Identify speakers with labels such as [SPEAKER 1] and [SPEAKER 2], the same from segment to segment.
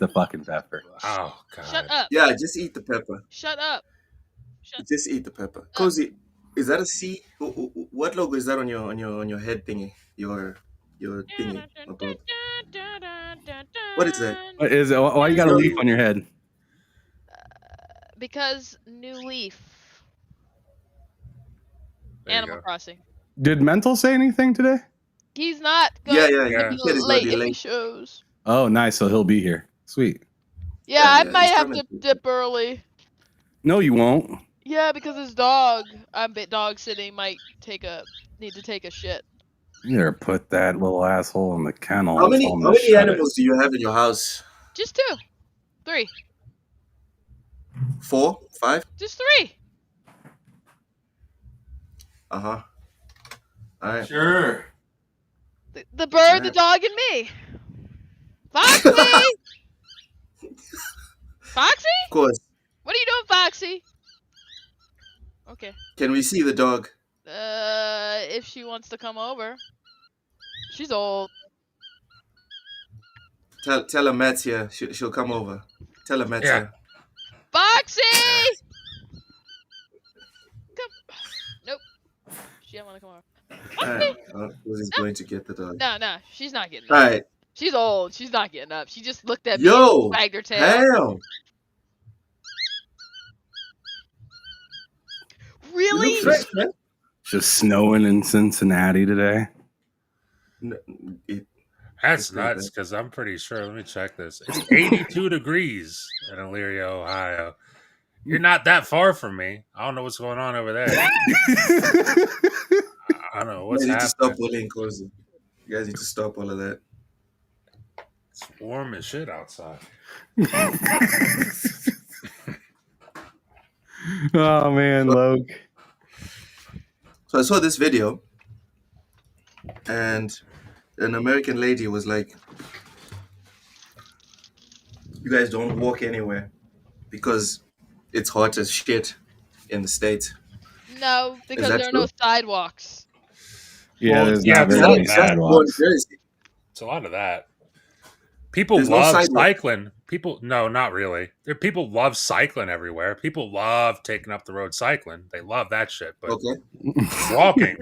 [SPEAKER 1] the fucking pepper.
[SPEAKER 2] Oh God!
[SPEAKER 3] Shut up.
[SPEAKER 4] Yeah, just eat the pepper.
[SPEAKER 3] Shut up.
[SPEAKER 4] Just eat the pepper. Cozy, is that a C? What logo is that on your head thingy? Your thingy above. What is that?
[SPEAKER 1] What is it? Why you got a leaf on your head?
[SPEAKER 3] Because New Leaf.
[SPEAKER 2] There you
[SPEAKER 3] Animal
[SPEAKER 2] go.
[SPEAKER 3] Crossing.
[SPEAKER 1] Did Mental say anything today?
[SPEAKER 3] He's not
[SPEAKER 4] Yeah,
[SPEAKER 3] going
[SPEAKER 4] yeah.
[SPEAKER 3] to be
[SPEAKER 4] He said he's gonna
[SPEAKER 3] late
[SPEAKER 4] be
[SPEAKER 3] if he
[SPEAKER 4] late.
[SPEAKER 3] shows.
[SPEAKER 1] Oh, nice. So he'll be here. Sweet.
[SPEAKER 3] Yeah,
[SPEAKER 4] Yeah,
[SPEAKER 3] I
[SPEAKER 4] yeah,
[SPEAKER 3] might
[SPEAKER 4] he's
[SPEAKER 3] have
[SPEAKER 4] coming.
[SPEAKER 3] to dip early.
[SPEAKER 1] No, you won't.
[SPEAKER 3] Yeah, because his dog, I'm dog sitting, might need to take a shit.
[SPEAKER 1] You better put that little asshole in the kennel.
[SPEAKER 4] How
[SPEAKER 1] and
[SPEAKER 4] many
[SPEAKER 1] tell him to shut it.
[SPEAKER 4] animals do you have in your house?
[SPEAKER 3] Just 2. 3.
[SPEAKER 4] 4? 5?
[SPEAKER 3] Just 3.
[SPEAKER 4] Uh-huh. All right.
[SPEAKER 1] Sure.
[SPEAKER 3] The bird, the dog, and me. Foxy! Foxy?
[SPEAKER 4] Of course.
[SPEAKER 3] What are you doing, Foxy? Okay.
[SPEAKER 4] Can we see the dog?
[SPEAKER 3] If she wants to come over. She's old.
[SPEAKER 4] Tell her Matt's here. She'll come over. Tell her Matt's here.
[SPEAKER 3] Foxy! Come. Nope. She don't want to come over. Foxy!
[SPEAKER 4] He's going to get the dog.
[SPEAKER 3] No, she's not getting
[SPEAKER 4] All
[SPEAKER 3] up.
[SPEAKER 4] right.
[SPEAKER 3] She's old. She's not getting up. She just looked at me
[SPEAKER 4] Yo,
[SPEAKER 3] and wagged her tail.
[SPEAKER 4] Damn.
[SPEAKER 3] Really?
[SPEAKER 4] Fresh, man.
[SPEAKER 1] Just snowing in Cincinnati today.
[SPEAKER 2] That's nuts because I'm pretty sure. Let me check this. It's 82 degrees in Elyria, Ohio. You're not that far from me. I don't know what's going on over there. I don't know what's
[SPEAKER 4] You need
[SPEAKER 2] happening.
[SPEAKER 4] to stop bullying Cozy. You guys need to stop all of that.
[SPEAKER 2] It's warm as shit outside.
[SPEAKER 1] Oh man, Loke.
[SPEAKER 4] So I saw this video, and an American lady was like, "You guys don't walk anywhere because it's hot as shit in the States."
[SPEAKER 3] No, because
[SPEAKER 4] that
[SPEAKER 3] there are
[SPEAKER 4] true?
[SPEAKER 3] no sidewalks.
[SPEAKER 1] Yeah,
[SPEAKER 2] Well,
[SPEAKER 1] there's
[SPEAKER 2] yeah,
[SPEAKER 1] not
[SPEAKER 2] it's
[SPEAKER 1] very
[SPEAKER 2] not
[SPEAKER 1] many
[SPEAKER 2] bad.
[SPEAKER 1] sidewalks.
[SPEAKER 2] It's a lot of that. People
[SPEAKER 4] There's no
[SPEAKER 2] love
[SPEAKER 4] sidewalk.
[SPEAKER 2] cycling. No, not really. People love cycling everywhere. People love taking up the road cycling. They love that shit. But
[SPEAKER 4] Okay.
[SPEAKER 2] walking,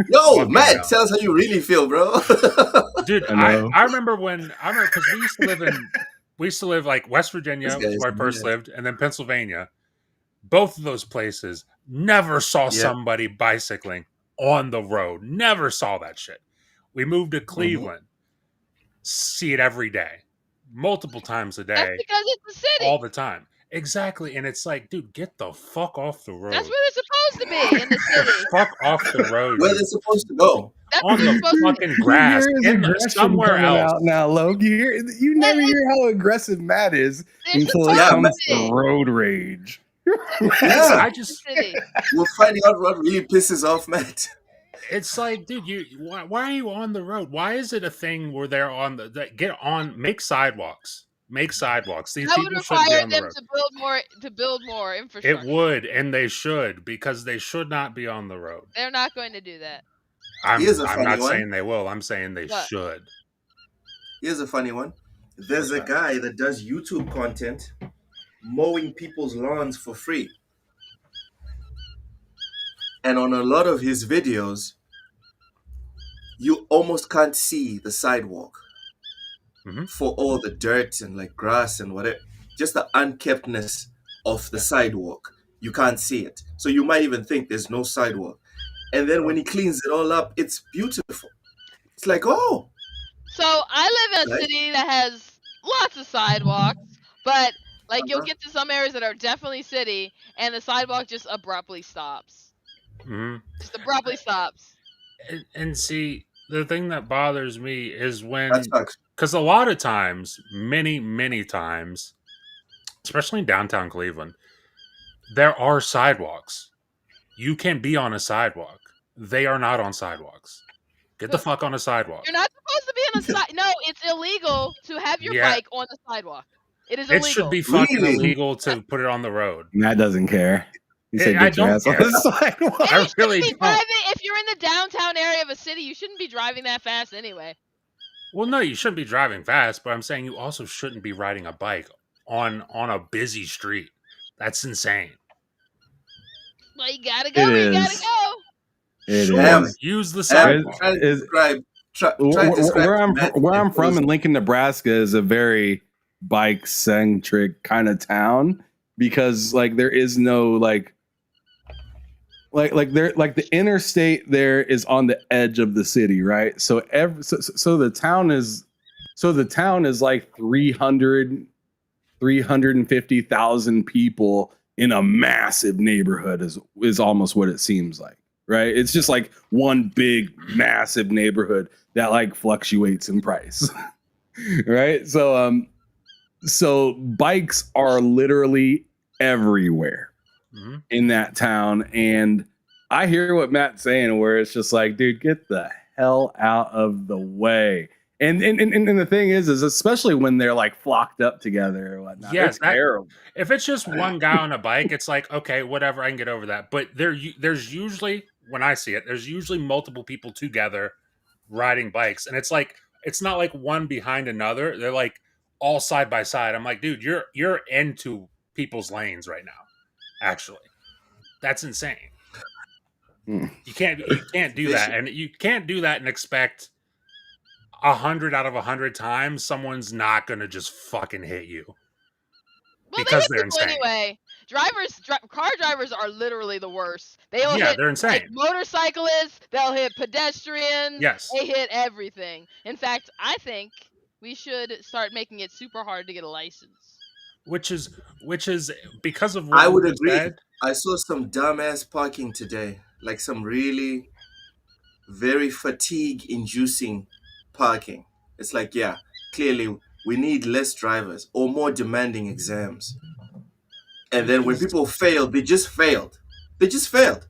[SPEAKER 4] Yo,
[SPEAKER 2] Walking
[SPEAKER 4] Matt,
[SPEAKER 2] down.
[SPEAKER 4] tell us how you really feel, bro.
[SPEAKER 2] dude.
[SPEAKER 1] I know.
[SPEAKER 2] I remember because we used to live like West Virginia,
[SPEAKER 4] This guy's
[SPEAKER 2] where I first
[SPEAKER 4] mad.
[SPEAKER 2] lived, and then Pennsylvania. Both of those places never saw somebody bicycling on the road. Never saw that shit. We moved to Cleveland. See it every day, multiple times a
[SPEAKER 3] That's
[SPEAKER 2] day,
[SPEAKER 3] because it's a city.
[SPEAKER 2] all the time. Exactly, and it's like, dude, get the fuck off the road.
[SPEAKER 3] That's where they're supposed to be in the city.
[SPEAKER 2] Fuck off the road.
[SPEAKER 4] Where they're supposed to go.
[SPEAKER 3] That's where
[SPEAKER 2] On
[SPEAKER 3] they're
[SPEAKER 2] the
[SPEAKER 3] supposed to
[SPEAKER 2] fucking grass,
[SPEAKER 1] You hear his aggression
[SPEAKER 2] somewhere
[SPEAKER 1] coming
[SPEAKER 2] else.
[SPEAKER 1] out now, Loke. You never hear how aggressive Matt is
[SPEAKER 3] They're
[SPEAKER 1] until it
[SPEAKER 3] supposed
[SPEAKER 1] comes
[SPEAKER 3] to
[SPEAKER 1] to
[SPEAKER 3] be.
[SPEAKER 1] road rage.
[SPEAKER 4] Yeah.
[SPEAKER 2] I just,
[SPEAKER 3] City.
[SPEAKER 4] We're finding out what really pisses off Matt.
[SPEAKER 2] it's like, dude, why are you on the road? Why is it a thing where they're on make sidewalks? Make sidewalks. These
[SPEAKER 3] That would
[SPEAKER 2] people shouldn't be
[SPEAKER 3] require
[SPEAKER 2] on the
[SPEAKER 3] them
[SPEAKER 2] road.
[SPEAKER 3] to build more infrastructure.
[SPEAKER 2] It would, and they should, because they should not be on the road.
[SPEAKER 3] They're not going to do that.
[SPEAKER 2] I'm
[SPEAKER 4] Here's a
[SPEAKER 2] not
[SPEAKER 4] funny one.
[SPEAKER 2] saying they will. I'm saying they
[SPEAKER 3] What?
[SPEAKER 2] should.
[SPEAKER 4] Here's a funny one. There's a guy that does YouTube content mowing people's lawns for free. And on a lot of his videos, you almost can't see the sidewalk for all the dirt and like grass and whatever. Just the unkeptness of the sidewalk. You can't see it. So you might even think there's no sidewalk. And then when he cleans it all up, it's beautiful. It's like, oh.
[SPEAKER 3] So I live in a
[SPEAKER 4] Right.
[SPEAKER 3] city that has lots of sidewalks, but like you'll get to some areas that are definitely city, and the sidewalk just abruptly stops. Just abruptly stops.
[SPEAKER 2] And see, the thing that bothers me is when,
[SPEAKER 4] That sucks.
[SPEAKER 2] because a lot of times, many times, especially in downtown Cleveland, there are sidewalks. You can be on a sidewalk. They are not on sidewalks. Get the fuck on a sidewalk.
[SPEAKER 3] You're not supposed to be on a side. No, it's illegal to have your bike on the sidewalk. It is illegal.
[SPEAKER 2] It should be fucking
[SPEAKER 4] Really?
[SPEAKER 2] illegal to put it on the road.
[SPEAKER 1] Matt doesn't care. He said,
[SPEAKER 2] I
[SPEAKER 1] "Get your
[SPEAKER 2] don't
[SPEAKER 1] ass on
[SPEAKER 2] care.
[SPEAKER 1] the sidewalk."
[SPEAKER 2] I
[SPEAKER 3] You shouldn't
[SPEAKER 2] really
[SPEAKER 3] be
[SPEAKER 2] don't.
[SPEAKER 3] driving if you're in the downtown area of a city. You shouldn't be driving that fast anyway.
[SPEAKER 2] Well, no, you shouldn't be driving fast, but I'm saying you also shouldn't be riding a bike on a busy street. That's insane.
[SPEAKER 3] Well, you gotta go
[SPEAKER 1] It
[SPEAKER 3] where you gotta
[SPEAKER 1] is.
[SPEAKER 3] go.
[SPEAKER 1] It
[SPEAKER 2] Sure,
[SPEAKER 1] is.
[SPEAKER 2] use the
[SPEAKER 4] Am,
[SPEAKER 2] sidewalk.
[SPEAKER 4] try to
[SPEAKER 1] Is-
[SPEAKER 4] describe. Try to describe
[SPEAKER 1] where I'm from
[SPEAKER 4] Cozy.
[SPEAKER 1] in Lincoln, Nebraska, is a very bike centric kind of town because like there is no like the interstate there is on the edge of the city, right? So the town is like 350,000 people in a massive neighborhood is almost what it seems like, right? It's just like one big massive neighborhood that like fluctuates in price. Right? So bikes are literally everywhere in that town, and I hear what Matt's saying where it's just like, dude, get the hell out of the way. And the thing is especially when they're like flocked up together or whatnot.
[SPEAKER 2] Yes,
[SPEAKER 1] It's terrible.
[SPEAKER 2] If it's just one guy on a bike, it's like, okay, whatever, I can get over that. But there's usually, when I see it, there's usually multiple people together riding bikes, and it's like it's not like one behind another. They're like all side by side. I'm like, dude, you're into people's lanes right now. Actually, that's insane. You can't do that, and you can't do that and expect 100 out of 100 times someone's not gonna just fucking hit you.
[SPEAKER 3] Well,
[SPEAKER 2] Because
[SPEAKER 3] they
[SPEAKER 2] they're
[SPEAKER 3] hit people
[SPEAKER 2] insane.
[SPEAKER 3] anyway. Car drivers are literally the worst. They'll hit
[SPEAKER 2] They're insane.
[SPEAKER 3] like motorcyclists. They'll hit pedestrians.
[SPEAKER 2] Yes.
[SPEAKER 3] They hit everything. In fact, I think we should start making it super hard to get a license.
[SPEAKER 2] Which is because of what
[SPEAKER 4] I would
[SPEAKER 2] you just
[SPEAKER 4] agree.
[SPEAKER 2] said.
[SPEAKER 4] I saw some dumbass parking today, like some really very fatigue-inducing parking. It's like, yeah, clearly we need less drivers or more demanding exams. And then when people fail, they just failed. They just failed.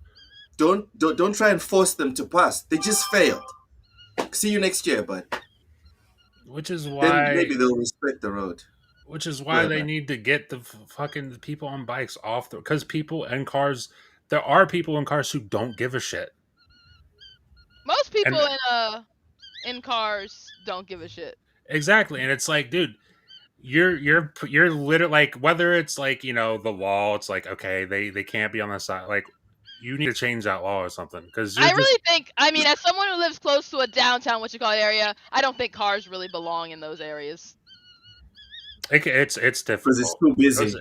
[SPEAKER 4] Don't try and force them to pass. They just failed. See you next year, bud.
[SPEAKER 2] Which is
[SPEAKER 4] Then
[SPEAKER 2] why
[SPEAKER 4] maybe they'll respect the road.
[SPEAKER 2] they need to get the fucking people on bikes off the, because people in cars, there are people in cars who don't give a shit.
[SPEAKER 3] Most people in cars don't give a shit.
[SPEAKER 2] Exactly, and it's like, dude, you're literally like, whether it's like, you know, the law, it's like, okay, they can't be on the side, like, you need to change that law or something, because
[SPEAKER 3] I really think, I mean, as someone who lives close to a downtown, what you call area, I don't think cars really belong in those areas.
[SPEAKER 2] it's difficult
[SPEAKER 4] because it's too busy.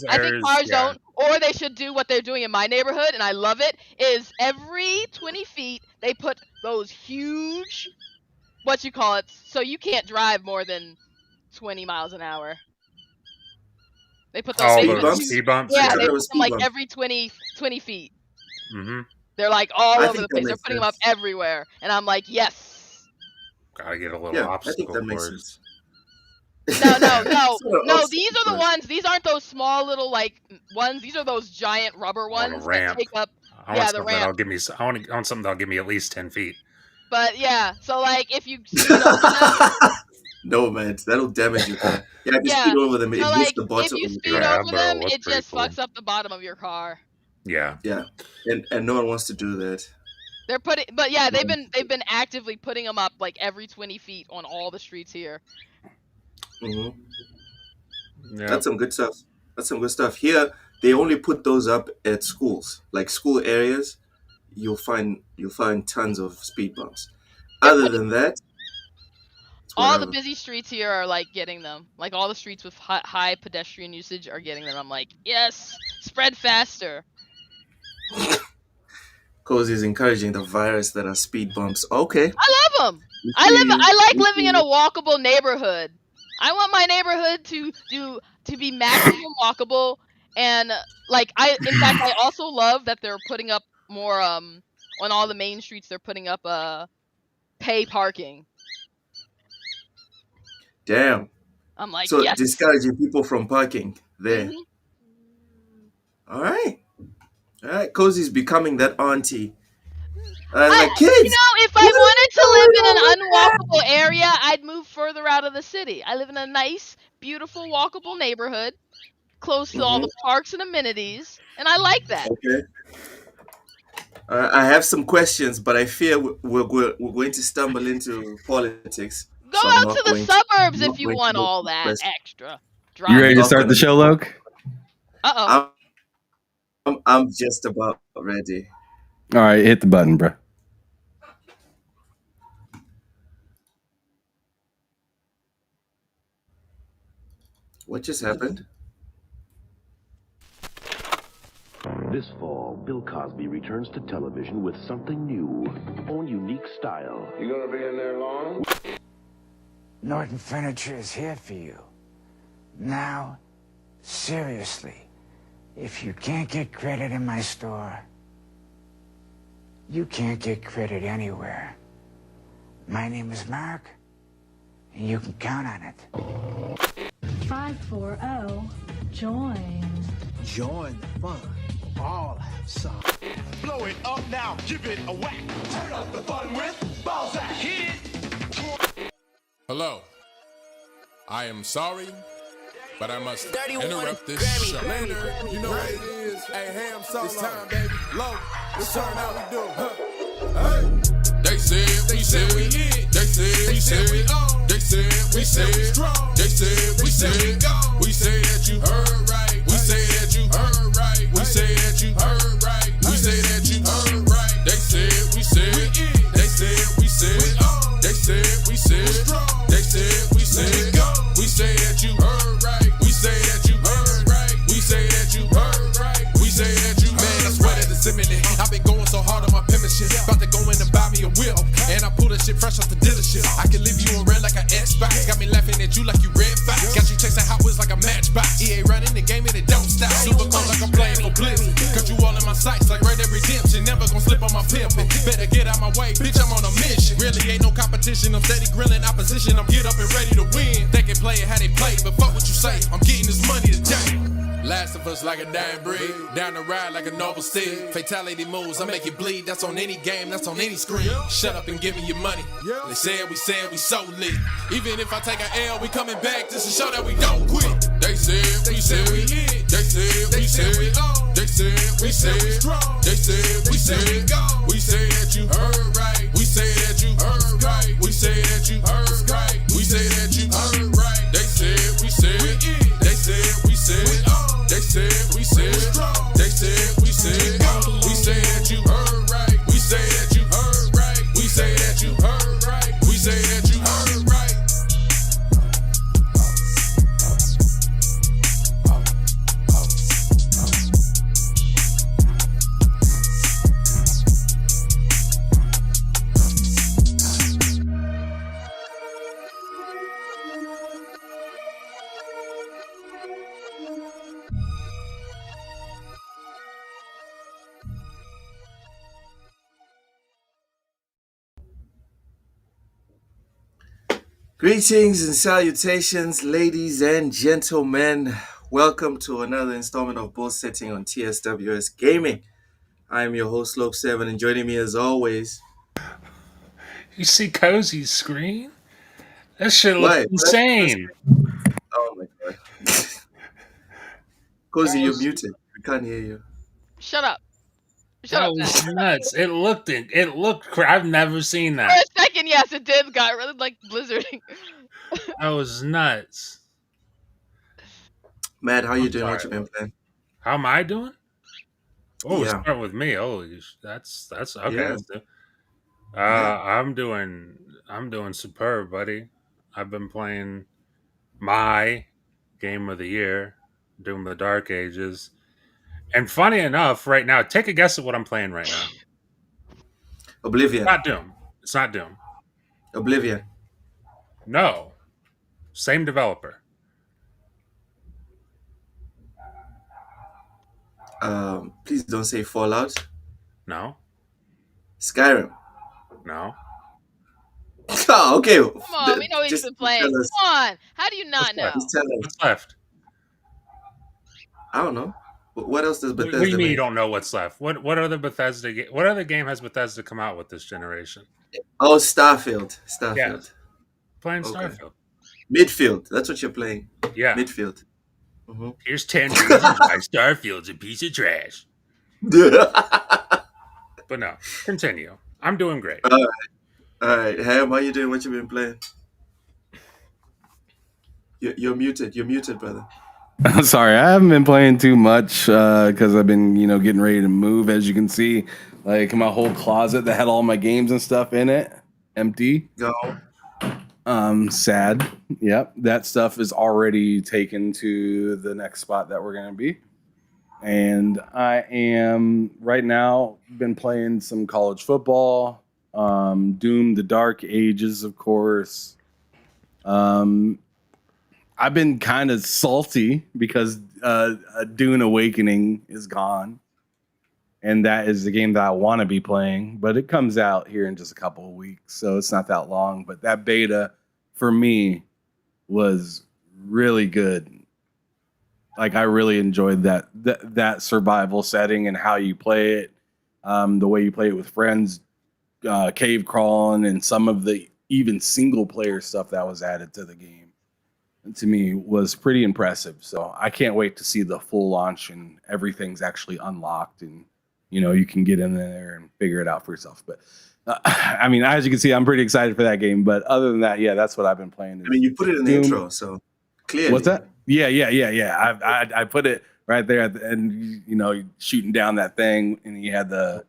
[SPEAKER 3] I think cars don't, or they should do what they're doing in my neighborhood, and I love it, is every 20 feet, they put those huge, what you call it, so you can't drive more than 20 miles an hour. They put those
[SPEAKER 2] speed bumps.
[SPEAKER 3] Yeah, they put them like every 20 feet.
[SPEAKER 2] Mm-hmm.
[SPEAKER 3] They're like all over the place. They're putting them up everywhere. And I'm like, yes.
[SPEAKER 2] Gotta get a little obstacle course.
[SPEAKER 3] No. These are the ones. These aren't those small little like ones. These are those giant rubber ones that take up.
[SPEAKER 2] I want something that'll give me. I want something that'll give me at least 10 feet.
[SPEAKER 3] But yeah, so like if you speed over them.
[SPEAKER 4] No, man, that'll damage your car. Yeah, if you speed over them, it hits the bottom.
[SPEAKER 3] If you speed over them, it just fucks up the bottom of your car.
[SPEAKER 2] Yeah.
[SPEAKER 4] Yeah, and no one wants to do that.
[SPEAKER 3] They're putting, but yeah, they've been actively putting them up like every 20 feet on all the streets here.
[SPEAKER 4] Mm-hmm. Yeah. That's some good stuff. Here, they only put those up at schools, like school areas. You'll find tons of speed bumps. Other than that,
[SPEAKER 3] all the busy streets here are like getting them. Like all the streets with high pedestrian usage are getting them. I'm like, yes, spread faster.
[SPEAKER 4] Cozy is encouraging the virus that are speed bumps. Okay.
[SPEAKER 3] I love them. I like living in a walkable neighborhood. I want my neighborhood to be maximum walkable, and like in fact I also love that they're putting up more on all the main streets. They're putting up pay parking.
[SPEAKER 4] Damn.
[SPEAKER 3] I'm like,
[SPEAKER 4] so
[SPEAKER 3] yes.
[SPEAKER 4] Discouraging people from parking there. Mm-hmm. All right. Cozy's becoming that auntie. Like, kids.
[SPEAKER 3] You know, if I wanted to live in an unwalkable area, I'd move further out of the city. I live in a nice, beautiful, walkable neighborhood, close to all the parks and amenities, and I like that.
[SPEAKER 4] Okay. I have some questions, but I fear we're going to stumble into politics.
[SPEAKER 3] Go
[SPEAKER 4] So I'm
[SPEAKER 3] out
[SPEAKER 4] not
[SPEAKER 3] to the
[SPEAKER 4] going
[SPEAKER 3] suburbs
[SPEAKER 4] I'm
[SPEAKER 3] if
[SPEAKER 4] not
[SPEAKER 3] you
[SPEAKER 4] going
[SPEAKER 3] want
[SPEAKER 4] to
[SPEAKER 3] all that
[SPEAKER 4] request-
[SPEAKER 3] extra.
[SPEAKER 1] You ready to
[SPEAKER 4] not
[SPEAKER 1] start
[SPEAKER 4] gonna
[SPEAKER 1] the show, Loke?
[SPEAKER 4] I'm just about ready.
[SPEAKER 1] All right, hit the button, bro.
[SPEAKER 4] What just happened?
[SPEAKER 5] This fall, Bill Cosby returns to television with something new, own unique style.
[SPEAKER 6] You gonna be in there long?
[SPEAKER 7] Norton Furniture is here for you. Now, seriously, if you can't get credit in my store, you can't get credit anywhere. My name is Mark, and you can count on it.
[SPEAKER 8] 540, join.
[SPEAKER 9] Join the fun. All have some.
[SPEAKER 10] Blow it up now, give it a whack. Turn up the fun with Balzac. Hit it.
[SPEAKER 6] Hello. I am sorry, but I must interrupt this show. Later, you know what it is. Hey, ham solo. It's time, baby. Low. Let's turn how we do. Hey. They said we hit. They said we on. They said we strong. They said we go. We say that you heard right. We say that you heard right. We say that you heard right. We say that you heard right. They said we said. They said we said. They said we said. They said we said go. We say that you heard right. We say that you heard right. We say that you heard right. We say that you heard right. Man, I swear that it's imminent. I've been going so hard on my penmanship. About to go in and buy me a whip. And I pull that shit fresh off the dealership. I can leave you on red like an Xbox. Got me laughing at you like you red fox. Got you chasing Hot Wheels like a matchbox. EA running the game and it don't stop. Super cold like I'm playing for Blizzard. Cut you all in my sights like Red Dead Redemption. Never gonna slip on my pimpin'. Better get out my way, bitch, I'm on a mission. Really ain't no competition. I'm steady grilling opposition. I'm get up and ready to win. They can play it how they play, but fuck what you say. I'm getting this money today. Last of us like a dying breed. Down the ride like a noble steed. Fatality moves, I make it bleed. That's on any game, that's on any screen. Shut up and give me your money. They said we so lit. Even if I take an L, we coming back just to show that we don't quit. They said we hit. They said we on. They said we strong. They said we go. We say that you heard right. We say that you heard right. We say that you heard right. We say that you heard right. They said we said. They said we said. They said we said. They said we said. We say that you heard right. We say that you heard right. We say that you heard right. We say that you heard right.
[SPEAKER 4] Greetings and salutations, ladies and gentlemen. Welcome to another installment of BullSittin on TSWS Gaming. I am your host, Loke7, and joining me as always.
[SPEAKER 2] You see Cozy's screen? That shit looks
[SPEAKER 4] Why?
[SPEAKER 2] insane.
[SPEAKER 4] Oh my god. Cozy, you're muted. We can't hear you.
[SPEAKER 3] Shut up. Shut
[SPEAKER 2] That
[SPEAKER 3] up.
[SPEAKER 2] was nuts. It looked. I've never seen
[SPEAKER 3] For
[SPEAKER 2] that.
[SPEAKER 3] a second, yes, it did. Got really like blizzarding.
[SPEAKER 2] That was nuts.
[SPEAKER 4] Matt, how you
[SPEAKER 2] I'm
[SPEAKER 4] doing? What you
[SPEAKER 2] sorry.
[SPEAKER 4] been playing?
[SPEAKER 2] How am I doing? Oh,
[SPEAKER 4] Yeah.
[SPEAKER 2] start with me. Holy, that's okay.
[SPEAKER 4] Yeah.
[SPEAKER 2] Let's do.
[SPEAKER 4] Yeah.
[SPEAKER 2] I'm doing superb, buddy. I've been playing my game of the year, Doom of the Dark Ages. And funny enough, right now, take a guess at what I'm playing right now.
[SPEAKER 4] Oblivion.
[SPEAKER 2] Not Doom. It's not Doom.
[SPEAKER 4] Oblivion.
[SPEAKER 2] No. Same developer.
[SPEAKER 4] Please don't say Fallout.
[SPEAKER 2] No.
[SPEAKER 4] Skyrim.
[SPEAKER 2] No.
[SPEAKER 4] Oh, okay.
[SPEAKER 3] Come on, we know what he's been playing.
[SPEAKER 4] tell us.
[SPEAKER 3] Come on. How do you not know?
[SPEAKER 4] Just tell us.
[SPEAKER 2] What's left?
[SPEAKER 4] I don't know. What else does Bethesda
[SPEAKER 2] What do you mean you
[SPEAKER 4] make?
[SPEAKER 2] don't know what's left? What other what other game has Bethesda come out with this generation?
[SPEAKER 4] Oh, Starfield. Starfield.
[SPEAKER 2] Yes. Playing
[SPEAKER 4] Okay.
[SPEAKER 2] Starfield.
[SPEAKER 4] Midfield. That's what you're playing.
[SPEAKER 2] Yeah.
[SPEAKER 4] Midfield. Mm-hmm.
[SPEAKER 2] Here's 10 reasons why Starfield's a piece of trash. But no, continue. I'm doing great.
[SPEAKER 4] All right. Ham, how you doing? What you been playing? You're muted. You're muted, brother.
[SPEAKER 1] I'm sorry, I haven't been playing too much because I've been, getting ready to move. As you can see, like my whole closet that had all my games and stuff in it, empty.
[SPEAKER 4] Go.
[SPEAKER 1] Sad. Yep, that stuff is already taken to the next spot that we're gonna be. And I am right now been playing some college football, Doom, the Dark Ages, of course. I've been kind of salty because Dune Awakening is gone, and that is the game that I want to be playing. But it comes out here in just a couple of weeks, so it's not that long. But that beta for me was really good. Like I really enjoyed that survival setting and how you play it, the way you play it with friends, cave crawling, and some of the even single player stuff that was added to the game. To me was pretty impressive. So I can't wait to see the full launch and everything's actually unlocked and you can get in there and figure it out for yourself. But I mean, as you can see, I'm pretty excited for that game. But other than that, yeah, that's what I've been playing.
[SPEAKER 4] I mean, you put it in the intro, so clearly.
[SPEAKER 1] What's that? Yeah. I put it right there at the end, shooting down that thing, and you had the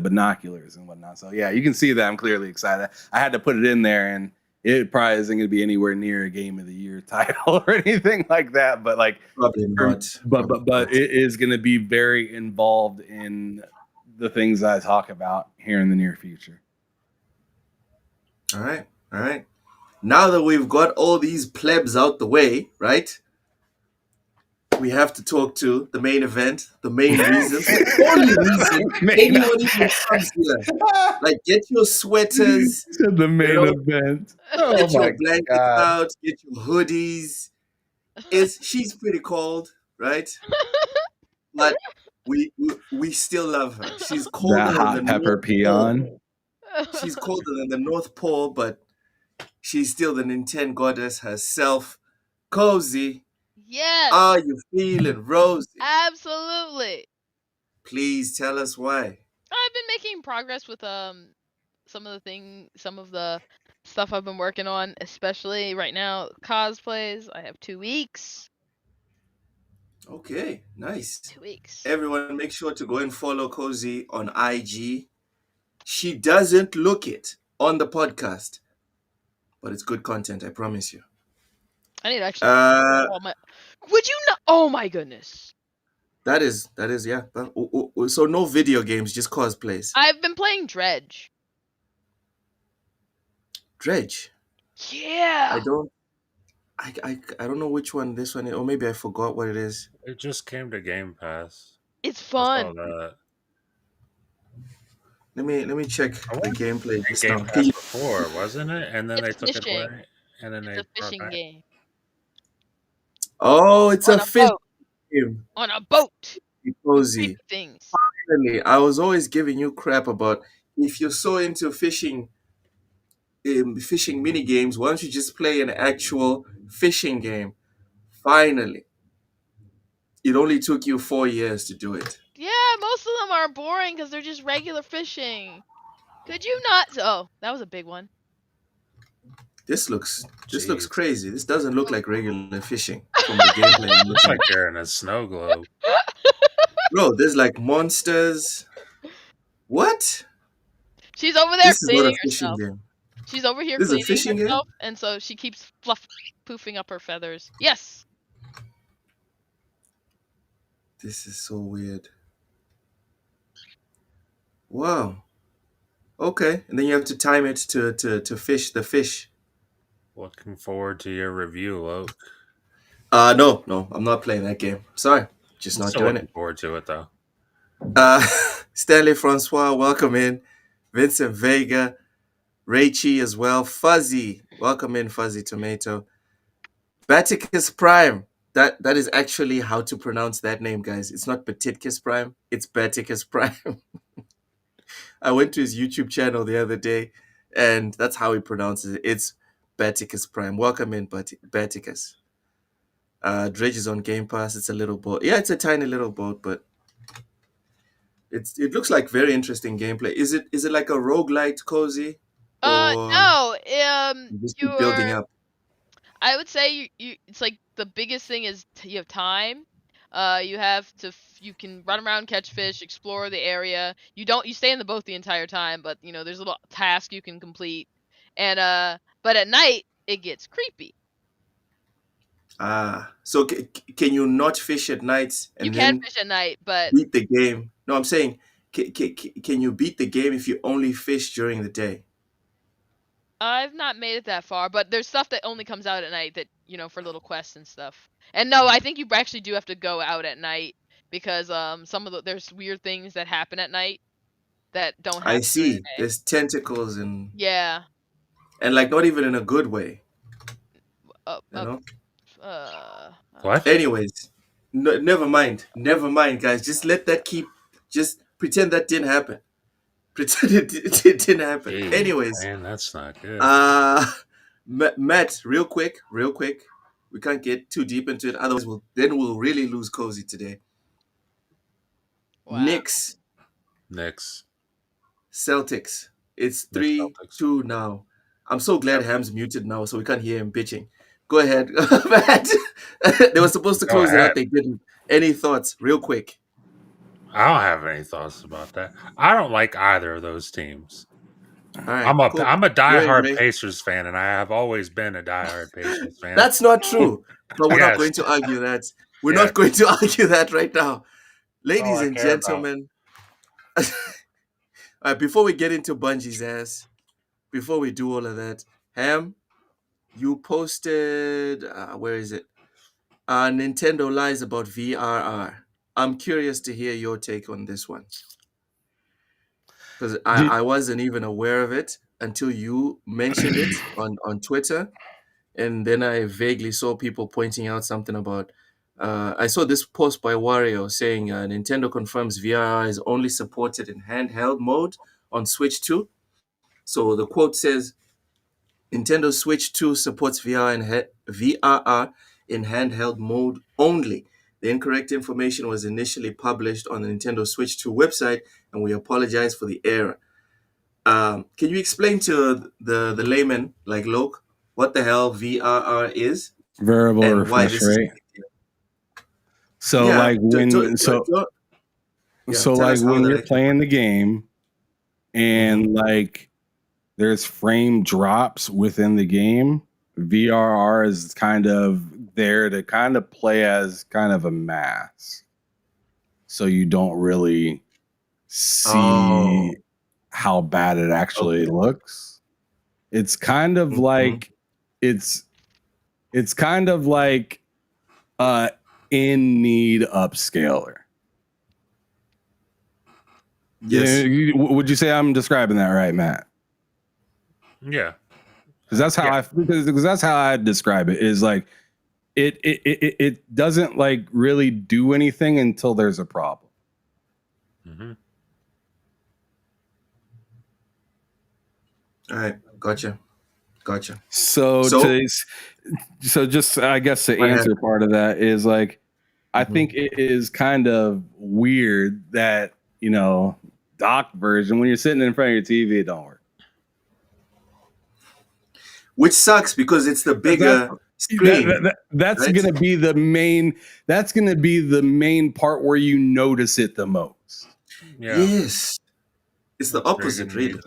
[SPEAKER 1] binoculars and whatnot. So yeah, you can see that I'm clearly excited. I had to put it in there, and it probably isn't going to be anywhere near a Game of the Year title or anything like that. But like,
[SPEAKER 4] probably not.
[SPEAKER 1] But it is going to be very involved in the things I talk about here in the near future.
[SPEAKER 4] All right. Now that we've got all these plebs out the way, right? We have to talk to the main event, the main reason, the only reason anyone even comes here. Like, get your sweaters.
[SPEAKER 1] The main event.
[SPEAKER 4] Get your blankets out. Get your hoodies. She's pretty cold, right? But we still love her. She's colder
[SPEAKER 1] that hot
[SPEAKER 4] than
[SPEAKER 1] pepper peon.
[SPEAKER 4] She's colder than the North Pole, but she's still the Nintendo goddess herself. Cozy.
[SPEAKER 3] Yes.
[SPEAKER 4] Are you feeling rosy?
[SPEAKER 3] Absolutely.
[SPEAKER 4] Please tell us why.
[SPEAKER 3] I've been making progress with some of the stuff I've been working on, especially right now cosplays. I have 2 weeks.
[SPEAKER 4] Okay, nice.
[SPEAKER 3] 2 weeks.
[SPEAKER 4] Everyone, make sure to go and follow Cozy on IG. She doesn't look it on the podcast, but it's good content, I promise you.
[SPEAKER 3] I need to actually. Would you not? Oh my goodness.
[SPEAKER 4] That is, yeah. So no video games, just cosplays.
[SPEAKER 3] I've been playing Dredge.
[SPEAKER 4] Dredge?
[SPEAKER 3] Yeah.
[SPEAKER 4] I don't know which one this one is, or maybe I forgot what it is.
[SPEAKER 2] It just came to Game Pass.
[SPEAKER 3] It's fun.
[SPEAKER 4] Let me check the gameplay.
[SPEAKER 2] Game Pass before, wasn't it? And then they took it away. And then
[SPEAKER 3] it's a fishing game.
[SPEAKER 4] Oh, it's a fish game.
[SPEAKER 3] On a boat.
[SPEAKER 4] Cozy. Things. Finally, I was always giving you crap about if you're so into fishing mini games, why don't you just play an actual fishing game? Finally. It only took you 4 years to do it.
[SPEAKER 3] Yeah, most of them are boring because they're just regular fishing. Could you not? Oh, that was a big one.
[SPEAKER 4] This looks crazy. This doesn't look like regular fishing from the gameplay. It
[SPEAKER 2] looks like you're in a snow globe.
[SPEAKER 4] Bro, there's like monsters. What?
[SPEAKER 3] She's over there cleaning
[SPEAKER 4] herself.
[SPEAKER 3] Game. She's over here cleaning herself, and so she keeps poofing up her feathers. Yes.
[SPEAKER 4] This is so weird. Wow. Okay, and then you have to time it to fish the fish.
[SPEAKER 2] Looking forward to your review, Luke.
[SPEAKER 4] No, I'm not playing that game. Sorry, just not doing it.
[SPEAKER 2] Looking forward to it though.
[SPEAKER 4] Stanley Francois, welcome in. Vincent Vega, Raichi as well. Fuzzy, welcome in, Fuzzy Tomato. Baticus Prime. That is actually how to pronounce that name, guys. It's not Baticus Prime. It's Baticus Prime. I went to his YouTube channel the other day, and that's how he pronounces it. It's Baticus Prime. Welcome in, Baticus. Dredge is on Game Pass. It's a little boat. Yeah, it's a tiny little boat, but it looks like very interesting gameplay. Is it like a roguelite, Cozy?
[SPEAKER 3] No.
[SPEAKER 4] Just building up.
[SPEAKER 3] I would say you it's like the biggest thing is you have time. You have to you can run around, catch fish, explore the area. You stay in the boat the entire time, but there's a little task you can complete. And but at night it gets creepy.
[SPEAKER 4] So can you not fish at night
[SPEAKER 3] You
[SPEAKER 4] and
[SPEAKER 3] can
[SPEAKER 4] then
[SPEAKER 3] fish at night, but
[SPEAKER 4] beat the game? No, I'm saying, can you beat the game if you only fish during the day?
[SPEAKER 3] I've not made it that far, but there's stuff that only comes out at night that, for little quests and stuff. And no, I think you actually do have to go out at night because there's weird things that happen at night that don't
[SPEAKER 4] I
[SPEAKER 3] happen during the
[SPEAKER 4] see.
[SPEAKER 3] day.
[SPEAKER 4] There's tentacles
[SPEAKER 3] Yeah.
[SPEAKER 4] and like not even in a good way,
[SPEAKER 3] Uh,
[SPEAKER 4] you know?
[SPEAKER 2] What?
[SPEAKER 4] Anyways, no, never mind. Never mind, guys. Just let that just pretend that didn't happen. Pretend it didn't happen.
[SPEAKER 2] Hey,
[SPEAKER 4] Anyways,
[SPEAKER 2] man, that's not good.
[SPEAKER 4] Matt, real quick. We can't get too deep into it, otherwise we'll really lose Cozy today.
[SPEAKER 3] Wow.
[SPEAKER 4] Knicks, Celtics. It's 3-2 now. I'm so glad Ham's muted now, so we can't hear him bitching. Go ahead, Matt. They were supposed to close it out. They didn't. Any thoughts, real quick?
[SPEAKER 2] I don't have any thoughts about that. I don't like either of those teams.
[SPEAKER 4] All right,
[SPEAKER 2] I'm a
[SPEAKER 4] cool.
[SPEAKER 2] diehard Pacers fan, and I have always been a diehard Pacers fan.
[SPEAKER 4] That's not true, but we're not going to argue that. We're not going to argue that right now, ladies and gentlemen. All right, before we get into Bungie's ass, before we do all of that, Ham, you posted where is it? Nintendo lies about VRR. I'm curious to hear your take on this one. Because I wasn't even aware of it until you mentioned it on Twitter. And then I vaguely saw people pointing out something about... I saw this post by Wario saying Nintendo confirms VRR is only supported in handheld mode on Switch 2. So the quote says, Nintendo Switch 2 supports VRR in handheld mode only. The incorrect information was initially published on the Nintendo Switch 2 website, and we apologize for the error. Can you explain to the layman like Loke what the hell VRR is?
[SPEAKER 1] Variable refresh rate. So
[SPEAKER 4] Yeah,
[SPEAKER 1] like when when you're playing the game and like there's frame drops within the game, VRR is kind of there to kind of play as kind of a mask. So you don't really see how bad it actually looks. It's kind of like it's kind of like in need upscaler.
[SPEAKER 4] Yes.
[SPEAKER 1] Would you say I'm describing that right, Matt?
[SPEAKER 2] Yeah.
[SPEAKER 1] Because that's how because that's how I describe it. Is like it doesn't like really do anything until there's a problem.
[SPEAKER 2] Mm-hmm.
[SPEAKER 4] All right, gotcha.
[SPEAKER 1] So just I guess the answer part of that is like I think it is kind of weird that dock version when you're sitting in front of your TV it don't work.
[SPEAKER 4] Which sucks because it's the bigger screen.
[SPEAKER 1] That's right? Gonna be the main. That's gonna be the main part where you notice it the most.
[SPEAKER 2] Yeah.
[SPEAKER 4] Yes, it's the opposite, really.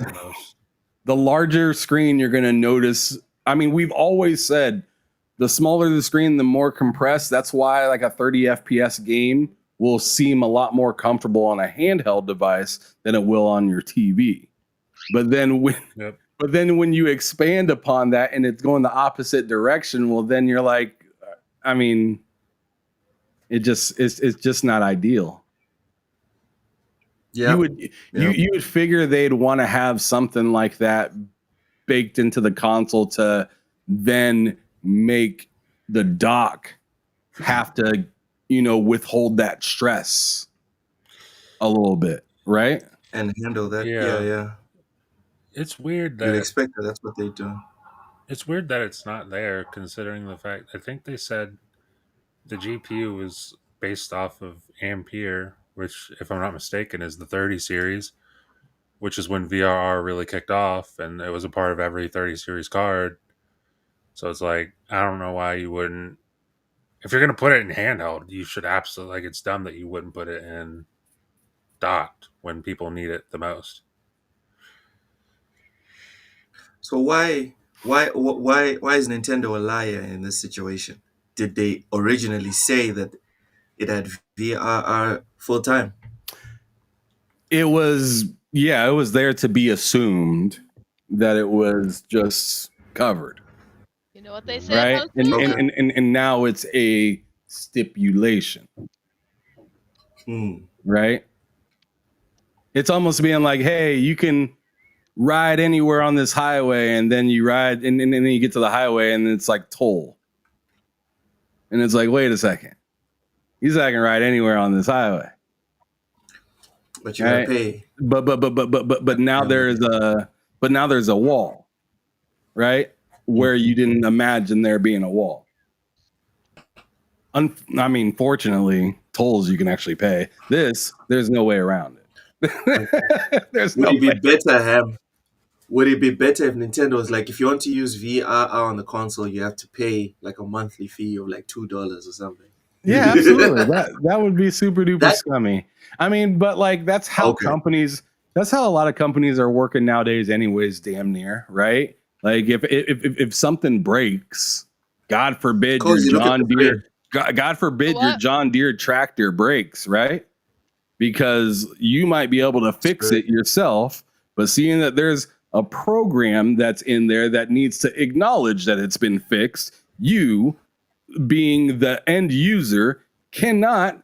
[SPEAKER 1] The larger screen, you're gonna notice. I mean, we've always said the smaller the screen, the more compressed. That's why like a 30 FPS game will seem a lot more comfortable on a handheld device than it will on your TV. But then when you expand upon that and it's going the opposite direction, well, then you're like, I mean, it's just not ideal.
[SPEAKER 4] Yeah,
[SPEAKER 1] you would figure they'd want to have something like that baked into the console to then make the dock have to, withhold that stress a little bit, right?
[SPEAKER 4] And handle that. Yeah.
[SPEAKER 2] It's weird that
[SPEAKER 4] you'd expect that. That's what they do.
[SPEAKER 2] It's weird that it's not there, considering the fact I think they said the GPU was based off of Ampere, which, if I'm not mistaken, is the 30 series, which is when VRR really kicked off, and it was a part of every 30 series card. So it's like, I don't know why you wouldn't. If you're going to put it in handheld, you should absolutely, like, it's dumb that you wouldn't put it in dot when people need it the most.
[SPEAKER 4] So why is Nintendo a liar in this situation? Did they originally say that it had VRR full time?
[SPEAKER 1] It was there to be assumed that it was just covered.
[SPEAKER 3] You know what they say
[SPEAKER 1] Right?
[SPEAKER 3] about a
[SPEAKER 4] Okay.
[SPEAKER 1] And now it's a stipulation. Right? It's almost being like, hey, you can ride anywhere on this highway, and then you ride and then you get to the highway and it's like toll. And it's like, wait a second. You said I can ride anywhere on this highway.
[SPEAKER 4] But you gotta pay.
[SPEAKER 1] But now there's a wall, right? Where you didn't imagine there being a wall. I mean, fortunately, tolls you can actually pay. There's no way around it. There's
[SPEAKER 4] Would
[SPEAKER 1] no
[SPEAKER 4] it be
[SPEAKER 1] way.
[SPEAKER 4] better, Ham? Would it be better if Nintendo was like, if you want to use VRR on the console, you have to pay like a monthly fee of like $2 or something?
[SPEAKER 1] Yeah, absolutely. That would be super duper scummy. I mean, but like that's how that's how a lot of companies are working nowadays anyways, damn near, right? Like if something breaks, God forbid your John Deere God forbid your John Deere tractor breaks, right? Because you might be able to fix it yourself, but seeing that there's a program that's in there that needs to acknowledge that it's been fixed, you being the end user cannot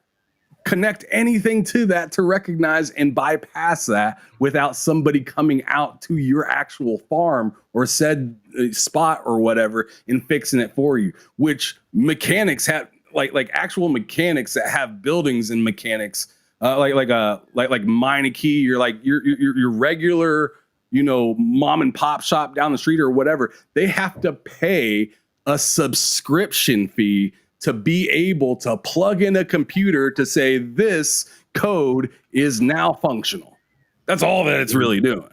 [SPEAKER 1] connect anything to that to recognize and bypass that without somebody coming out to your actual farm or said spot or whatever and fixing it for you, which mechanics have like actual mechanics that have buildings and mechanics like Meineke, your regular, mom and pop shop down the street or whatever, they have to pay a subscription fee to be able to plug in a computer to say this code is now functional. That's all that it's really doing.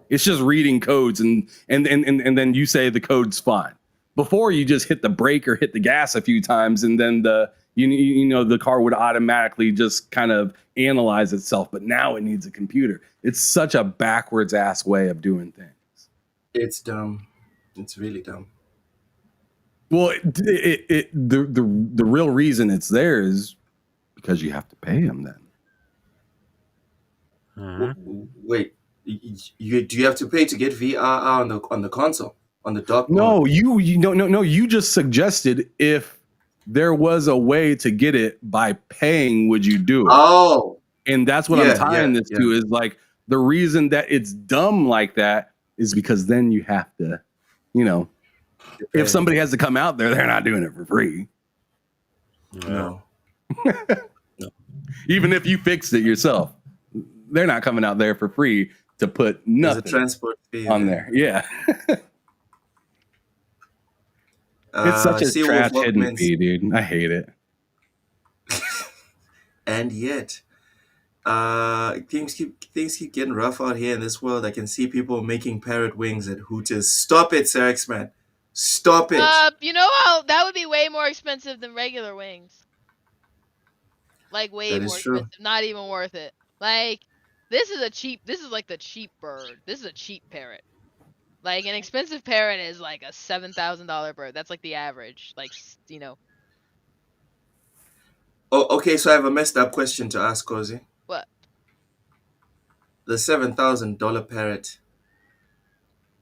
[SPEAKER 1] It's just reading codes and then you say the code's fine. Before you just hit the brake or hit the gas a few times and then the car would automatically just kind of analyze itself. But now it needs a computer. It's such a backwards ass way of doing things.
[SPEAKER 4] It's dumb. It's really dumb.
[SPEAKER 1] Well, the real reason it's there is because you have to pay them then.
[SPEAKER 4] Wait, do you have to pay to get VRR on the console, on the dock?
[SPEAKER 1] No, you just suggested if there was a way to get it by paying, would you do it?
[SPEAKER 4] Oh,
[SPEAKER 1] and that's what I'm tying this to is like the reason that it's dumb like that is because then you have to, if somebody has to come out there, they're not doing it for free.
[SPEAKER 4] No.
[SPEAKER 1] No. Even if you fixed it yourself, they're not coming out there for free to put nothing
[SPEAKER 4] There's a transport fee
[SPEAKER 1] on there. Yeah. It's such a trash hidden fee, dude. I hate it.
[SPEAKER 4] And yet, things keep getting rough out here in this world. I can see people making parrot wings at Hooters. Stop it, Sir X-Man. Stop it.
[SPEAKER 3] That would be way more expensive than regular wings. Like way more expensive. Not even worth it. Like this is like the cheap bird. This is a cheap parrot. Like an expensive parrot is like a $7,000 bird. That's like the average. Like
[SPEAKER 4] Oh, okay. So I have a messed up question to ask, Cozy.
[SPEAKER 3] What?
[SPEAKER 4] The $7,000 parrot.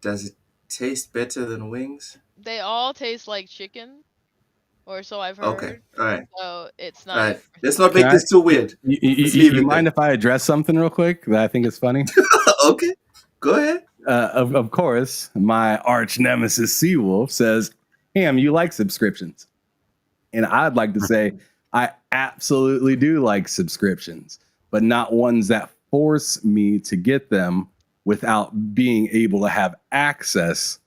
[SPEAKER 4] Does it taste better than wings?
[SPEAKER 3] They all taste like chicken, or so I've heard.
[SPEAKER 4] Okay, all right.
[SPEAKER 3] So it's not.
[SPEAKER 4] All right. Let's not make this too weird.
[SPEAKER 1] You mind if I address something real quick that I think is funny?
[SPEAKER 4] Okay, go ahead.
[SPEAKER 1] Of course, my arch nemesis Seawolf says, "Ham, you like subscriptions," and I'd like to say I absolutely do like subscriptions, but not ones that force me to get them without being able to have access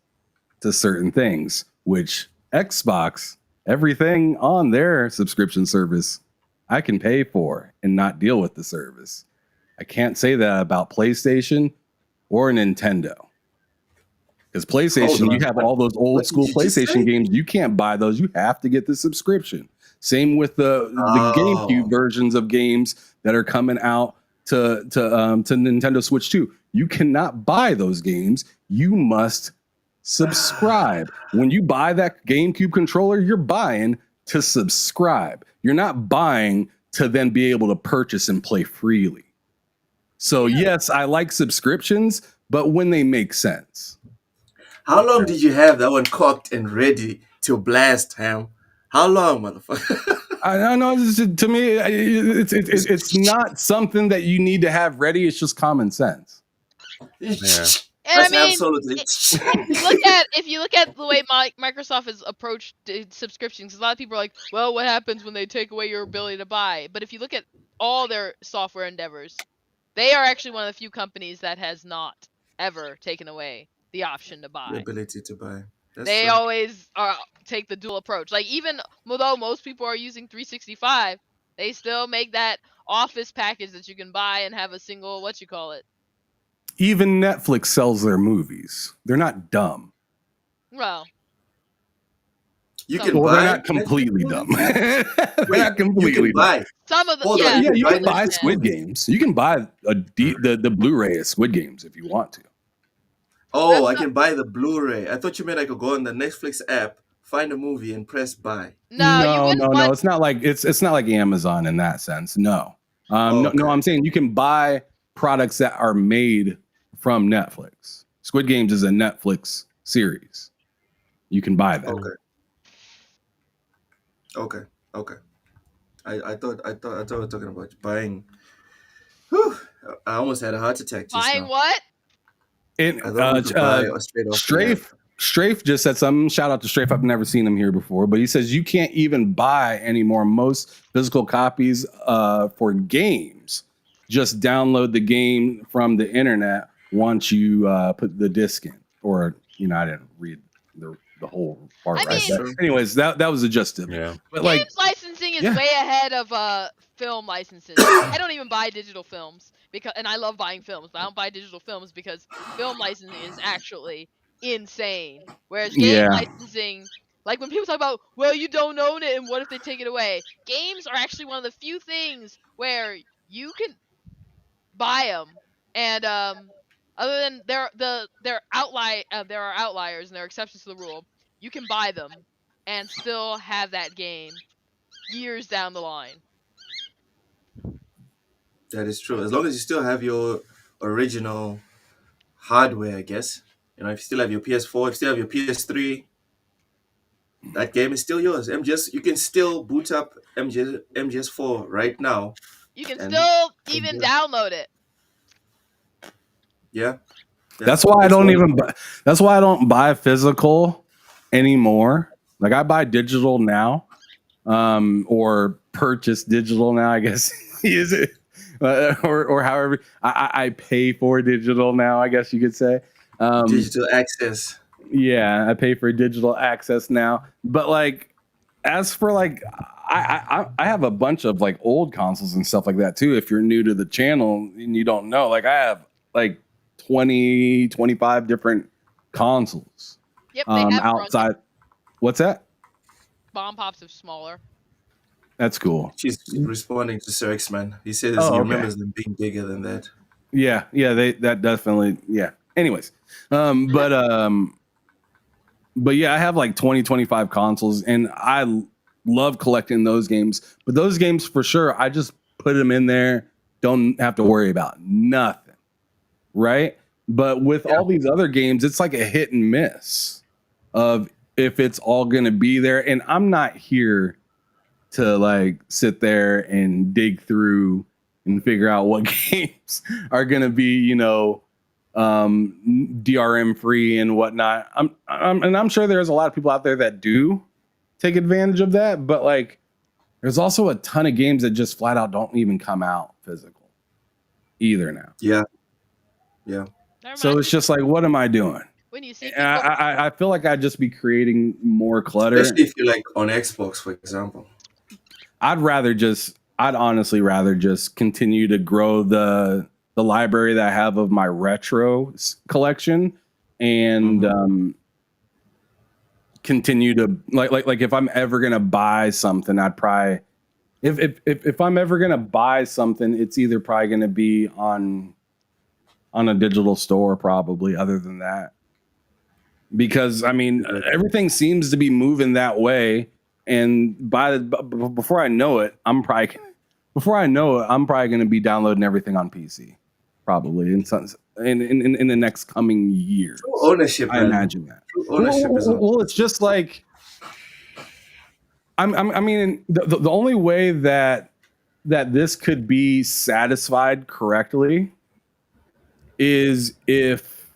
[SPEAKER 1] to certain things, which Xbox, everything on their subscription service, I can pay for and not deal with the service. I can't say that about PlayStation or Nintendo Because PlayStation, you have all those old school PlayStation games. You can't buy those. You have to get the subscription. Same with the GameCube versions of games that are coming out to Nintendo Switch 2. You cannot buy those games. You must subscribe. When you buy that GameCube controller, you're buying to subscribe. You're not buying to then be able to purchase and play freely. So yes, I like subscriptions, but when they make sense.
[SPEAKER 4] How long did you have that one cocked and ready to blast, Ham? How long, motherfucker?
[SPEAKER 1] I don't know. To me, it's not something that you need to have ready. It's just common sense.
[SPEAKER 2] Yeah.
[SPEAKER 3] And I mean,
[SPEAKER 4] absolutely.
[SPEAKER 3] if you look at the way Microsoft has approached subscriptions, a lot of people are like, well, what happens when they take away your ability to buy? But if you look at all their software endeavors, they are actually one of the few companies that has not ever taken away the option to buy.
[SPEAKER 4] The ability to buy.
[SPEAKER 3] They always take the dual approach. Like, even though most people are using 365, they still make that Office package that you can buy and have a single,
[SPEAKER 1] Even Netflix sells their movies. They're not dumb.
[SPEAKER 3] Well,
[SPEAKER 4] they're
[SPEAKER 1] not completely dumb. They're not completely dumb.
[SPEAKER 3] Some of the
[SPEAKER 1] you can buy Squid Games. You can buy the Blu-ray of Squid Games if you want to.
[SPEAKER 4] Oh, I can buy the Blu-ray. I thought you meant I could go on the Netflix app, find a movie, and press buy.
[SPEAKER 1] No. It's not like it's not like Amazon in that sense. No. No. I'm saying you can buy products that are made from Netflix. Squid Games is a Netflix series. You can buy that.
[SPEAKER 4] Okay. I thought we were talking about buying. Whew, I almost had a heart attack.
[SPEAKER 3] Buying what?
[SPEAKER 1] Strafe just said something. Shout out to Strafe. I've never seen him here before, but he says you can't even buy anymore most physical copies for games. Just download the game from the internet once you put the disc in. Or, I didn't read the whole part. Anyways, that was the gist of it.
[SPEAKER 2] Yeah.
[SPEAKER 1] But
[SPEAKER 3] games licensing is way ahead of film licensing. I don't even buy digital films and I love buying films, but I don't buy digital films because film licensing is actually insane. Whereas game licensing, like when people talk about, well, you don't own it and what if they take it away? Games are actually one of the few things where you can buy them, and other than there are outliers and there are exceptions to the rule. You can buy them and still have that game years down the line.
[SPEAKER 4] That is true. As long as you still have your original hardware, I guess. If you still have your PS4, if you still have your PS3, that game is still yours. You can still boot up MGS4 right now.
[SPEAKER 3] You can still even download it.
[SPEAKER 4] Yeah.
[SPEAKER 1] That's why I don't that's why I don't buy physical anymore. Like, I buy digital now, or purchase digital now, I guess. Is it? Or however I pay for digital now, I guess you could say.
[SPEAKER 4] Digital access.
[SPEAKER 1] Yeah, I pay for digital access now. But like, as for like, I have a bunch of like old consoles and stuff like that too. If you're new to the channel and you don't know, like, I have like 20, 25 different consoles.
[SPEAKER 3] Yep, they have
[SPEAKER 1] outside. What's that?
[SPEAKER 3] Bomb pops are smaller.
[SPEAKER 1] That's cool.
[SPEAKER 4] She's responding to Sir X-Man. He says he remembers them being bigger than that.
[SPEAKER 1] Yeah, that definitely, yeah. Anyways, but yeah, I have like 20, 25 consoles, and I love collecting those games. But those games, for sure, I just put them in there. Don't have to worry about nothing, right? But with all these other games, it's like a hit and miss of if it's all going to be there. And I'm not here to like sit there and dig through and figure out what games are going to be, DRM free and whatnot. I'm sure there's a lot of people out there that do take advantage of that, but like, there's also a ton of games that just flat out don't even come out physical either now.
[SPEAKER 4] Yeah.
[SPEAKER 1] So it's just like, what am I doing?
[SPEAKER 3] When you see
[SPEAKER 1] I feel like I'd just be creating more clutter.
[SPEAKER 4] Especially if you're like on Xbox, for example.
[SPEAKER 1] I'd honestly rather just continue to grow the library that I have of my retro collection and continue to like if I'm ever gonna buy something, I'd probably if I'm ever gonna buy something, it's either probably gonna be on a digital store, probably. Other than that, because I mean everything seems to be moving that way, and before I know it, I'm probably gonna be downloading everything on PC, probably in the next coming years.
[SPEAKER 4] True ownership,
[SPEAKER 1] I
[SPEAKER 4] man.
[SPEAKER 1] imagine that.
[SPEAKER 4] True ownership is on.
[SPEAKER 1] Well, it's just like I mean, the only way that this could be satisfied correctly is if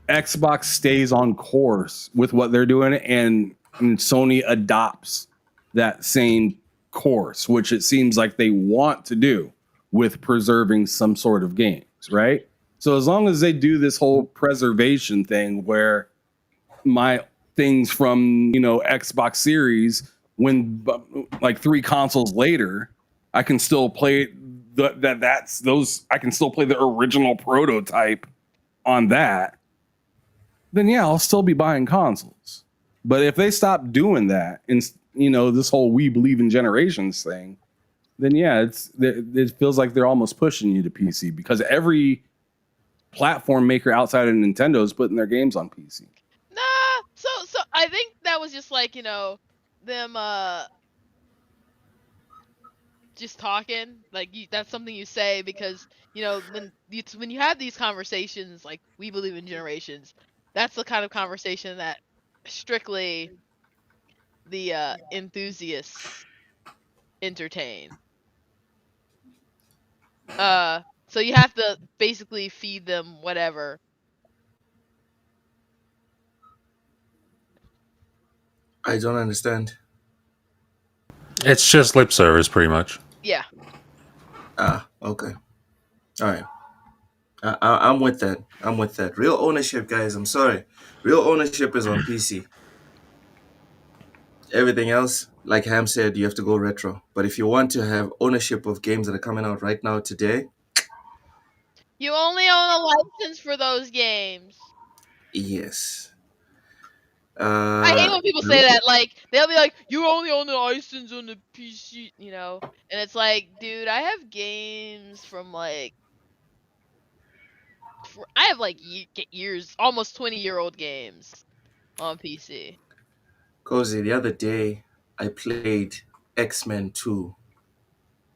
[SPEAKER 1] Xbox stays on course with what they're doing and Sony adopts that same course, which it seems like they want to do with preserving some sort of games, right? So as long as they do this whole preservation thing where my things from, Xbox Series, when like 3 consoles later, I can still play I can still play the original prototype on that, then yeah, I'll still be buying consoles. But if they stop doing that and this whole we believe in generations thing, then yeah, it feels like they're almost pushing you to PC because every platform maker outside of Nintendo is putting their games on PC.
[SPEAKER 3] Nah, so I think that was just like, them just talking. Like that's something you say because, when you have these conversations like we believe in generations, that's the kind of conversation that strictly the enthusiasts entertain. So you have to basically feed them whatever.
[SPEAKER 4] I don't understand.
[SPEAKER 2] It's just lip service, pretty much.
[SPEAKER 3] Yeah.
[SPEAKER 4] Okay. All right. I'm with that. I'm with that. Real ownership, guys. I'm sorry. Real ownership is on PC. Everything else, like Ham said, you have to go retro. But if you want to have ownership of games that are coming out right now today,
[SPEAKER 3] you only own a license for those games.
[SPEAKER 4] Yes.
[SPEAKER 3] I hate when people say that. Like they'll be like, "You only own the license on the PC," and it's like, dude, I have games from like, I have like years, almost 20-year-old games on PC.
[SPEAKER 4] Cozy, the other day I played X-Men 2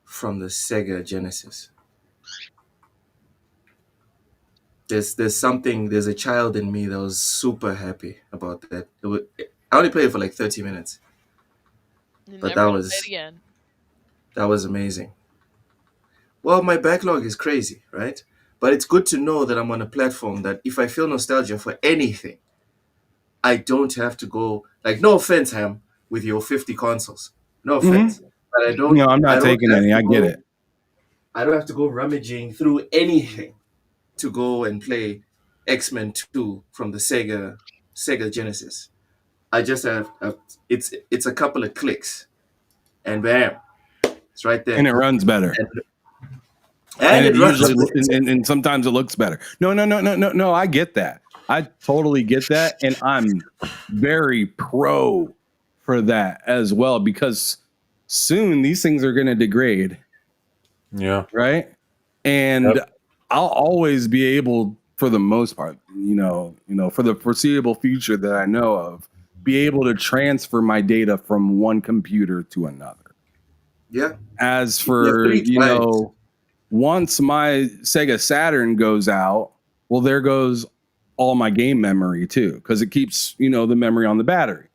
[SPEAKER 4] from the Sega Genesis. There's a child in me that was super happy about that. I only played it for like 30 minutes. But that was amazing. Well, my backlog is crazy, right? But it's good to know that I'm on a platform that if I feel nostalgia for anything, I don't have to go, like, no offense, Ham, with your 50 consoles. No offense. But I don't.
[SPEAKER 1] I'm not taking any. I get it.
[SPEAKER 4] I don't have to go rummaging through anything to go and play X-Men 2 from the Sega Genesis. I just have it's a couple of clicks, and bam, it's right there,
[SPEAKER 1] and it runs better.
[SPEAKER 4] And it
[SPEAKER 1] usually and sometimes it looks better. No. I get that. I totally get that, and I'm very pro for that as well because soon these things are going to degrade.
[SPEAKER 2] Yeah.
[SPEAKER 1] Right. And I'll always be able, for the most part, for the foreseeable future that I know of, be able to transfer my data from one computer to another.
[SPEAKER 4] Yeah.
[SPEAKER 1] As for, once my Sega Saturn goes out, well, there goes all my game memory too, because it keeps, the memory on the battery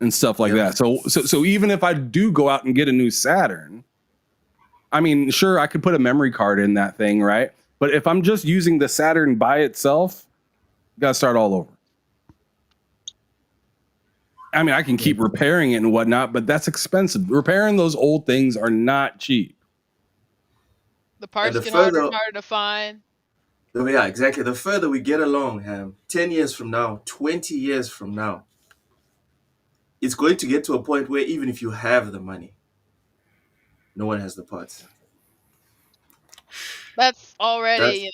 [SPEAKER 1] and stuff like that. So even if I do go out and get a new Saturn, I mean, sure, I could put a memory card in that thing, right? But if I'm just using the Saturn by itself, got to start all over. I mean, I can keep repairing it and whatnot, but that's expensive. Repairing those old things are not cheap.
[SPEAKER 3] The parts get harder to find.
[SPEAKER 4] Yeah, exactly. The further we get along, Ham, 10 years from now, 20 years from now, it's going to get to a point where even if you have the money, no one has the parts.
[SPEAKER 3] That's already,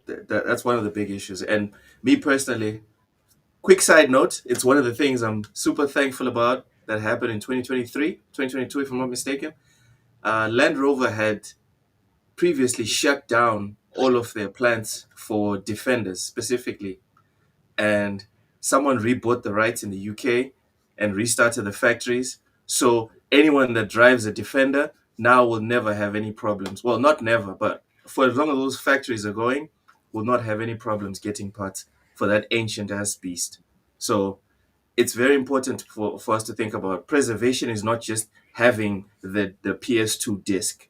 [SPEAKER 4] That's one of the big issues. And me personally, quick side note, it's one of the things I'm super thankful about that happened in 2022, if I'm not mistaken. Land Rover had previously shut down all of their plants for Defenders specifically, and someone rebought the rights in the UK and restarted the factories. So anyone that drives a Defender now will never have any problems. Well, not never, but for as long as those factories are going, will not have any problems getting parts for that ancient ass beast. So it's very important for us to think about preservation is not just having the PS2 disc.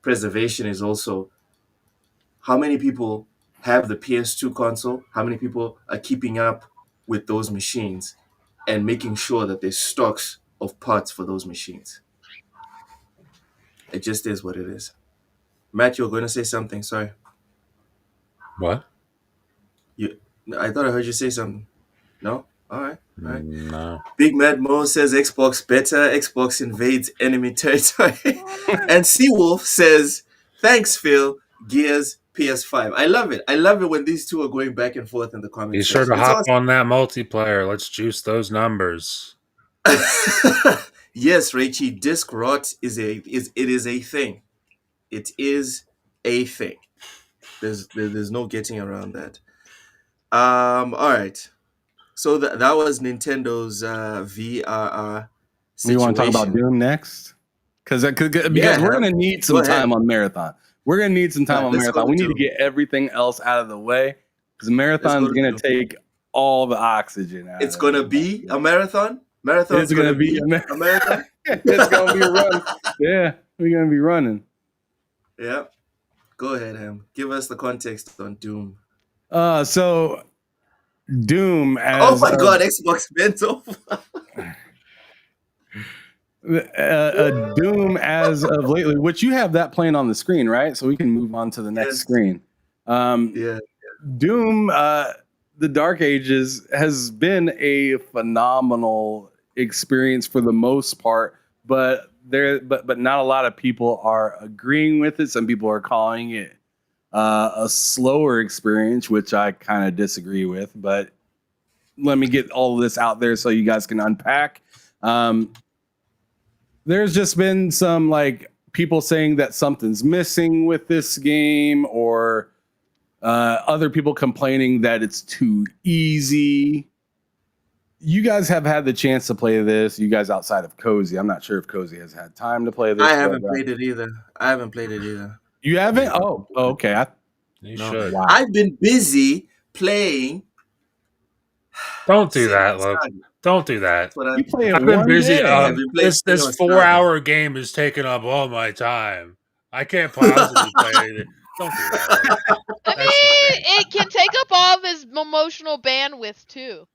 [SPEAKER 4] Preservation is also how many people have the PS2 console, how many people are keeping up with those machines and making sure that there's stocks of parts for those machines. It just is what it is. Matt, you were going to say something. Sorry.
[SPEAKER 2] What?
[SPEAKER 4] I thought I heard you say something. No? All right.
[SPEAKER 2] No.
[SPEAKER 4] Big Mad Mo says Xbox better. Xbox invades enemy territory. And Seawolf says, thanks, Phil. Gears, PS5. I love it. I love it when these two are going back and forth in the comments.
[SPEAKER 2] Be sure to hop on that multiplayer. Let's juice those numbers.
[SPEAKER 4] Yes, Raichi, disc rot is a thing. It is a thing. There's no getting around that. All right. So that was Nintendo's VRR situation.
[SPEAKER 1] You want to talk about Doom next? Because we're going to need some time on Marathon. We're going to need some time on Marathon. We need to get everything else out of the way because Marathon is going to take all the oxygen out.
[SPEAKER 4] It's going to be a marathon? Marathon is going to be a marathon?
[SPEAKER 1] It's going to be a run. Yeah, we're going to be running.
[SPEAKER 4] Yeah. Go ahead, Ham. Give us the context on Doom.
[SPEAKER 1] So Doom as...
[SPEAKER 4] Oh my God, Xbox bent over.
[SPEAKER 1] Doom as of lately, which you have that playing on the screen, right? So we can move on to the next screen.
[SPEAKER 4] Yeah.
[SPEAKER 1] Doom, the Dark Ages has been a phenomenal experience for the most part, but not a lot of people are agreeing with it. Some people are calling it a slower experience, which I kind of disagree with, but let me get all of this out there so you guys can unpack. There's just been some like people saying that something's missing with this game, or other people complaining that it's too easy. You guys have had the chance to play this. You guys outside of Cozy. I'm not sure if Cozy has had time to play this.
[SPEAKER 4] I haven't played it either.
[SPEAKER 1] You haven't? Oh, okay.
[SPEAKER 2] You should.
[SPEAKER 1] Wow.
[SPEAKER 4] I've been busy playing.
[SPEAKER 2] Don't do that, look. Don't do that.
[SPEAKER 1] I've
[SPEAKER 2] been busy. This 4-hour game is taking up all my time. I can't possibly play it. Don't do that.
[SPEAKER 3] I mean, it can take up all of his emotional bandwidth too.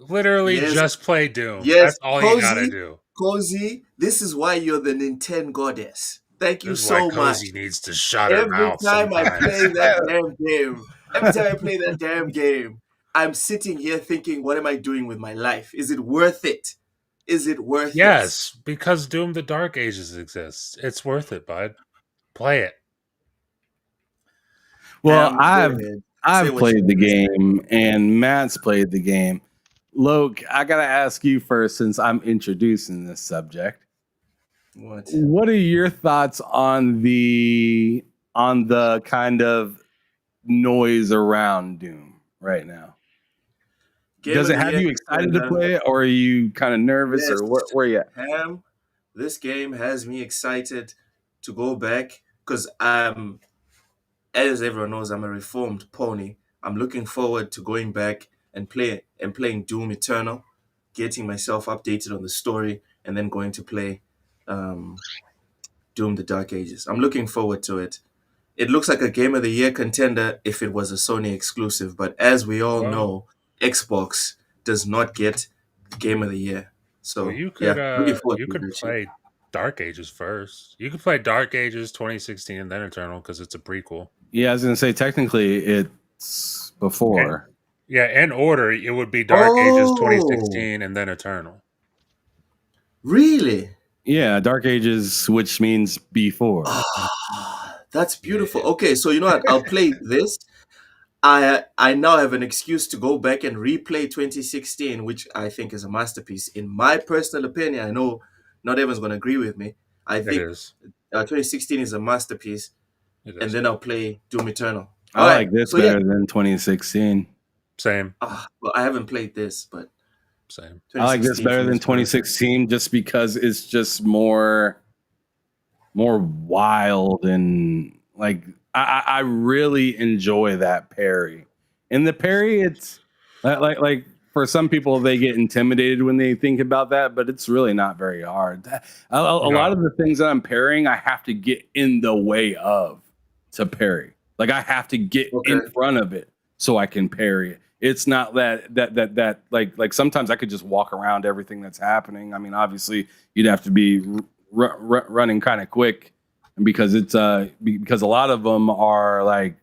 [SPEAKER 2] Literally, just play Doom.
[SPEAKER 4] Yes,
[SPEAKER 2] that's all you gotta do.
[SPEAKER 4] Cozy, this is why you're the Nintendo goddess. Thank you
[SPEAKER 2] this
[SPEAKER 4] so
[SPEAKER 2] much. Cozy needs to shut her mouth.
[SPEAKER 4] Every time I play that damn game, I'm sitting here thinking, what am I doing with my life? Is it worth it?
[SPEAKER 2] Yes, because Doom the Dark Ages exists. It's worth it, bud. Play it.
[SPEAKER 1] Well, I've played the game, and Matt's played the game. Loke, I gotta ask you first, since I'm introducing this subject. What are your thoughts on the kind of noise around Doom right now? Does it have you excited to play it, or are you kind of nervous, or where are you at?
[SPEAKER 4] This game has me excited to go back because as everyone knows, I'm a reformed pony. I'm looking forward to going back and playing Doom Eternal, getting myself updated on the story, and then going to play Doom the Dark Ages. I'm looking forward to it. It looks like a Game of the Year contender if it was a Sony exclusive, but as we all know, Xbox does not get Game of the Year. So
[SPEAKER 2] you could play Dark Ages first. You could play Dark Ages 2016 and then Eternal because it's a prequel.
[SPEAKER 1] Yeah, I was gonna say technically it's before.
[SPEAKER 2] In order, it would be Dark Ages 2016 and then Eternal.
[SPEAKER 4] Really?
[SPEAKER 1] Yeah, Dark Ages, which means before.
[SPEAKER 4] That's beautiful. Okay, so you know what? I'll play this. I now have an excuse to go back and replay 2016, which I think is a masterpiece. In my personal opinion, I know not everyone's going to agree with me. I
[SPEAKER 2] It
[SPEAKER 4] think
[SPEAKER 2] is.
[SPEAKER 4] 2016 is a masterpiece,
[SPEAKER 2] It
[SPEAKER 4] and
[SPEAKER 2] is.
[SPEAKER 4] then I'll play Doom Eternal.
[SPEAKER 1] I like this better than 2016.
[SPEAKER 2] Same.
[SPEAKER 4] Well, I haven't played this, but
[SPEAKER 2] Same.
[SPEAKER 1] I like this better than 2016 just because it's just more wild, and like I really enjoy that parry. And the parry, it's like for some people they get intimidated when they think about that, but it's really not very hard. A lot of the things that I'm parrying, I have to get in the way of to parry. Like I have to get in front of it so I can parry it. It's not that like sometimes I could just walk around everything that's happening. I mean, obviously you'd have to be running kind of quick, and because it's because a lot of them are like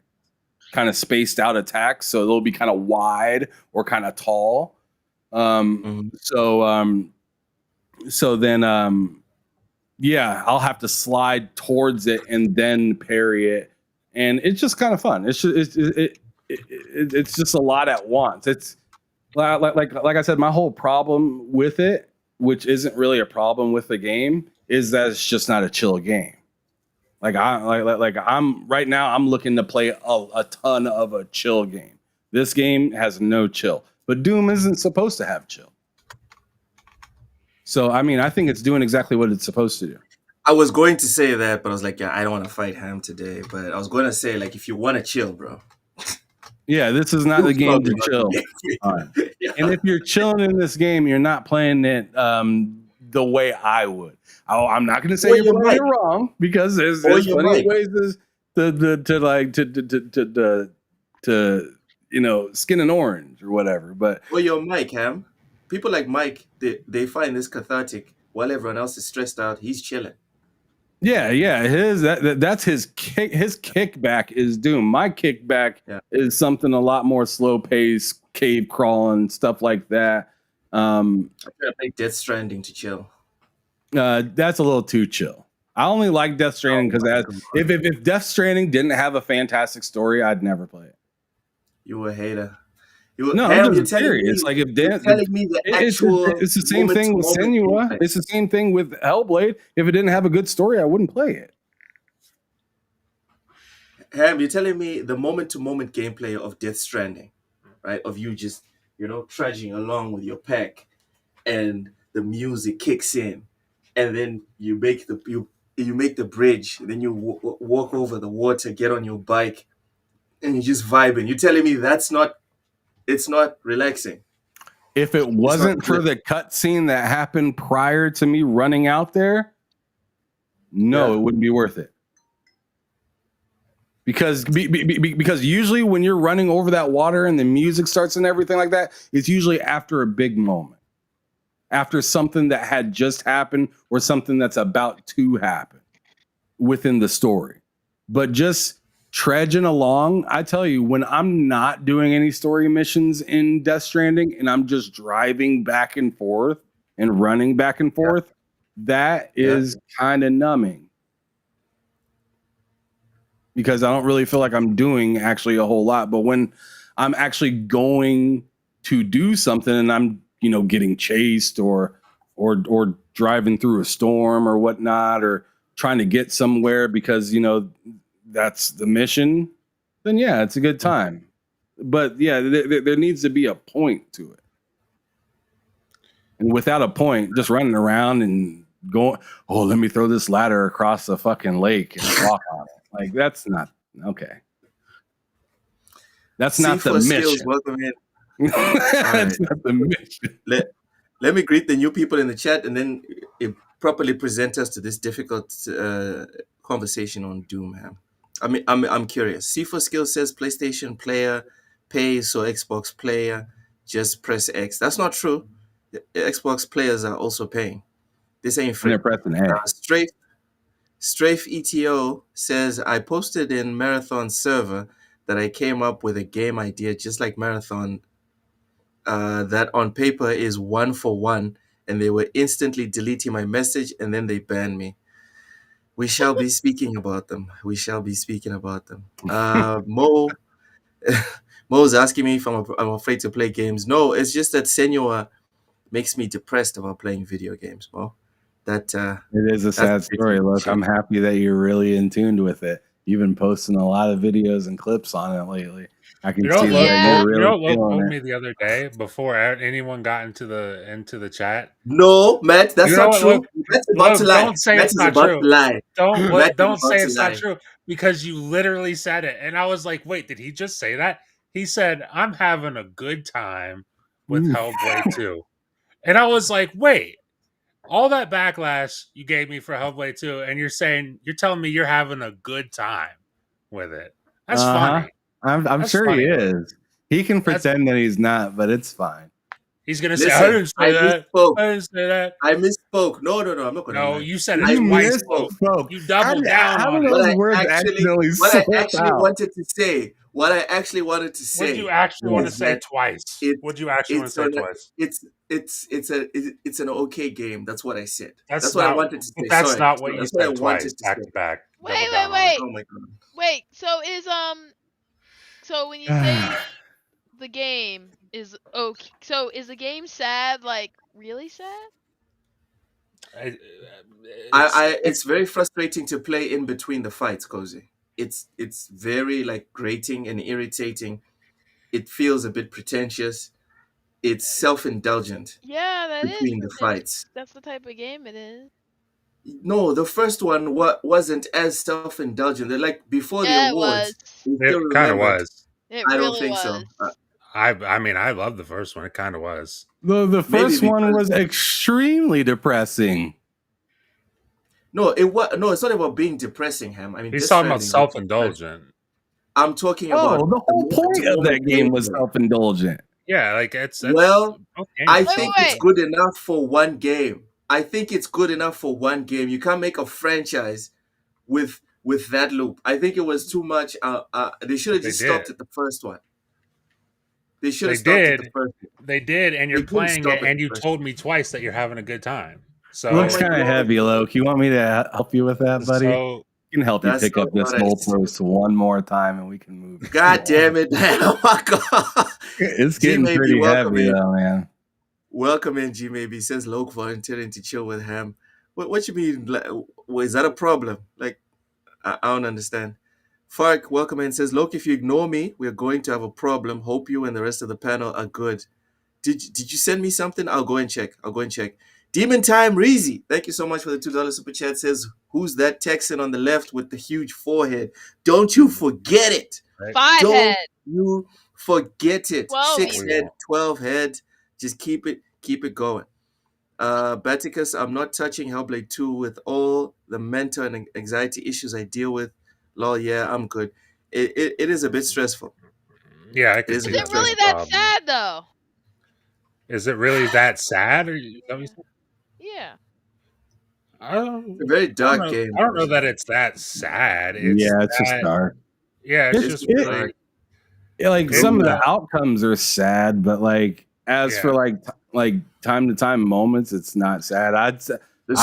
[SPEAKER 1] kind of spaced out attacks, so they'll be kind of wide or kind of tall. So then yeah, I'll have to slide towards it and then parry it, and it's just kind of fun. It's just a lot at once. It's like I said, my whole problem with it, which isn't really a problem with the game, is that it's just not a chill game. Like I'm right now, I'm looking to play a ton of a chill game. This game has no chill, but Doom isn't supposed to have chill. So I mean, I think it's doing exactly what it's supposed to do.
[SPEAKER 4] I was going to say that, but I was like, yeah, I don't want to fight Ham today. But I was going to say, like, if you want to chill, bro.
[SPEAKER 1] Yeah, this is not the game to chill.
[SPEAKER 4] Yeah.
[SPEAKER 1] And if you're chilling in this game, you're not playing it the way I would. I'm not going to say you're playing it wrong, because there's plenty of ways to you know, skin an orange or whatever. But
[SPEAKER 4] or your Mike, Ham. People like Mike, they find this cathartic while everyone else is stressed out. He's chilling.
[SPEAKER 1] Yeah. That's his kick. His kickback is Doom. My kickback is something a lot more slow paced, cave crawling, stuff like that.
[SPEAKER 4] I make Death Stranding to chill.
[SPEAKER 1] That's a little too chill. I only like Death Stranding because if Death Stranding didn't have a fantastic story, I'd never play it.
[SPEAKER 4] You a hater.
[SPEAKER 1] No, I'm just serious. Like if Dan,
[SPEAKER 4] telling me the actual,
[SPEAKER 1] it's the same thing with Senua. It's the same thing with Hellblade. If it didn't have a good story, I wouldn't play it.
[SPEAKER 4] Ham, you're telling me the moment-to-moment gameplay of Death Stranding, right? Of you just, you know, trudging along with your pack, and the music kicks in, and then you make the bridge, then you walk over the water, get on your bike, and you're just vibing. You're telling me it's not relaxing?
[SPEAKER 1] If it wasn't for the cutscene that happened prior to me running out there, no, it wouldn't be worth it. Because usually when you're running over that water and the music starts and everything like that, it's usually after a big moment, after something that had just happened or something that's about to happen within the story. But just trudging along, I tell you, when I'm not doing any story missions in Death Stranding and I'm just driving back and forth and running back and forth, that is kind of numbing, because I don't really feel like I'm doing actually a whole lot. But when I'm actually going to do something and I'm, you know, getting chased or driving through a storm or whatnot, or trying to get somewhere because, you know, that's the mission, then yeah, it's a good time. But yeah, there needs to be a point to it. And without a point, just running around and going, oh, let me throw this ladder across the fucking lake and walk on it. Like, that's not okay. That's not the mission.
[SPEAKER 4] Welcome in.
[SPEAKER 1] That's not the mission.
[SPEAKER 4] Let me greet the new people in the chat, and then properly present us to this difficult conversation on Doom, man. I mean, I'm curious. C4 Skill says PlayStation player pays, so Xbox player just press X. That's not true. Xbox players are also paying. This ain't free.
[SPEAKER 1] They're pressing A.
[SPEAKER 4] Strafe ETO says, I posted in Marathon server that I came up with a game idea just like Marathon, that on paper is 1-for-1, and they were instantly deleting my message, and then they banned me. We shall be speaking about them. Mo Mo was asking me if I'm afraid to play games. No, it's just that Senua makes me depressed about playing video games, Mo. That
[SPEAKER 1] It is a sad story. Look, I'm happy that you're really in tune with it. You've been posting a lot of videos and clips on it lately. I can see that you're really
[SPEAKER 2] Loke
[SPEAKER 1] feeling
[SPEAKER 2] told
[SPEAKER 1] it.
[SPEAKER 2] me the other day before anyone got into the chat.
[SPEAKER 4] No, Matt, that's not true. Matt's about to lie.
[SPEAKER 2] Don't say
[SPEAKER 4] Matt
[SPEAKER 2] it's
[SPEAKER 4] is
[SPEAKER 2] not
[SPEAKER 4] about
[SPEAKER 2] true.
[SPEAKER 4] to lie.
[SPEAKER 2] Don't say it's not true because you literally said it, and I was like, wait, did he just say that? He said, "I'm having a good time with Hellblade 2," and I was like, wait. All that backlash you gave me for Hellblade 2, and you're telling me you're having a good time with it. That's funny.
[SPEAKER 1] I'm sure he is. He can pretend that he's not, but it's fine.
[SPEAKER 2] He's gonna say, "I didn't say that.
[SPEAKER 4] Misspoke.
[SPEAKER 2] I didn't say that.
[SPEAKER 4] I misspoke." No, I'm not gonna.
[SPEAKER 2] No,
[SPEAKER 4] lie.
[SPEAKER 2] you said it
[SPEAKER 4] I
[SPEAKER 2] twice.
[SPEAKER 4] misspoke.
[SPEAKER 2] You doubled down on it.
[SPEAKER 4] What I actually wanted to say. What I actually wanted to say.
[SPEAKER 2] What did you actually want to say twice? What did you actually want to say twice?
[SPEAKER 4] It's an okay game. That's what I said.
[SPEAKER 2] That's
[SPEAKER 4] what
[SPEAKER 2] not,
[SPEAKER 4] I wanted to say.
[SPEAKER 2] That's
[SPEAKER 4] Sorry.
[SPEAKER 2] not what you
[SPEAKER 4] That's
[SPEAKER 2] said
[SPEAKER 4] what I
[SPEAKER 2] twice,
[SPEAKER 4] wanted to
[SPEAKER 2] back
[SPEAKER 4] say.
[SPEAKER 2] to back.
[SPEAKER 3] Wait.
[SPEAKER 4] Oh my god.
[SPEAKER 3] Wait. So is so when you say the game is okay, so is the game sad? Like really sad?
[SPEAKER 4] It's very frustrating to play in between the fights, Cozy. It's very like grating and irritating. It feels a bit pretentious. It's self-indulgent.
[SPEAKER 3] Yeah, that
[SPEAKER 4] between
[SPEAKER 3] is
[SPEAKER 4] the fights.
[SPEAKER 3] That's the type of game it is.
[SPEAKER 4] No, the first one wasn't as self-indulgent. They're like before the awards.
[SPEAKER 2] It kind of was.
[SPEAKER 4] I don't think so.
[SPEAKER 2] I mean, I love the first one. It kind of was.
[SPEAKER 1] The first one was extremely depressing.
[SPEAKER 4] No, it's not about being depressing, Ham. I mean,
[SPEAKER 2] he's talking about self-indulgent.
[SPEAKER 4] I'm talking about
[SPEAKER 1] the whole point of that game was self-indulgent.
[SPEAKER 2] Yeah, like it's
[SPEAKER 4] I think it's good enough for one game. I think it's good enough for one game. You can't make a franchise with that loop. I think it was too much. They should have just stopped at the first one. They should have stopped at the first one.
[SPEAKER 2] They did, and you're playing it, and you told me twice that you're having a good time. So
[SPEAKER 1] it looks kind of heavy, Loke. You want me to help you with that, buddy? I can help you pick up this whole post one more time, and we can move.
[SPEAKER 4] God damn it! Oh my god,
[SPEAKER 1] it's getting pretty heavy, though, man.
[SPEAKER 4] Welcome in, G. Maybe says Loke volunteering to chill with Ham. What you mean? Is that a problem? Like, I don't understand. Fark, welcome in, says Loke. If you ignore me, we're going to have a problem. Hope you and the rest of the panel are good. Did you send me something? I'll go and check. Demon Time Reezy, thank you so much for the $2 super chat. Says, who's that Texan on the left with the huge forehead? Don't you forget it.
[SPEAKER 3] Right.
[SPEAKER 4] Don't you forget it.
[SPEAKER 3] 12
[SPEAKER 4] 6 head, 12 head. Just keep it going. Baticus, I'm not touching Hellblade 2 with all the mental and anxiety issues I deal with. Lol, yeah, I'm good. It is a bit stressful.
[SPEAKER 2] Yeah,
[SPEAKER 3] is it really that sad though?
[SPEAKER 2] Is it really that sad?
[SPEAKER 3] Yeah.
[SPEAKER 4] It's a very dark game.
[SPEAKER 2] I don't know that it's that sad.
[SPEAKER 1] It's just dark.
[SPEAKER 2] Yeah, it's just really.
[SPEAKER 1] Like some of the outcomes are sad, but like as for like time to time moments, it's not sad.
[SPEAKER 4] The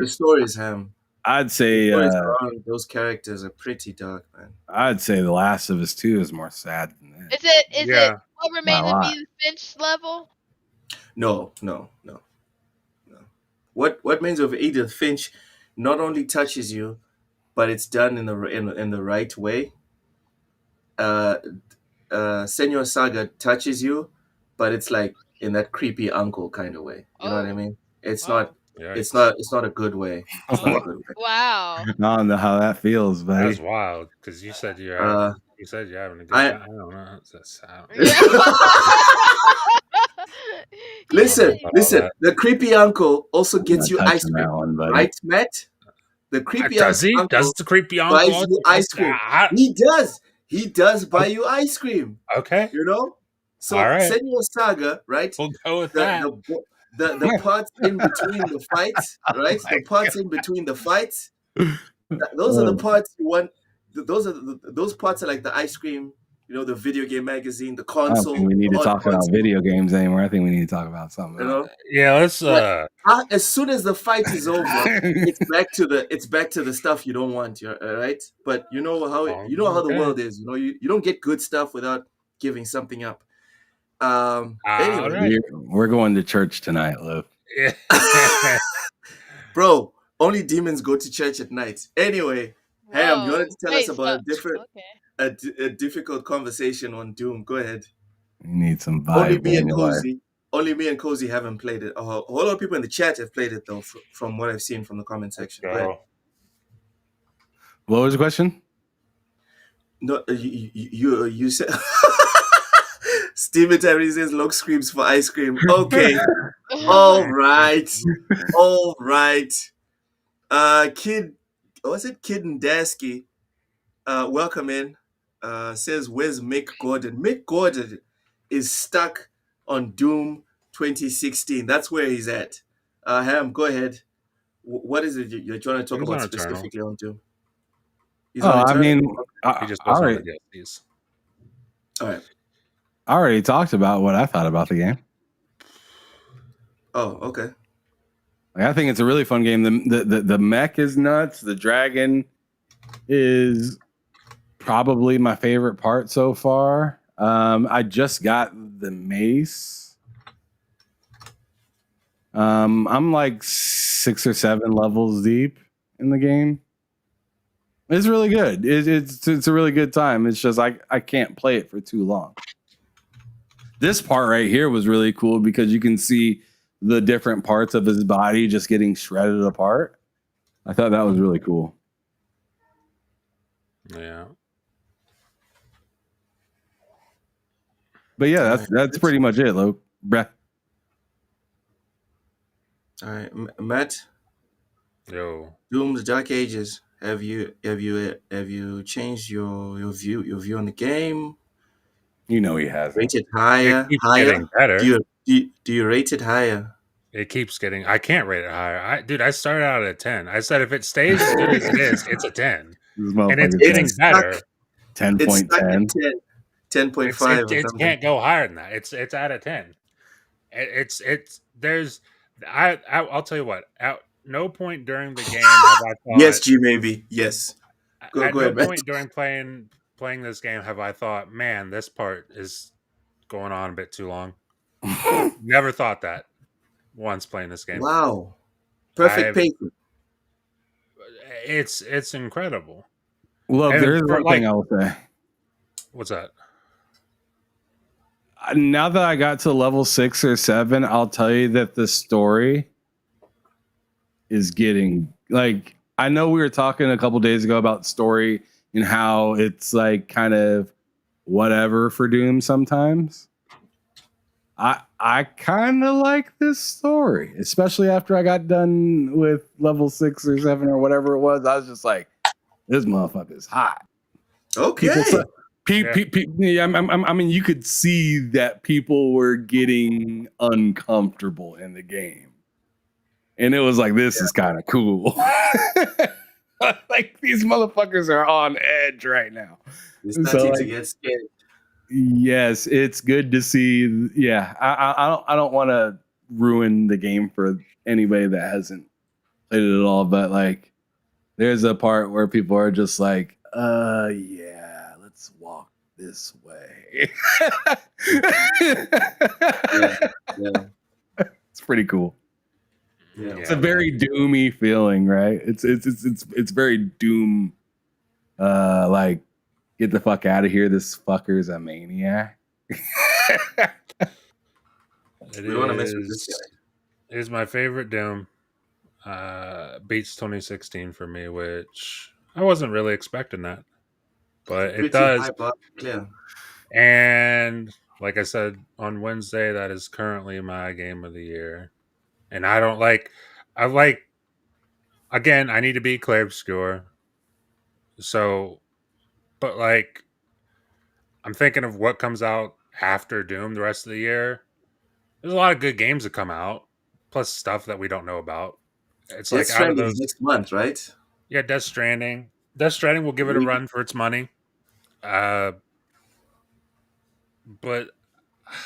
[SPEAKER 4] stories, Ham.
[SPEAKER 1] I'd say
[SPEAKER 4] those characters are pretty dark, man.
[SPEAKER 1] I'd say The Last of Us 2 is more sad than that.
[SPEAKER 3] Is it what remains of Edith Finch level?
[SPEAKER 4] No. What remains of Edith Finch not only touches you, but it's done in the right way. Senua Saga touches you, but it's like in that creepy uncle kind of way. You know what I mean? It's not. It's not a good way. It's not a good way.
[SPEAKER 3] Wow.
[SPEAKER 1] I don't know how that feels, buddy.
[SPEAKER 2] That's wild because you said you're having a good time. I don't know.
[SPEAKER 4] Listen. The creepy uncle also gets you ice cream, right, Matt? The creepy uncle
[SPEAKER 2] does the creepy uncle
[SPEAKER 4] buys you ice cream? He does buy you ice cream.
[SPEAKER 2] Okay,
[SPEAKER 4] you know. So Senua Saga, right?
[SPEAKER 2] We'll go with that.
[SPEAKER 4] The parts in between the fights, right? The parts in between the fights. Those are the parts you want. Those parts are like the ice cream. You know, the video game magazine, the console.
[SPEAKER 1] I don't think we need to talk about video games anymore. I think we need to talk about something.
[SPEAKER 4] You know?
[SPEAKER 2] Yeah, let's.
[SPEAKER 4] As soon as the fight is over, it's back to the stuff you don't want. Right? But you know how the world is. You know, you don't get good stuff without giving something up.
[SPEAKER 2] Alright.
[SPEAKER 1] We're going to church tonight, Luke.
[SPEAKER 4] Bro, only demons go to church at night. Anyway, Ham, you wanted to tell us about a difficult conversation on Doom. Go ahead.
[SPEAKER 1] You need some vibe in your life.
[SPEAKER 4] Only me and Cozy haven't played it. A whole lot of people in the chat have played it though, from what I've seen from the comment section.
[SPEAKER 2] Go.
[SPEAKER 1] What was the question?
[SPEAKER 4] No, you said Steven Tyree says Luke screams for ice cream. Okay. All right. Kid and Dasky? Welcome in. Says, where's Mick Gordon? Mick Gordon is stuck on Doom 2016. That's where he's at. Ham, go ahead. What is it you're trying to talk about specifically on Doom?
[SPEAKER 1] He just
[SPEAKER 2] doesn't want to get these.
[SPEAKER 4] All right.
[SPEAKER 1] I already talked about what I thought about the game.
[SPEAKER 4] Oh, okay.
[SPEAKER 1] I think it's a really fun game. The mech is nuts. The dragon is probably my favorite part so far. I just got the mace. I'm like 6 or 7 levels deep in the game. It's really good. It's a really good time. It's just I can't play it for too long. This part right here was really cool because you can see the different parts of his body just getting shredded apart. I thought that was really cool.
[SPEAKER 2] Yeah.
[SPEAKER 1] But yeah, that's pretty much it, Luke. Bruh.
[SPEAKER 4] All right, Matt.
[SPEAKER 2] Yo.
[SPEAKER 4] Doom's Dark Ages. Have you changed your view on the game?
[SPEAKER 1] You know he has.
[SPEAKER 4] Rate it higher.
[SPEAKER 2] It keeps getting better.
[SPEAKER 4] Do you rate it higher?
[SPEAKER 2] It keeps getting. I can't rate it higher. I started out at a 10. I said if it stays as good as it is, it's a 10. And it's getting better.
[SPEAKER 1] 10.10.
[SPEAKER 4] 10.5.
[SPEAKER 2] It can't go higher than that. It's at a 10. I'll tell you what. At no point during the game have I thought.
[SPEAKER 4] Yes, G maybe. Yes.
[SPEAKER 2] Go ahead, point during playing this game have I thought, man, this part is going on a bit too long. Never thought that once playing this game.
[SPEAKER 4] Wow. Perfect pacing.
[SPEAKER 2] It's incredible.
[SPEAKER 1] Look, there is one thing I'll say.
[SPEAKER 2] What's that?
[SPEAKER 1] Now that I got to level 6 or 7, I'll tell you that the story is getting like, I know we were talking a couple days ago about story and how it's like kind of whatever for Doom sometimes. I kind of like this story, especially after I got done with level 6 or 7 or whatever it was. I was just like, this motherfucker's hot.
[SPEAKER 4] Okay.
[SPEAKER 1] I mean, you could see that people were getting uncomfortable in the game. And it was like, this is kind of cool. Like, these motherfuckers are on edge right now.
[SPEAKER 4] It's not to get scared.
[SPEAKER 1] Yes, it's good to see. Yeah, I don't want to ruin the game for anybody that hasn't played it at all, but like, there's a part where people are just like, yeah, let's walk this way.
[SPEAKER 4] Yeah.
[SPEAKER 1] It's pretty cool.
[SPEAKER 4] Yeah.
[SPEAKER 1] It's a very doomy feeling, right? It's very Doom. Like, get the fuck out of here! This fucker's a maniac.
[SPEAKER 4] We want to mess with this guy.
[SPEAKER 2] It is my favorite Doom. Beats 2016 for me, which I wasn't really expecting that, but it does.
[SPEAKER 4] Yeah.
[SPEAKER 2] And like I said on Wednesday, that is currently my game of the year. And I like, again, I need to beat Clair Obscure. So, but like, I'm thinking of what comes out after Doom the rest of the year. There's a lot of good games that come out, plus stuff that we don't know about. It's
[SPEAKER 4] Death
[SPEAKER 2] like out of those
[SPEAKER 4] next month, right?
[SPEAKER 2] Yeah, Death Stranding. Death Stranding will give it a run for its money. But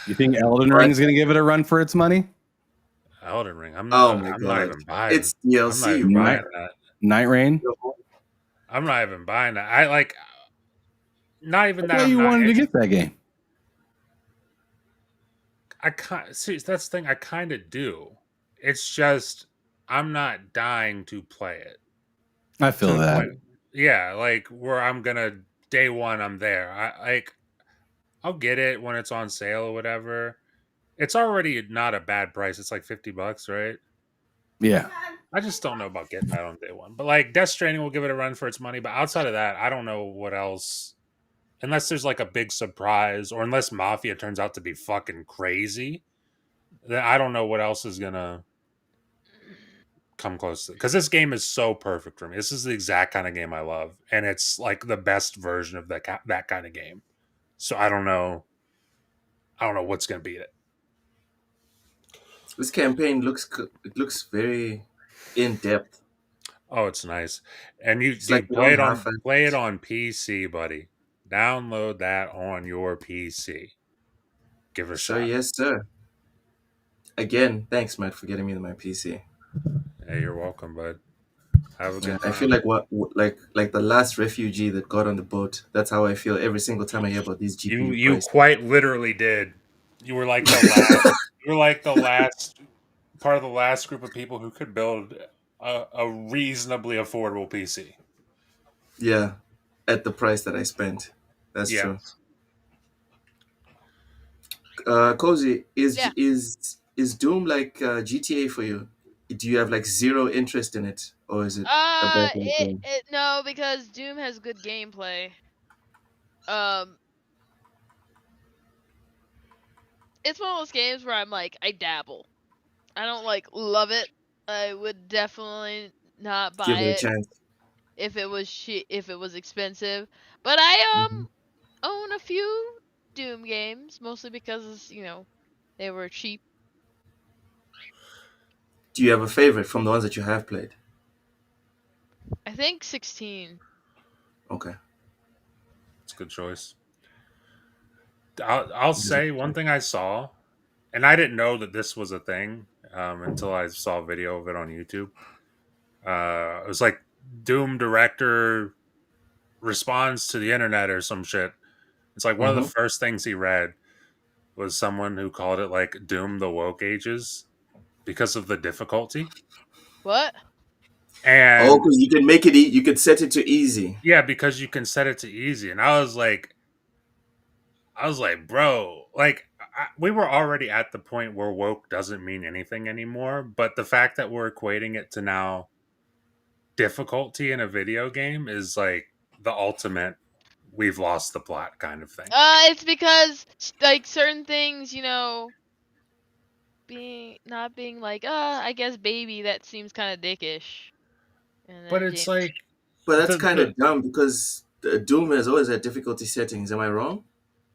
[SPEAKER 1] you think Elden Ring is going to give it a run for its money?
[SPEAKER 2] Elden Ring. I'm not even buying.
[SPEAKER 4] It's DLC.
[SPEAKER 2] Buying that.
[SPEAKER 1] Night Rain.
[SPEAKER 2] I'm not even buying that. I like. Not even that.
[SPEAKER 1] You wanted to get that game.
[SPEAKER 2] See, that's the thing. I kind of do. It's just I'm not dying to play it.
[SPEAKER 1] I
[SPEAKER 2] To
[SPEAKER 1] feel
[SPEAKER 2] the
[SPEAKER 1] that.
[SPEAKER 2] point, yeah, like where I'm gonna day one, I'm there. I'll get it when it's on sale or whatever. It's already not a bad price. It's like $50, right?
[SPEAKER 1] Yeah.
[SPEAKER 2] I just don't know about getting that on day one. But like Death Stranding will give it a run for its money. But outside of that, I don't know what else. Unless there's like a big surprise, or unless Mafia turns out to be fucking crazy, then I don't know what else is gonna come close to, because this game is so perfect for me. This is the exact kind of game I love, and it's like the best version of that kind of game. So I don't know. I don't know what's gonna beat it.
[SPEAKER 4] This campaign looks very in depth.
[SPEAKER 2] Oh, it's nice, and you
[SPEAKER 4] It's like
[SPEAKER 2] you
[SPEAKER 4] they don't
[SPEAKER 2] play it on PC, buddy. Download that on your PC. Give it a
[SPEAKER 4] Sir,
[SPEAKER 2] shot.
[SPEAKER 4] yes, sir. Again, thanks, Matt, for getting me to my PC.
[SPEAKER 2] Hey, you're welcome, bud. Have a
[SPEAKER 4] Yeah,
[SPEAKER 2] good
[SPEAKER 4] I feel
[SPEAKER 2] time.
[SPEAKER 4] like like the last refugee that got on the boat. That's how I feel every single time I hear about these GPU
[SPEAKER 2] You
[SPEAKER 4] prices.
[SPEAKER 2] quite literally did. You were like the last. You were like the last part of the last group of people who could build a reasonably affordable PC.
[SPEAKER 4] Yeah, at the price that I spent. That's
[SPEAKER 2] Yeah.
[SPEAKER 4] true. Cozy,
[SPEAKER 3] Yeah.
[SPEAKER 4] is Doom like GTA for you? Do you have like zero interest in it, or is it a bad kind of game?
[SPEAKER 3] No, because Doom has good gameplay. Um, it's one of those games where I'm like, I dabble. I don't like love it. I would definitely not
[SPEAKER 4] Give
[SPEAKER 3] buy
[SPEAKER 4] it a
[SPEAKER 3] it
[SPEAKER 4] chance.
[SPEAKER 3] if it was if it was expensive. But I
[SPEAKER 4] Mhm.
[SPEAKER 3] own a few Doom games, mostly because they were cheap.
[SPEAKER 4] Do you have a favorite from the ones that you have played?
[SPEAKER 3] I think 16.
[SPEAKER 4] Okay.
[SPEAKER 2] It's a good choice. I'll say one thing I saw, and I didn't know that this was a thing until I saw a video of it on YouTube. It was like Doom director responds to the internet or some shit. It's like one of the
[SPEAKER 4] Mm-hmm.
[SPEAKER 2] first things he read was someone who called it like Doom the woke ages because of the difficulty.
[SPEAKER 3] What?
[SPEAKER 4] Oh,
[SPEAKER 2] And
[SPEAKER 4] because you can make it. You can set it to easy.
[SPEAKER 2] yeah, because you can set it to easy. And I was like, bro, like we were already at the point where woke doesn't mean anything anymore. But the fact that we're equating it to now difficulty in a video game is like the ultimate we've lost the plot kind of thing.
[SPEAKER 3] It's because like certain things, being like, I guess baby, that seems kind of dickish. And
[SPEAKER 2] But
[SPEAKER 3] then
[SPEAKER 2] it's
[SPEAKER 3] James.
[SPEAKER 2] like
[SPEAKER 4] But that's kind
[SPEAKER 2] the
[SPEAKER 4] of dumb because Doom has always had difficulty settings. Am I wrong?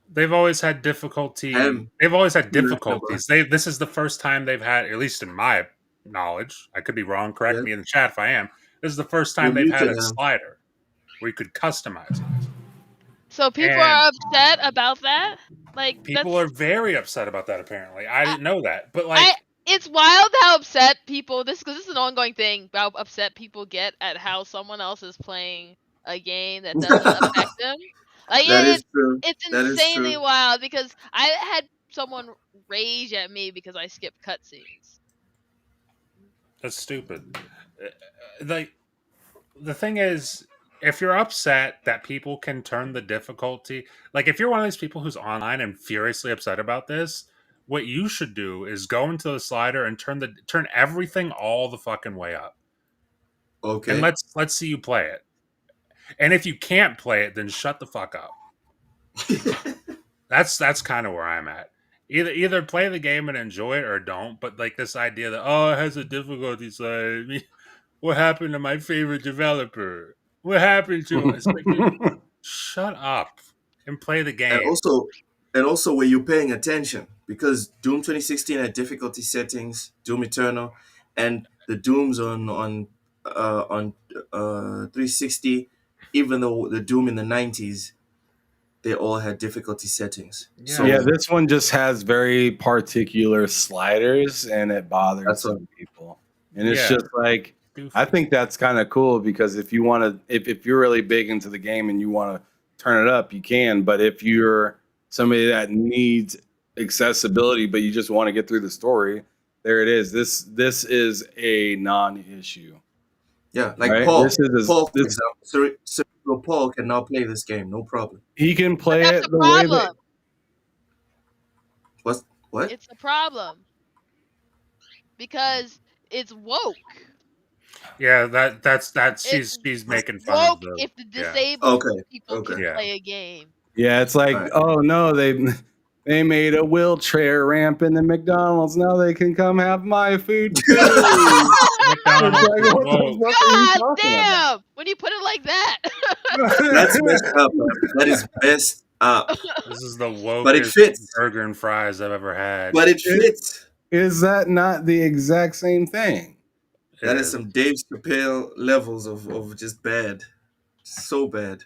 [SPEAKER 2] they've always had difficulty.
[SPEAKER 4] I'm
[SPEAKER 2] They've always had
[SPEAKER 4] questionable.
[SPEAKER 2] difficulties. This is the first time they've had, at least in my knowledge, I could be wrong. Correct
[SPEAKER 4] Yeah,
[SPEAKER 2] me in the chat if I am. This is the first
[SPEAKER 4] you're
[SPEAKER 2] time they've had
[SPEAKER 4] muted,
[SPEAKER 2] a
[SPEAKER 4] him.
[SPEAKER 2] slider where you could customize it.
[SPEAKER 3] So people
[SPEAKER 2] And
[SPEAKER 3] are upset about that. Like
[SPEAKER 2] people
[SPEAKER 3] that's
[SPEAKER 2] are very upset about that. Apparently, I didn't know that, but like,
[SPEAKER 3] it's wild how upset people because this is an ongoing thing. How upset people get at how someone else is playing a game that doesn't affect them. Like
[SPEAKER 4] That is true.
[SPEAKER 3] it's
[SPEAKER 4] That is
[SPEAKER 3] insanely
[SPEAKER 4] true.
[SPEAKER 3] wild because I had someone rage at me because I skipped cutscenes.
[SPEAKER 2] that's stupid. Like, the thing is, if you're upset that people can turn the difficulty, like if you're one of these people who's online and furiously upset about this, what you should do is go into the slider and turn everything all the fucking way up, and
[SPEAKER 4] Okay.
[SPEAKER 2] let's see you play it. And if you can't play it, then shut the fuck up. That's kind of where I'm at. Either play the game and enjoy it or don't. But like this idea that it has a difficulty side. What happened to my favorite developer? What happened to him? It's like, dude, shut up and play the
[SPEAKER 4] and
[SPEAKER 2] game.
[SPEAKER 4] also, and also, were you paying attention? Because Doom 2016 had difficulty settings, Doom Eternal, and the Dooms on 360. Even though the Doom in the 90s, they all had difficulty settings.
[SPEAKER 2] Yeah.
[SPEAKER 1] Yeah,
[SPEAKER 4] So
[SPEAKER 1] this one just has very particular sliders, and it bothered
[SPEAKER 4] that's what.
[SPEAKER 1] some people. And it's
[SPEAKER 2] Yeah.
[SPEAKER 1] just like,
[SPEAKER 2] Goofy.
[SPEAKER 1] I think that's kind of cool because if you want to, if you're really big into the game and you want to turn it up, you can. But if you're somebody that needs accessibility, but you just want to get through the story. There it is. This is a non-issue.
[SPEAKER 4] Yeah, like
[SPEAKER 1] right?
[SPEAKER 4] Paul.
[SPEAKER 1] This is
[SPEAKER 4] Paul, for example, Cerebral Paul can now play this game, no problem.
[SPEAKER 1] he can play
[SPEAKER 3] But
[SPEAKER 1] it
[SPEAKER 3] that's
[SPEAKER 1] the
[SPEAKER 3] the
[SPEAKER 1] way that
[SPEAKER 3] problem.
[SPEAKER 4] What?
[SPEAKER 3] It's a problem because it's woke.
[SPEAKER 2] Yeah, that's she's making fun of
[SPEAKER 3] Woke
[SPEAKER 2] the
[SPEAKER 3] if the disabled people can play a game.
[SPEAKER 1] Yeah, it's like, oh no, they made a wheelchair ramp in the McDonald's. Now they can come have my food too.
[SPEAKER 2] McDonald's
[SPEAKER 1] It's like, what the fuck are you
[SPEAKER 3] God
[SPEAKER 1] talking
[SPEAKER 3] damn!
[SPEAKER 1] about?
[SPEAKER 3] When you put it like that.
[SPEAKER 4] That's messed up. Man. That is messed up.
[SPEAKER 2] This is the wokest
[SPEAKER 4] But it fits.
[SPEAKER 2] burger and fries I've ever had.
[SPEAKER 4] But it fits.
[SPEAKER 1] Is that not the exact same thing?
[SPEAKER 4] That is some Dave Chappelle levels of just bad. So bad.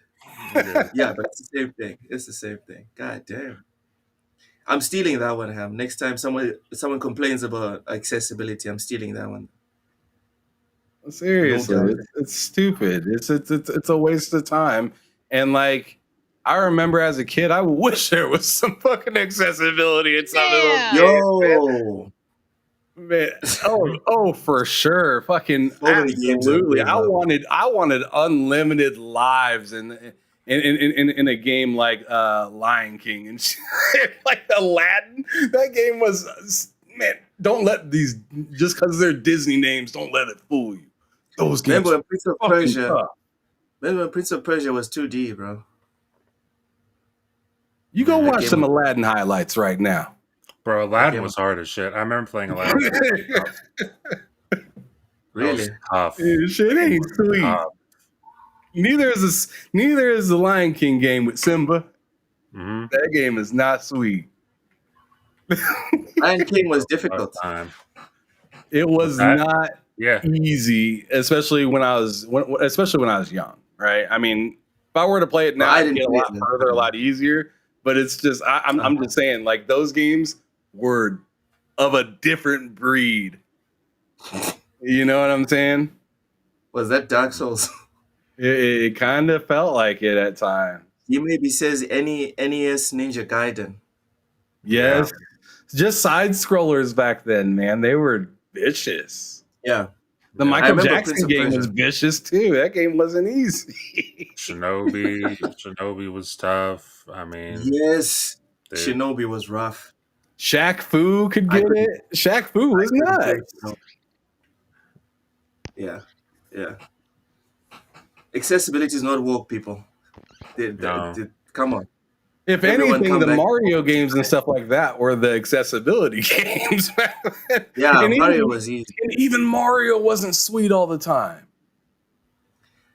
[SPEAKER 4] Yeah, but it's the same thing. It's the same thing. God damn. I'm stealing that one, Ham. Next time someone complains about accessibility, I'm stealing that one.
[SPEAKER 1] Seriously,
[SPEAKER 4] No doubt.
[SPEAKER 1] it's stupid. It's a waste of time. And like, I remember as a kid, I wish there was some fucking accessibility in some of those games, man. Oh, for sure, fucking absolutely. I wanted unlimited lives in a game like Lion King and shit. Like Aladdin. That game was, man. Don't let these, just because they're Disney names, don't let it fool you. Those games.
[SPEAKER 4] Remember when Prince of Persia? Remember when Prince of Persia was 2D, bro?
[SPEAKER 1] You go watch some Aladdin highlights right now.
[SPEAKER 2] Bro, Aladdin was hard as shit. I remember playing Aladdin.
[SPEAKER 4] Really?
[SPEAKER 2] Tough.
[SPEAKER 1] Shit ain't sweet. Neither is the Lion King game with Simba.
[SPEAKER 2] Mm-hmm.
[SPEAKER 1] That game is not sweet.
[SPEAKER 4] Lion King was difficult.
[SPEAKER 1] It was not easy, especially when I was young. Right? I mean, if I were to play it now, I'd get a lot further, a lot easier. But it's just I'm just saying, like, those games were of a different breed. You know what I'm saying?
[SPEAKER 4] Was that Dark Souls?
[SPEAKER 1] It kind of felt like it at times.
[SPEAKER 4] He maybe says any NES Ninja Gaiden.
[SPEAKER 1] Yes. Just side scrollers back then, man. They were vicious.
[SPEAKER 4] Yeah.
[SPEAKER 1] The Michael Jackson game was vicious too. That game wasn't easy.
[SPEAKER 2] Shinobi was tough. I mean,
[SPEAKER 4] yes, Shinobi was rough.
[SPEAKER 1] Shaq Fu could get it. Shaq Fu was nuts.
[SPEAKER 4] Yeah. Accessibility is not woke, people. Come on.
[SPEAKER 1] If anything, the Mario games and stuff like that were the accessibility games.
[SPEAKER 4] Yeah, Mario was easy.
[SPEAKER 1] And even Mario wasn't sweet all the time.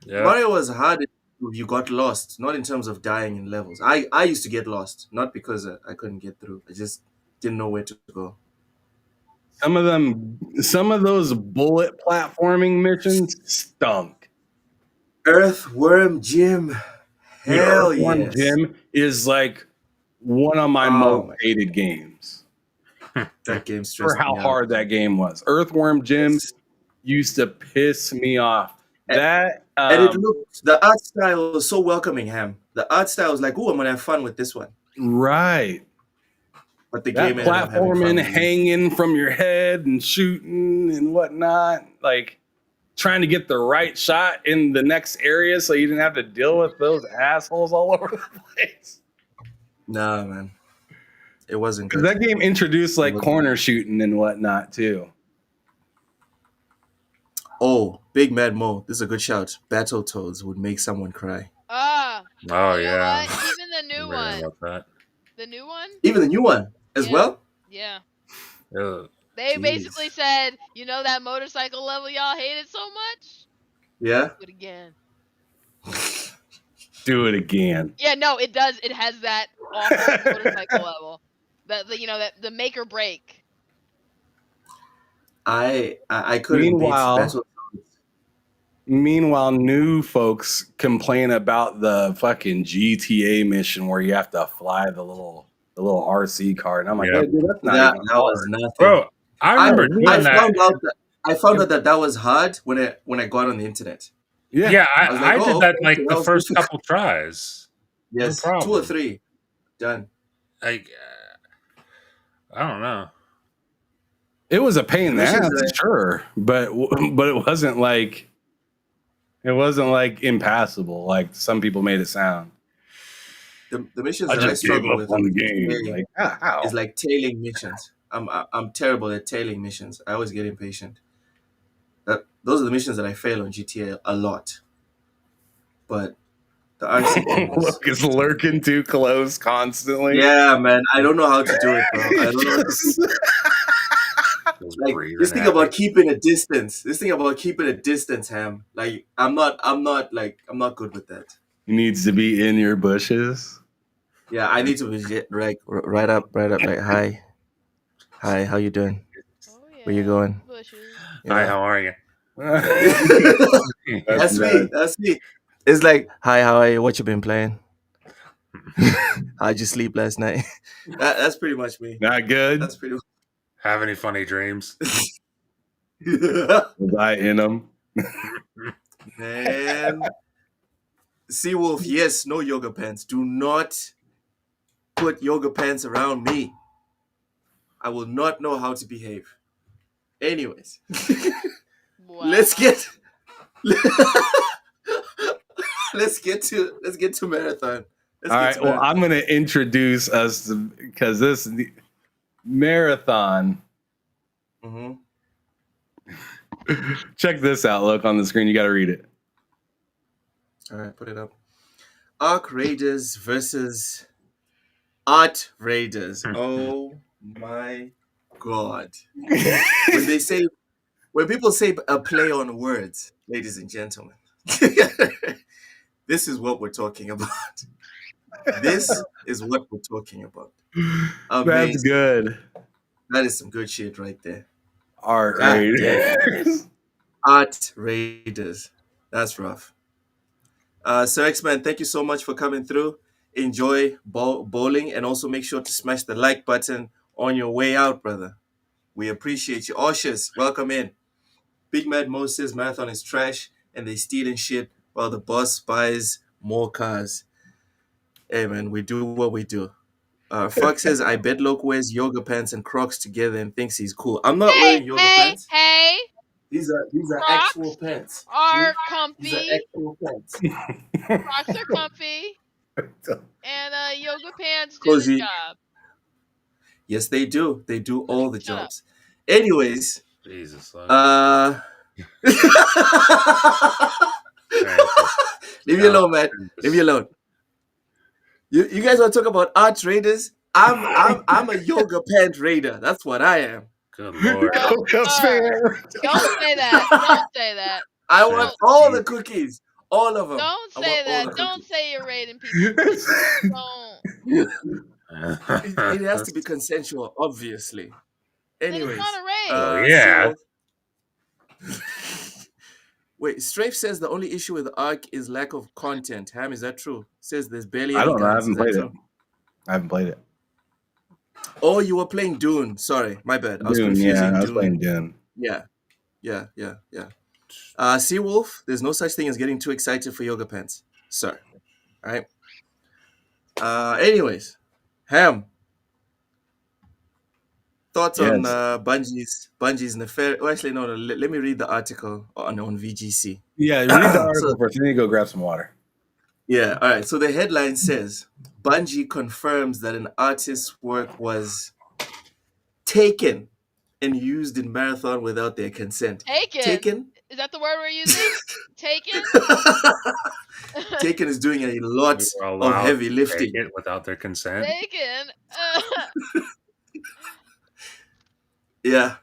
[SPEAKER 4] Yeah. Mario was hard if you got lost, not in terms of dying in levels. I used to get lost, not because I couldn't get through. I just didn't know where to go.
[SPEAKER 1] Some of those bullet platforming missions stunk.
[SPEAKER 4] Earthworm Jim. Hell yeah.
[SPEAKER 1] Earthworm Jim is like one of my most hated games.
[SPEAKER 4] That game
[SPEAKER 1] for how hard that game was. Earthworm Jim used to piss me off. And
[SPEAKER 4] it looked, the art style was so welcoming, Ham. The art style was like, oh, I'm gonna have fun with this one.
[SPEAKER 1] Right.
[SPEAKER 4] But the
[SPEAKER 1] that
[SPEAKER 4] game
[SPEAKER 1] platforming, hanging from your head and shooting and whatnot, like trying to get the right shot in the next area so you didn't have to deal with those assholes all over the place.
[SPEAKER 4] Nah, man. It wasn't good.
[SPEAKER 1] That game introduced like corner shooting and whatnot too.
[SPEAKER 4] Oh, Big Mad Mo. This is a good shout. Battletoads would make someone cry.
[SPEAKER 2] Oh, yeah.
[SPEAKER 3] Even the new one. The new one?
[SPEAKER 4] Even the new one as well?
[SPEAKER 3] Yeah.
[SPEAKER 2] Yeah.
[SPEAKER 3] They basically said, you know that motorcycle level y'all hated so much?
[SPEAKER 4] Yeah.
[SPEAKER 3] Do it again.
[SPEAKER 1] Do it again.
[SPEAKER 3] Yeah, no, it does. It has that awful motorcycle level. The make or break.
[SPEAKER 4] I couldn't beat
[SPEAKER 1] Meanwhile, new folks complain about the fucking GTA mission where you have to fly the little RC car, and I'm like, hey, dude, that's not even
[SPEAKER 4] that was nothing.
[SPEAKER 2] Bro, I remember doing that.
[SPEAKER 4] I found out that was hard when I got on the internet.
[SPEAKER 2] Yeah, I did that like the first couple tries.
[SPEAKER 4] Yes, no 2 or 3 done.
[SPEAKER 2] Like, I don't know.
[SPEAKER 1] It was a pain in the
[SPEAKER 4] missions
[SPEAKER 1] ass,
[SPEAKER 4] that
[SPEAKER 1] sure, but it wasn't like impassable like some people made it sound.
[SPEAKER 4] the missions
[SPEAKER 1] I
[SPEAKER 4] that I
[SPEAKER 1] just gave
[SPEAKER 4] struggle
[SPEAKER 1] up
[SPEAKER 4] with
[SPEAKER 1] on
[SPEAKER 4] on
[SPEAKER 1] the game.
[SPEAKER 4] GTA
[SPEAKER 1] Like how?
[SPEAKER 4] is like tailing missions. I'm terrible at tailing missions. I always get impatient. Those are the missions that I fail on GTA a lot. But the RC thing is
[SPEAKER 1] Look, it's lurking too close constantly.
[SPEAKER 4] yeah, man. I don't know how to do it, bro. I don't know how to keep
[SPEAKER 2] Just
[SPEAKER 4] like
[SPEAKER 2] breathing
[SPEAKER 4] this thing
[SPEAKER 2] at
[SPEAKER 4] about
[SPEAKER 2] me.
[SPEAKER 4] keeping a distance. This thing about keeping a distance, Ham. Like I'm not good with that.
[SPEAKER 1] He needs to be in your bushes.
[SPEAKER 4] Yeah, I need to be right up, like hi, how you doing?
[SPEAKER 3] Oh
[SPEAKER 4] Where you
[SPEAKER 3] yeah,
[SPEAKER 4] going?
[SPEAKER 3] bushes.
[SPEAKER 4] You
[SPEAKER 2] Hi,
[SPEAKER 4] know?
[SPEAKER 2] how are you?
[SPEAKER 1] That's
[SPEAKER 4] That's me.
[SPEAKER 1] bad.
[SPEAKER 4] That's me. It's like, hi, how are you? What you been playing? How'd you sleep last night? That's pretty much me.
[SPEAKER 1] Not good.
[SPEAKER 4] That's pretty
[SPEAKER 2] Have any funny dreams?
[SPEAKER 1] Was I in them?
[SPEAKER 4] Man. Seawolf, yes, no yoga pants. Do not put yoga pants around me. I will not know how to behave. Anyways,
[SPEAKER 3] Wow.
[SPEAKER 4] let's get let's get to marathon.
[SPEAKER 1] All right. Well, I'm going to introduce us because this marathon.
[SPEAKER 4] Mm-hmm.
[SPEAKER 1] Check this out. Look on the screen. You got to read it.
[SPEAKER 4] All right, put it up. Arc Raiders versus Art Raiders. Oh my god! When people say a play on words, ladies and gentlemen, this is what we're talking about. This is what we're talking about.
[SPEAKER 1] That's
[SPEAKER 4] Amazing.
[SPEAKER 1] good.
[SPEAKER 4] That is some good shit right there.
[SPEAKER 1] Art
[SPEAKER 4] God
[SPEAKER 1] Raiders.
[SPEAKER 4] Art Raiders. That's rough. Sir X-Man, thank you so much for coming through. Enjoy bowling and also make sure to smash the like button on your way out, brother. We appreciate you. Oshus, welcome in. Big Mad Mo says marathon is trash and they stealing shit while the boss buys more cars. Hey man, we do what we do. Fox says I bet Loke wears yoga pants and Crocs together and thinks he's cool. I'm not wearing yoga pants.
[SPEAKER 3] Hey!
[SPEAKER 4] These are
[SPEAKER 3] Crocs
[SPEAKER 4] actual pants.
[SPEAKER 3] are
[SPEAKER 4] These are
[SPEAKER 3] comfy.
[SPEAKER 4] actual pants.
[SPEAKER 3] Crocs are comfy. And yoga pants do
[SPEAKER 4] Cozy.
[SPEAKER 3] the job.
[SPEAKER 4] Yes, they do. They do all the
[SPEAKER 3] Shut up.
[SPEAKER 4] jobs. Anyways,
[SPEAKER 2] Jesus.
[SPEAKER 4] leave me alone, man. Leave me alone. You guys want to talk about art raiders? I'm a yoga pant raider. That's what I am.
[SPEAKER 2] Good lord.
[SPEAKER 3] Don't say that. Don't say that.
[SPEAKER 4] I want all the cookies. All of them.
[SPEAKER 3] Don't say that. Don't say you're raiding people. Don't.
[SPEAKER 4] It has to be consensual, obviously. Anyways.
[SPEAKER 3] It's not a raid.
[SPEAKER 2] Yeah.
[SPEAKER 4] Wait, Strafe says the only issue with Ark is lack of content. Ham, is that true? Says there's barely any
[SPEAKER 1] I don't know. I
[SPEAKER 4] guns.
[SPEAKER 1] haven't played it. I haven't played it.
[SPEAKER 4] Oh, you were playing Dune. Sorry, my bad. I was confusing
[SPEAKER 1] I was
[SPEAKER 4] Dune.
[SPEAKER 1] playing Dune.
[SPEAKER 4] Yeah. Seawolf, there's no such thing as getting too excited for yoga pants. Sir. All right. Anyways, Ham. Thoughts on Bungie's nefarious... Oh, actually, no. Let me read the article on VGC.
[SPEAKER 1] Yeah, read the article first. Then you go grab some water.
[SPEAKER 4] Yeah, all right. So the headline says, Bungie confirms that an artist's work was taken and used in Marathon without their consent.
[SPEAKER 3] Taken? Is that the word we're using? Taken?
[SPEAKER 4] Taken is doing a lot of heavy lifting.
[SPEAKER 2] Take it without their consent.
[SPEAKER 3] Taken?
[SPEAKER 4] Yeah.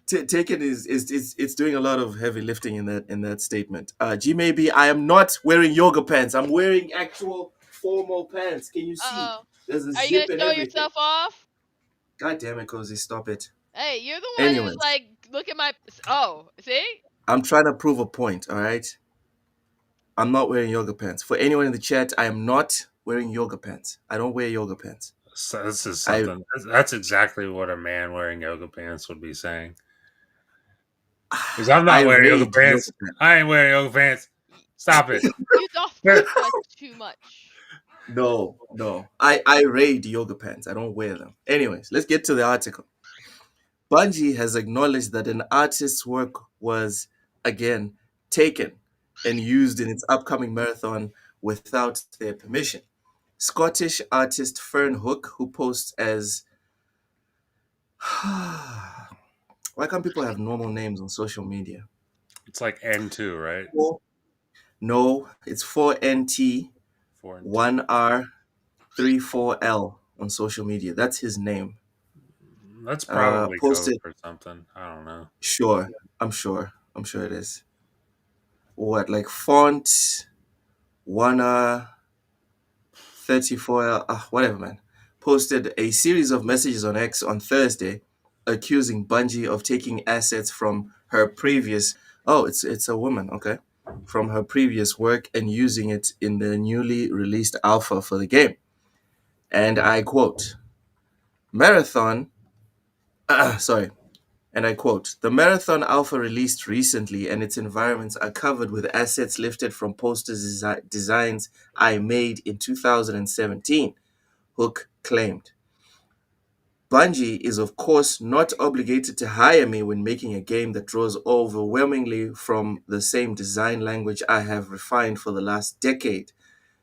[SPEAKER 4] Taken is it's doing a lot of heavy lifting in that statement. G maybe I am not wearing yoga pants. I'm wearing actual formal pants. Can you see? There's a
[SPEAKER 3] Are
[SPEAKER 4] zip
[SPEAKER 3] you gonna show
[SPEAKER 4] everything.
[SPEAKER 3] yourself off?
[SPEAKER 4] God damn it, Cozy, stop it.
[SPEAKER 3] Hey, you're the one who's like, look at my... Oh, see?
[SPEAKER 4] I'm trying to prove a point, all right? I'm not wearing yoga pants. For anyone in the chat, I am not wearing yoga pants. I don't wear yoga pants.
[SPEAKER 2] So this is something. That's exactly what a man wearing yoga pants would be saying. Because I'm not wearing yoga pants. I ain't wearing yoga pants. Stop it.
[SPEAKER 3] You doth too much.
[SPEAKER 4] No, no. I raid yoga pants. I don't wear them. Anyways, let's get to the article. Bungie has acknowledged that an artist's work was, again, taken and used in its upcoming marathon without their permission. Scottish artist Fern Hook, who posts as why can't people have normal names on social media?
[SPEAKER 2] It's like N2, right?
[SPEAKER 4] No, it's 4NT, 1R, 34L on social media. That's his name.
[SPEAKER 2] That's probably code
[SPEAKER 4] Posted.
[SPEAKER 2] for something. I don't know.
[SPEAKER 4] Sure, I'm sure. I'm sure it is. What, like font, 1R, 34L, whatever, man. Posted a series of messages on X on Thursday accusing Bungie of taking assets from her previous. Oh, it's a woman, okay. From her previous work and using it in the newly released alpha for the game. And I quote, Marathon, sorry, and I quote, the Marathon alpha released recently and its environments are covered with assets lifted from posters designs I made in 2017, Hook claimed. Bungie is, of course, not obligated to hire me when making a game that draws overwhelmingly from the same design language I have refined for the last decade.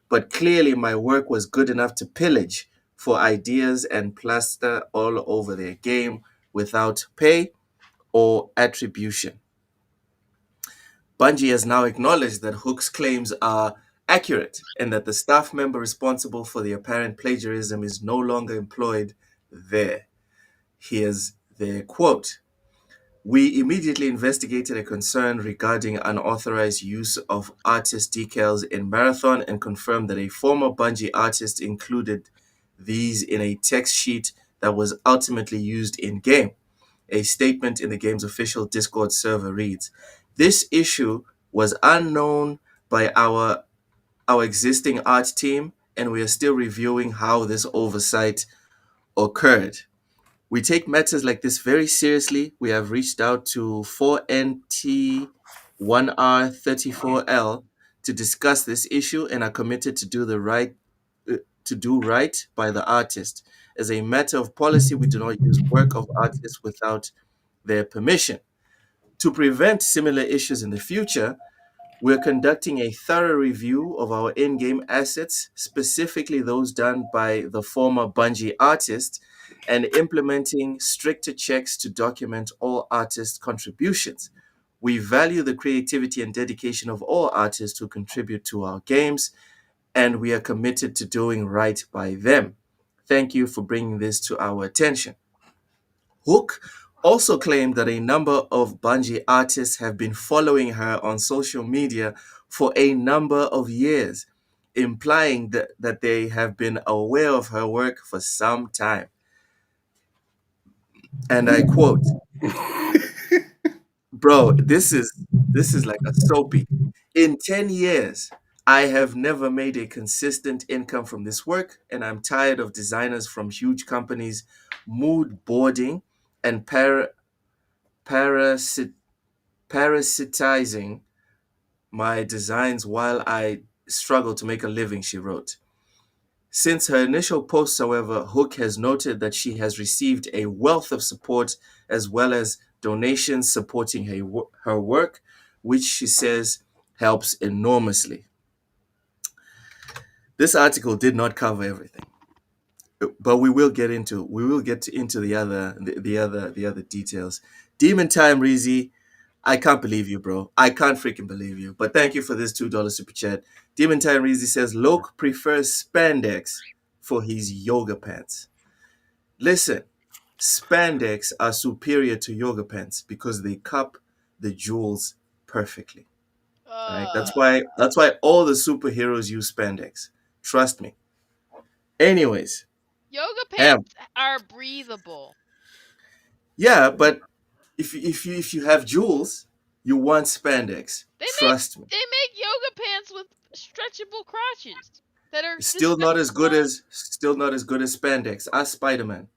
[SPEAKER 4] But clearly, my work was good enough to pillage for ideas and plaster all over their game without pay or attribution. Bungie has now acknowledged that Hook's claims are accurate and that the staff member responsible for the apparent plagiarism is no longer employed there. Here's their quote. We immediately investigated a concern regarding unauthorized use of artist decals in Marathon and confirmed that a former Bungie artist included these in a text sheet that was ultimately used in game. A statement in the game's official Discord server reads, this issue was unknown by our existing art team, and we are still reviewing how this oversight occurred. We take matters like this very seriously. We have reached out to 4NT1R34L to discuss this issue and are committed to do right by the artist. As a matter of policy, we do not use work of artists without their permission. To prevent similar issues in the future, we're conducting a thorough review of our in-game assets, specifically those done by the former Bungie artist, and implementing stricter checks to document all artist contributions. We value the creativity and dedication of all artists who contribute to our games, and we are committed to doing right by them. Thank you for bringing this to our attention. Hook also claimed that a number of Bungie artists have been following her on social media for a number of years, implying that they have been aware of her work for some time. And I quote, bro, this is like a soapy. In 10 years, I have never made a consistent income from this work, and I'm tired of designers from huge companies mood boarding and parasitizing my designs while I struggle to make a living, she wrote. Since her initial posts, however, Hook has noted that she has received a wealth of support as well as donations supporting her work, which she says helps enormously. This article did not cover everything, but we will get into the other details. Demon Time, Reezy, I can't believe you, bro. I can't freaking believe you. But thank you for this $2 super chat. Demon Time Reezy says Loke prefers spandex for his yoga pants. Listen, spandex are superior to yoga pants because they cup the jewels perfectly. Right? That's why all the superheroes use spandex. Trust me. Anyways,
[SPEAKER 3] yoga pants are breathable.
[SPEAKER 4] Yeah, but if you have jewels, you want spandex. Trust me.
[SPEAKER 3] They make yoga pants with stretchable crotches that are
[SPEAKER 4] still not as good as spandex. Ask Spider-Man,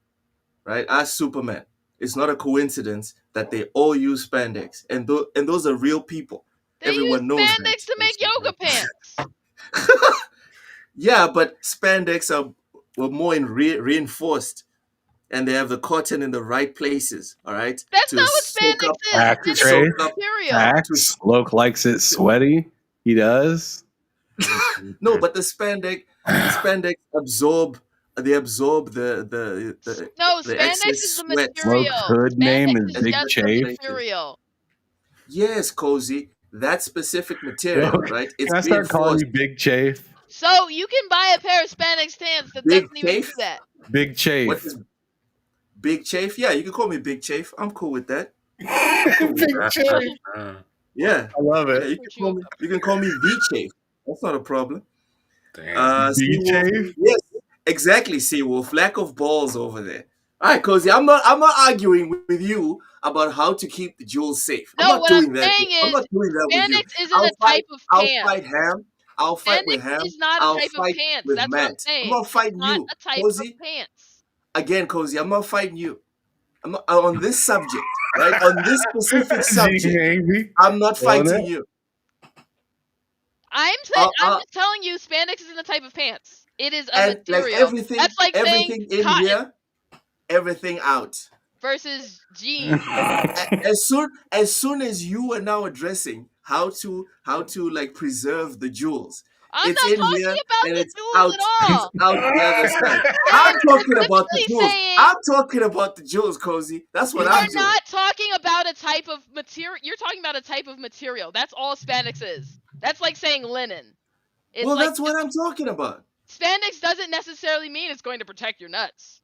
[SPEAKER 4] right? Ask Superman. It's not a coincidence that they all use spandex, and those are real people.
[SPEAKER 3] Everyone knows spandex to make yoga pants.
[SPEAKER 4] Yeah, but spandex were more reinforced, and they have the cotton in the right places. All right,
[SPEAKER 3] That's
[SPEAKER 4] to
[SPEAKER 3] not what
[SPEAKER 4] soak
[SPEAKER 3] spandex
[SPEAKER 4] up,
[SPEAKER 3] is.
[SPEAKER 1] Facts,
[SPEAKER 4] to
[SPEAKER 3] Spandex
[SPEAKER 1] Trey.
[SPEAKER 4] soak
[SPEAKER 3] is
[SPEAKER 4] up.
[SPEAKER 3] material.
[SPEAKER 1] Facts. Loke likes it sweaty. He does.
[SPEAKER 4] No, but the spandex absorb. They absorb
[SPEAKER 3] No,
[SPEAKER 4] the
[SPEAKER 3] spandex
[SPEAKER 4] excess
[SPEAKER 3] is the
[SPEAKER 4] sweat.
[SPEAKER 1] Loke's
[SPEAKER 3] material.
[SPEAKER 1] hood name
[SPEAKER 3] Spandex
[SPEAKER 1] is
[SPEAKER 3] is
[SPEAKER 4] and
[SPEAKER 1] Big
[SPEAKER 3] just the
[SPEAKER 1] Chafe.
[SPEAKER 4] circulated.
[SPEAKER 3] material.
[SPEAKER 4] Yes, Cozy. That specific material,
[SPEAKER 1] Loke,
[SPEAKER 4] right? It's
[SPEAKER 1] can I start calling
[SPEAKER 4] reinforced.
[SPEAKER 1] you Big Chafe?
[SPEAKER 3] So you can buy a pair of spandex pants that
[SPEAKER 4] Big
[SPEAKER 3] doesn't even do
[SPEAKER 4] chafe.
[SPEAKER 3] that.
[SPEAKER 1] Big
[SPEAKER 4] What
[SPEAKER 1] Chafe.
[SPEAKER 4] is Big Chafe? Yeah, you can call me Big Chafe. I'm cool with that.
[SPEAKER 1] Big Chafe.
[SPEAKER 4] Yeah,
[SPEAKER 1] I love
[SPEAKER 4] yeah.
[SPEAKER 1] it.
[SPEAKER 4] You can call me the Chafe. That's not a problem.
[SPEAKER 2] Damn.
[SPEAKER 1] The
[SPEAKER 4] Seawolf.
[SPEAKER 1] Chafe?
[SPEAKER 4] Yes, exactly. Seawolf. Lack of balls over there. All right, Cozy. I'm not arguing with you about how to keep the jewels safe. I'm
[SPEAKER 3] No,
[SPEAKER 4] not
[SPEAKER 3] what I'm
[SPEAKER 4] doing that.
[SPEAKER 3] saying
[SPEAKER 4] I'm
[SPEAKER 3] is
[SPEAKER 4] not doing that with you.
[SPEAKER 3] spandex isn't a type of
[SPEAKER 4] I'll
[SPEAKER 3] pants.
[SPEAKER 4] fight Ham. I'll fight with
[SPEAKER 3] Spandex
[SPEAKER 4] Ham.
[SPEAKER 3] is not a
[SPEAKER 4] I'll
[SPEAKER 3] type of
[SPEAKER 4] fight
[SPEAKER 3] pants.
[SPEAKER 4] with
[SPEAKER 3] That's what I'm
[SPEAKER 4] Matt. I'm
[SPEAKER 3] saying.
[SPEAKER 4] not
[SPEAKER 3] It's
[SPEAKER 4] fighting
[SPEAKER 3] not
[SPEAKER 4] you,
[SPEAKER 3] a type
[SPEAKER 4] Cozy.
[SPEAKER 3] of pants.
[SPEAKER 4] Again, Cozy. I'm not fighting you. I'm not on this subject, right? On this specific subject, I'm not fighting you.
[SPEAKER 3] I'm just telling you, spandex isn't a type of pants. It is a
[SPEAKER 4] And like
[SPEAKER 3] material. That's like saying
[SPEAKER 4] everything in
[SPEAKER 3] cotton
[SPEAKER 4] here, everything out.
[SPEAKER 3] versus jeans.
[SPEAKER 4] As soon as you are now addressing how to like preserve the jewels,
[SPEAKER 3] I'm
[SPEAKER 4] it's
[SPEAKER 3] not
[SPEAKER 4] in
[SPEAKER 3] talking
[SPEAKER 4] here
[SPEAKER 3] about
[SPEAKER 4] and
[SPEAKER 3] the
[SPEAKER 4] it's
[SPEAKER 3] jewels at all.
[SPEAKER 4] out the other side.
[SPEAKER 3] I
[SPEAKER 4] I'm
[SPEAKER 3] am
[SPEAKER 4] talking about the
[SPEAKER 3] specifically
[SPEAKER 4] jewels.
[SPEAKER 3] saying
[SPEAKER 4] I'm talking about the jewels, Cozy. That's what
[SPEAKER 3] you
[SPEAKER 4] I'm
[SPEAKER 3] are
[SPEAKER 4] doing.
[SPEAKER 3] not talking about a type of material. You're talking about a type of material. That's all spandex is. That's like saying linen. It's
[SPEAKER 4] Well,
[SPEAKER 3] like
[SPEAKER 4] that's what I'm talking about.
[SPEAKER 3] spandex doesn't necessarily mean it's going to protect your nuts.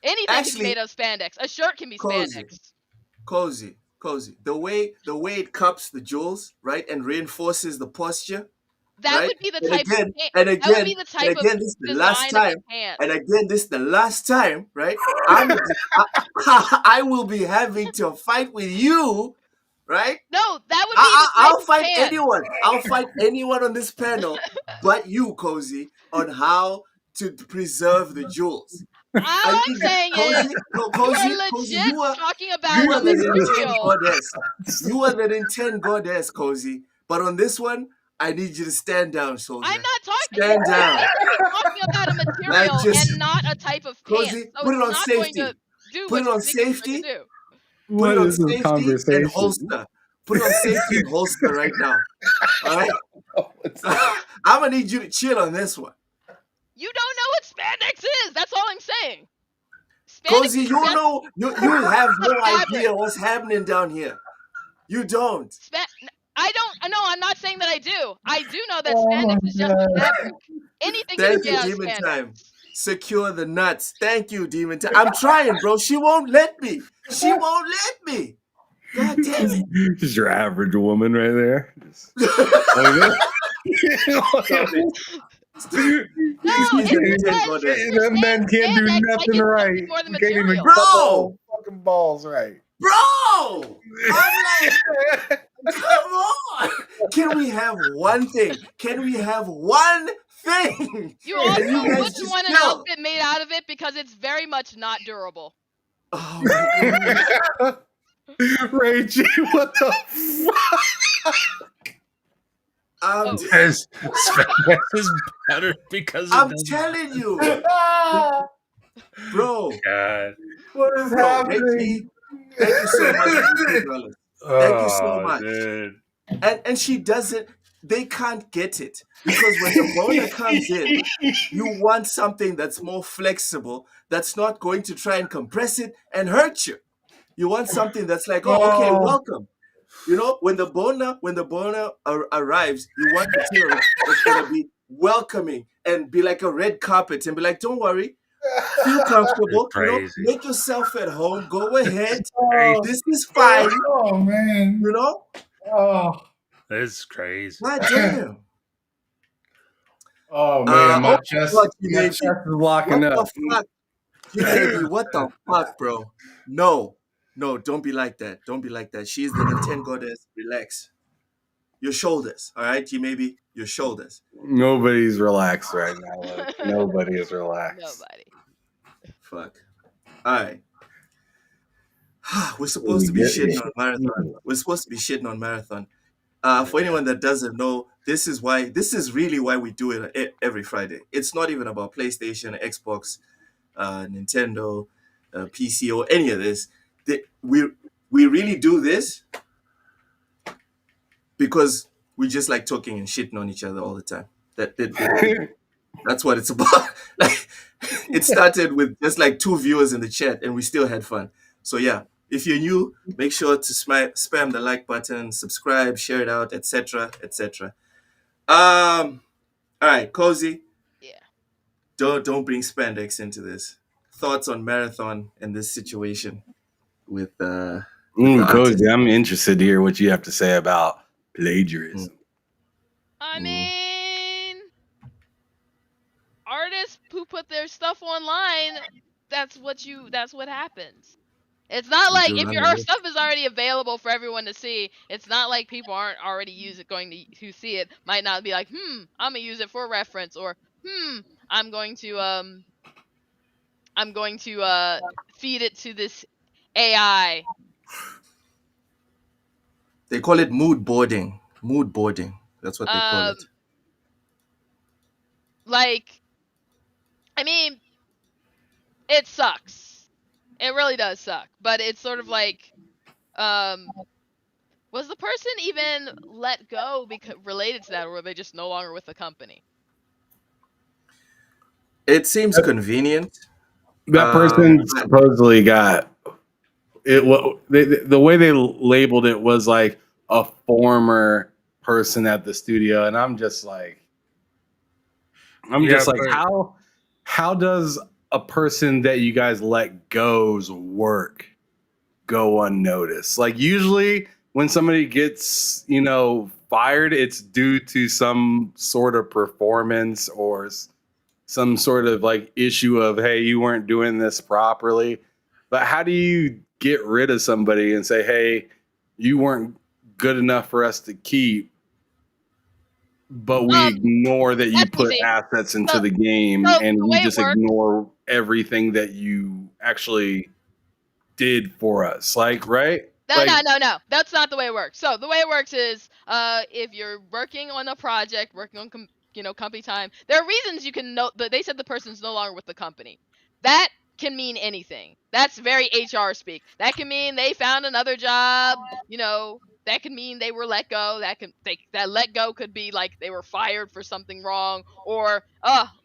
[SPEAKER 3] Anything can be made
[SPEAKER 4] Actually,
[SPEAKER 3] of spandex. A shirt can be
[SPEAKER 4] Cozy,
[SPEAKER 3] spandex.
[SPEAKER 4] cozy. The way it cups the jewels, right, and reinforces the posture,
[SPEAKER 3] That
[SPEAKER 4] right?
[SPEAKER 3] would be the
[SPEAKER 4] And
[SPEAKER 3] type of
[SPEAKER 4] again,
[SPEAKER 3] pant.
[SPEAKER 4] and
[SPEAKER 3] That would
[SPEAKER 4] again,
[SPEAKER 3] be the
[SPEAKER 4] and
[SPEAKER 3] type of
[SPEAKER 4] again, this is the last
[SPEAKER 3] design of
[SPEAKER 4] time.
[SPEAKER 3] the pant.
[SPEAKER 4] And again, this is the last time, right? I will be having to fight with you, right?
[SPEAKER 3] No, that would be the type
[SPEAKER 4] I'll
[SPEAKER 3] of
[SPEAKER 4] fight
[SPEAKER 3] pant.
[SPEAKER 4] anyone. I'll fight anyone on this panel, but you, Cozy, on how to preserve the jewels.
[SPEAKER 3] All I'm saying is,
[SPEAKER 4] Cozy,
[SPEAKER 3] you are legit talking about
[SPEAKER 4] you are
[SPEAKER 3] a
[SPEAKER 4] the Nintendo
[SPEAKER 3] material.
[SPEAKER 4] goddess. You are the Nintendo goddess, Cozy. But on this one, I need you to stand down, soldier.
[SPEAKER 3] I'm not talking.
[SPEAKER 4] Stand down.
[SPEAKER 3] You're talking about a material and not a type of pants.
[SPEAKER 4] Cozy,
[SPEAKER 3] So
[SPEAKER 4] put
[SPEAKER 3] it's
[SPEAKER 4] it on
[SPEAKER 3] not
[SPEAKER 4] safety.
[SPEAKER 3] going to do
[SPEAKER 4] Put
[SPEAKER 3] what
[SPEAKER 4] it on
[SPEAKER 3] you think it's going
[SPEAKER 4] safety.
[SPEAKER 3] to do.
[SPEAKER 4] Put it on
[SPEAKER 1] is this
[SPEAKER 4] safety
[SPEAKER 1] conversation?
[SPEAKER 4] and holster. Put it on safety and holster right now. All right. I'm gonna need you to chill on this one.
[SPEAKER 3] You don't know what spandex is. That's all I'm saying.
[SPEAKER 4] Cozy, you have no idea what's happening down here. You don't.
[SPEAKER 3] I don't. No, I'm not saying that I do. I do know that spandex is just fabric. Anything can be
[SPEAKER 4] Thank you,
[SPEAKER 3] out of
[SPEAKER 4] Demon
[SPEAKER 3] spandex.
[SPEAKER 4] Time. Secure the nuts. Thank you, Demon Time. I'm trying, bro. She won't let me. She won't let me. God damn it.
[SPEAKER 1] Just your average woman right there. Them men can't do nothing right. You can't even
[SPEAKER 4] bro,
[SPEAKER 1] fucking balls right.
[SPEAKER 4] Bro, I'm like, come on. Can we have one thing? Can we have one thing?
[SPEAKER 3] You also wouldn't want an outfit made out of it because it's very much not durable.
[SPEAKER 4] Oh my goodness.
[SPEAKER 1] Ray G, what the fuck?
[SPEAKER 2] Spandex is better because
[SPEAKER 4] I'm telling you, bro.
[SPEAKER 2] God.
[SPEAKER 1] What is happening?
[SPEAKER 4] Thank you so much. Thank you so much.
[SPEAKER 2] Dude.
[SPEAKER 4] And she doesn't. They can't get it because when the boner comes in, you want something that's more flexible, that's not going to try and compress it and hurt you. You want something that's like, oh, okay, welcome. You know, when the boner arrives, you want material that's gonna be welcoming and be like a red carpet and be like, don't worry, feel comfortable. You know, make yourself at home. Go ahead. This is fine.
[SPEAKER 1] Oh man.
[SPEAKER 4] You know?
[SPEAKER 1] Oh,
[SPEAKER 2] that's crazy.
[SPEAKER 4] God damn.
[SPEAKER 1] Oh man, my chest is locking
[SPEAKER 4] what
[SPEAKER 1] up.
[SPEAKER 4] The fuck? What the fuck, bro? No, don't be like that. Don't be like that. She's the Nintendo goddess. Relax. Your shoulders, all right? Your shoulders.
[SPEAKER 1] Nobody's relaxed right now. Nobody is relaxed.
[SPEAKER 3] Nobody.
[SPEAKER 4] Fuck. All right. We're supposed to be shitting on Marathon. For anyone that doesn't know, this is really why we do it every Friday. It's not even about PlayStation, Xbox, Nintendo, PC, or any of this. We really do this because we just like talking and shitting on each other all the time. That's what it's about. Like, it started with just like 2 viewers in the chat, and we still had fun. So yeah, if you're new, make sure to spam the like button, subscribe, share it out, etc., etc. All right, Cozy.
[SPEAKER 3] Yeah.
[SPEAKER 4] Don't bring spandex into this. Thoughts on Marathon and this situation with the artist?
[SPEAKER 1] Cozy, I'm interested to hear what you have to say about plagiarism.
[SPEAKER 3] I mean, artists who put their stuff online, that's what happens. It's not like if our stuff is already available for everyone to see, it's not like people aren't already who see it might not be like, I'm gonna use it for reference, or I'm going to feed it to this AI.
[SPEAKER 4] They call it mood boarding. Mood boarding. That's what they call it.
[SPEAKER 3] Like, I mean, it sucks. It really does suck. But it's sort of like, was the person even let go because related to that, or were they just no longer with the company?
[SPEAKER 4] It seems convenient.
[SPEAKER 1] That person supposedly got it. The way they labeled it was like a former person at the studio, and I'm just like, how does a person that you guys let go's work go unnoticed? Like, usually when somebody gets, fired, it's due to some sort of performance or some sort of like issue of, hey, you weren't doing this properly. But how do you get rid of somebody and say, hey, you weren't good enough for us to keep, but we ignore that you put assets into the game, and we just ignore everything that you actually did for us? Like, right?
[SPEAKER 3] No. That's not the way it works. So the way it works is, if you're working on a project, working on company time, there are reasons you can know that they said the person's no longer with the company. That can mean anything. That's very HR speak. That can mean they found another job. That can mean they were let go. That let go could be like they were fired for something wrong, or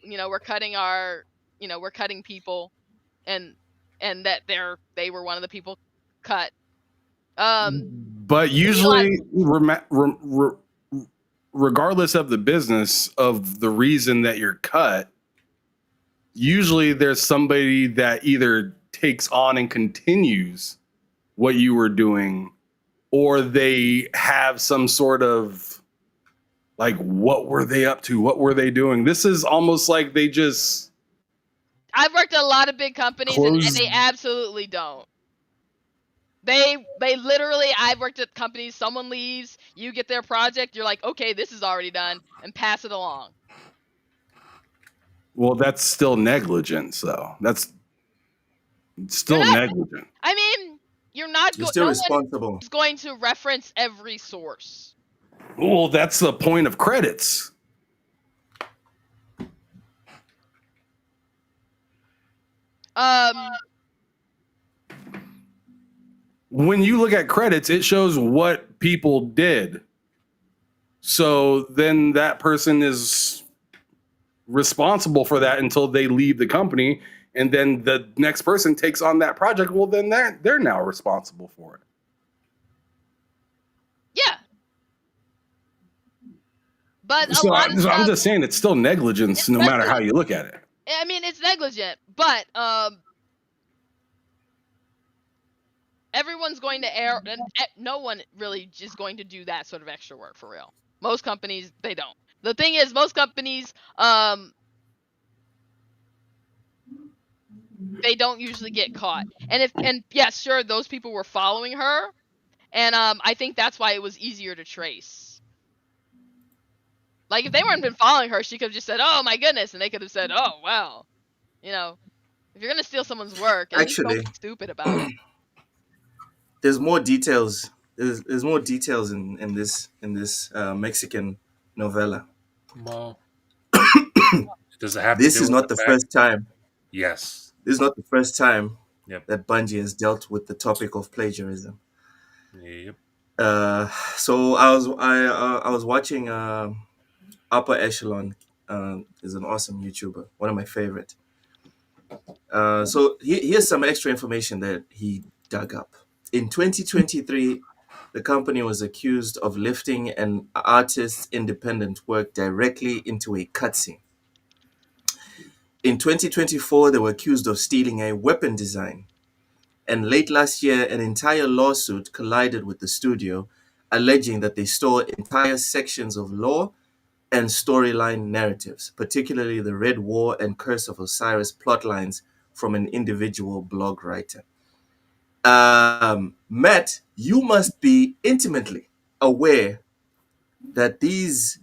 [SPEAKER 3] we're cutting people, and that they were one of the people cut.
[SPEAKER 1] But usually, regardless of the business of the reason that you're cut, usually there's somebody that either takes on and continues what you were doing, or they have some sort of like, what were they up to? What were they doing? This is almost like they just.
[SPEAKER 3] I've worked at a lot of big companies, and they absolutely don't. They literally, I've worked at companies, someone leaves, you get their project, you're like, okay, this is already done, and pass it along.
[SPEAKER 1] Well, that's still negligence, though. That's still negligent.
[SPEAKER 3] I mean, you're
[SPEAKER 4] still responsible.
[SPEAKER 3] Is going to reference every source.
[SPEAKER 1] Well, that's the point of credits. When you look at credits, it shows what people did. So then that person is responsible for that until they leave the company, and then the next person takes on that project. Well, then they're now responsible for it.
[SPEAKER 3] Yeah. But
[SPEAKER 1] I'm just saying, it's still negligence, no matter how you look at it.
[SPEAKER 3] I mean, it's negligent, but everyone's going to err, and no one really is going to do that sort of extra work for real. Most companies, they don't. The thing is, most companies, they don't usually get caught. And yes, sure, those people were following her, and I think that's why it was easier to trace. Like, if they weren't been following her, she could have just said, "Oh my goodness," and they could have said, "Oh well," if you're gonna steal someone's work, and
[SPEAKER 4] actually,
[SPEAKER 3] don't be stupid about it.
[SPEAKER 4] There's more details. There's more details in this Mexican novella.
[SPEAKER 2] Well, does it have
[SPEAKER 4] This
[SPEAKER 2] to do
[SPEAKER 4] is
[SPEAKER 2] with
[SPEAKER 4] not
[SPEAKER 2] the
[SPEAKER 4] the
[SPEAKER 2] fact?
[SPEAKER 4] first time.
[SPEAKER 2] Yes.
[SPEAKER 4] This is not the first time
[SPEAKER 2] Yep.
[SPEAKER 4] that Bungie has dealt with the topic of plagiarism.
[SPEAKER 2] Yep.
[SPEAKER 4] So I was watching Upper Echelon. Is an awesome YouTuber, one of my favorite. So here's some extra information that he dug up. In 2023, the company was accused of lifting an artist's independent work directly into a cutscene. In 2024, they were accused of stealing a weapon design. And late last year, an entire lawsuit collided with the studio, alleging that they stole entire sections of lore and storyline narratives, particularly the Red War and Curse of Osiris plotlines from an individual blog writer. Matt, you must be intimately aware that these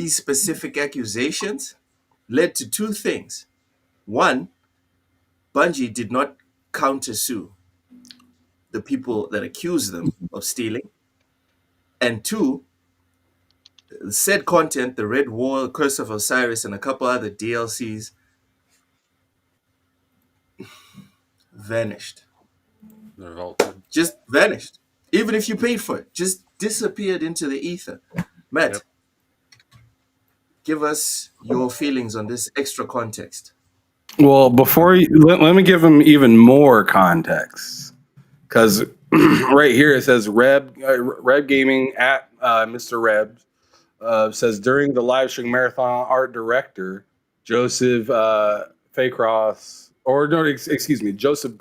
[SPEAKER 4] specific accusations led to two things. One, Bungie did not countersue the people that accused them of stealing. And two, said content, the Red War, Curse of Osiris, and a couple other DLCs vanished.
[SPEAKER 2] Revolted.
[SPEAKER 4] Just vanished. Even if you paid for it, just disappeared into the ether. Matt,
[SPEAKER 2] Yep.
[SPEAKER 4] give us your feelings on this extra context.
[SPEAKER 1] Well, before you, let me give him even more context, because right here it says Reb Gaming at Mr. Reb says during the live stream marathon, art director Joseph Faycross, or no, excuse me, Joseph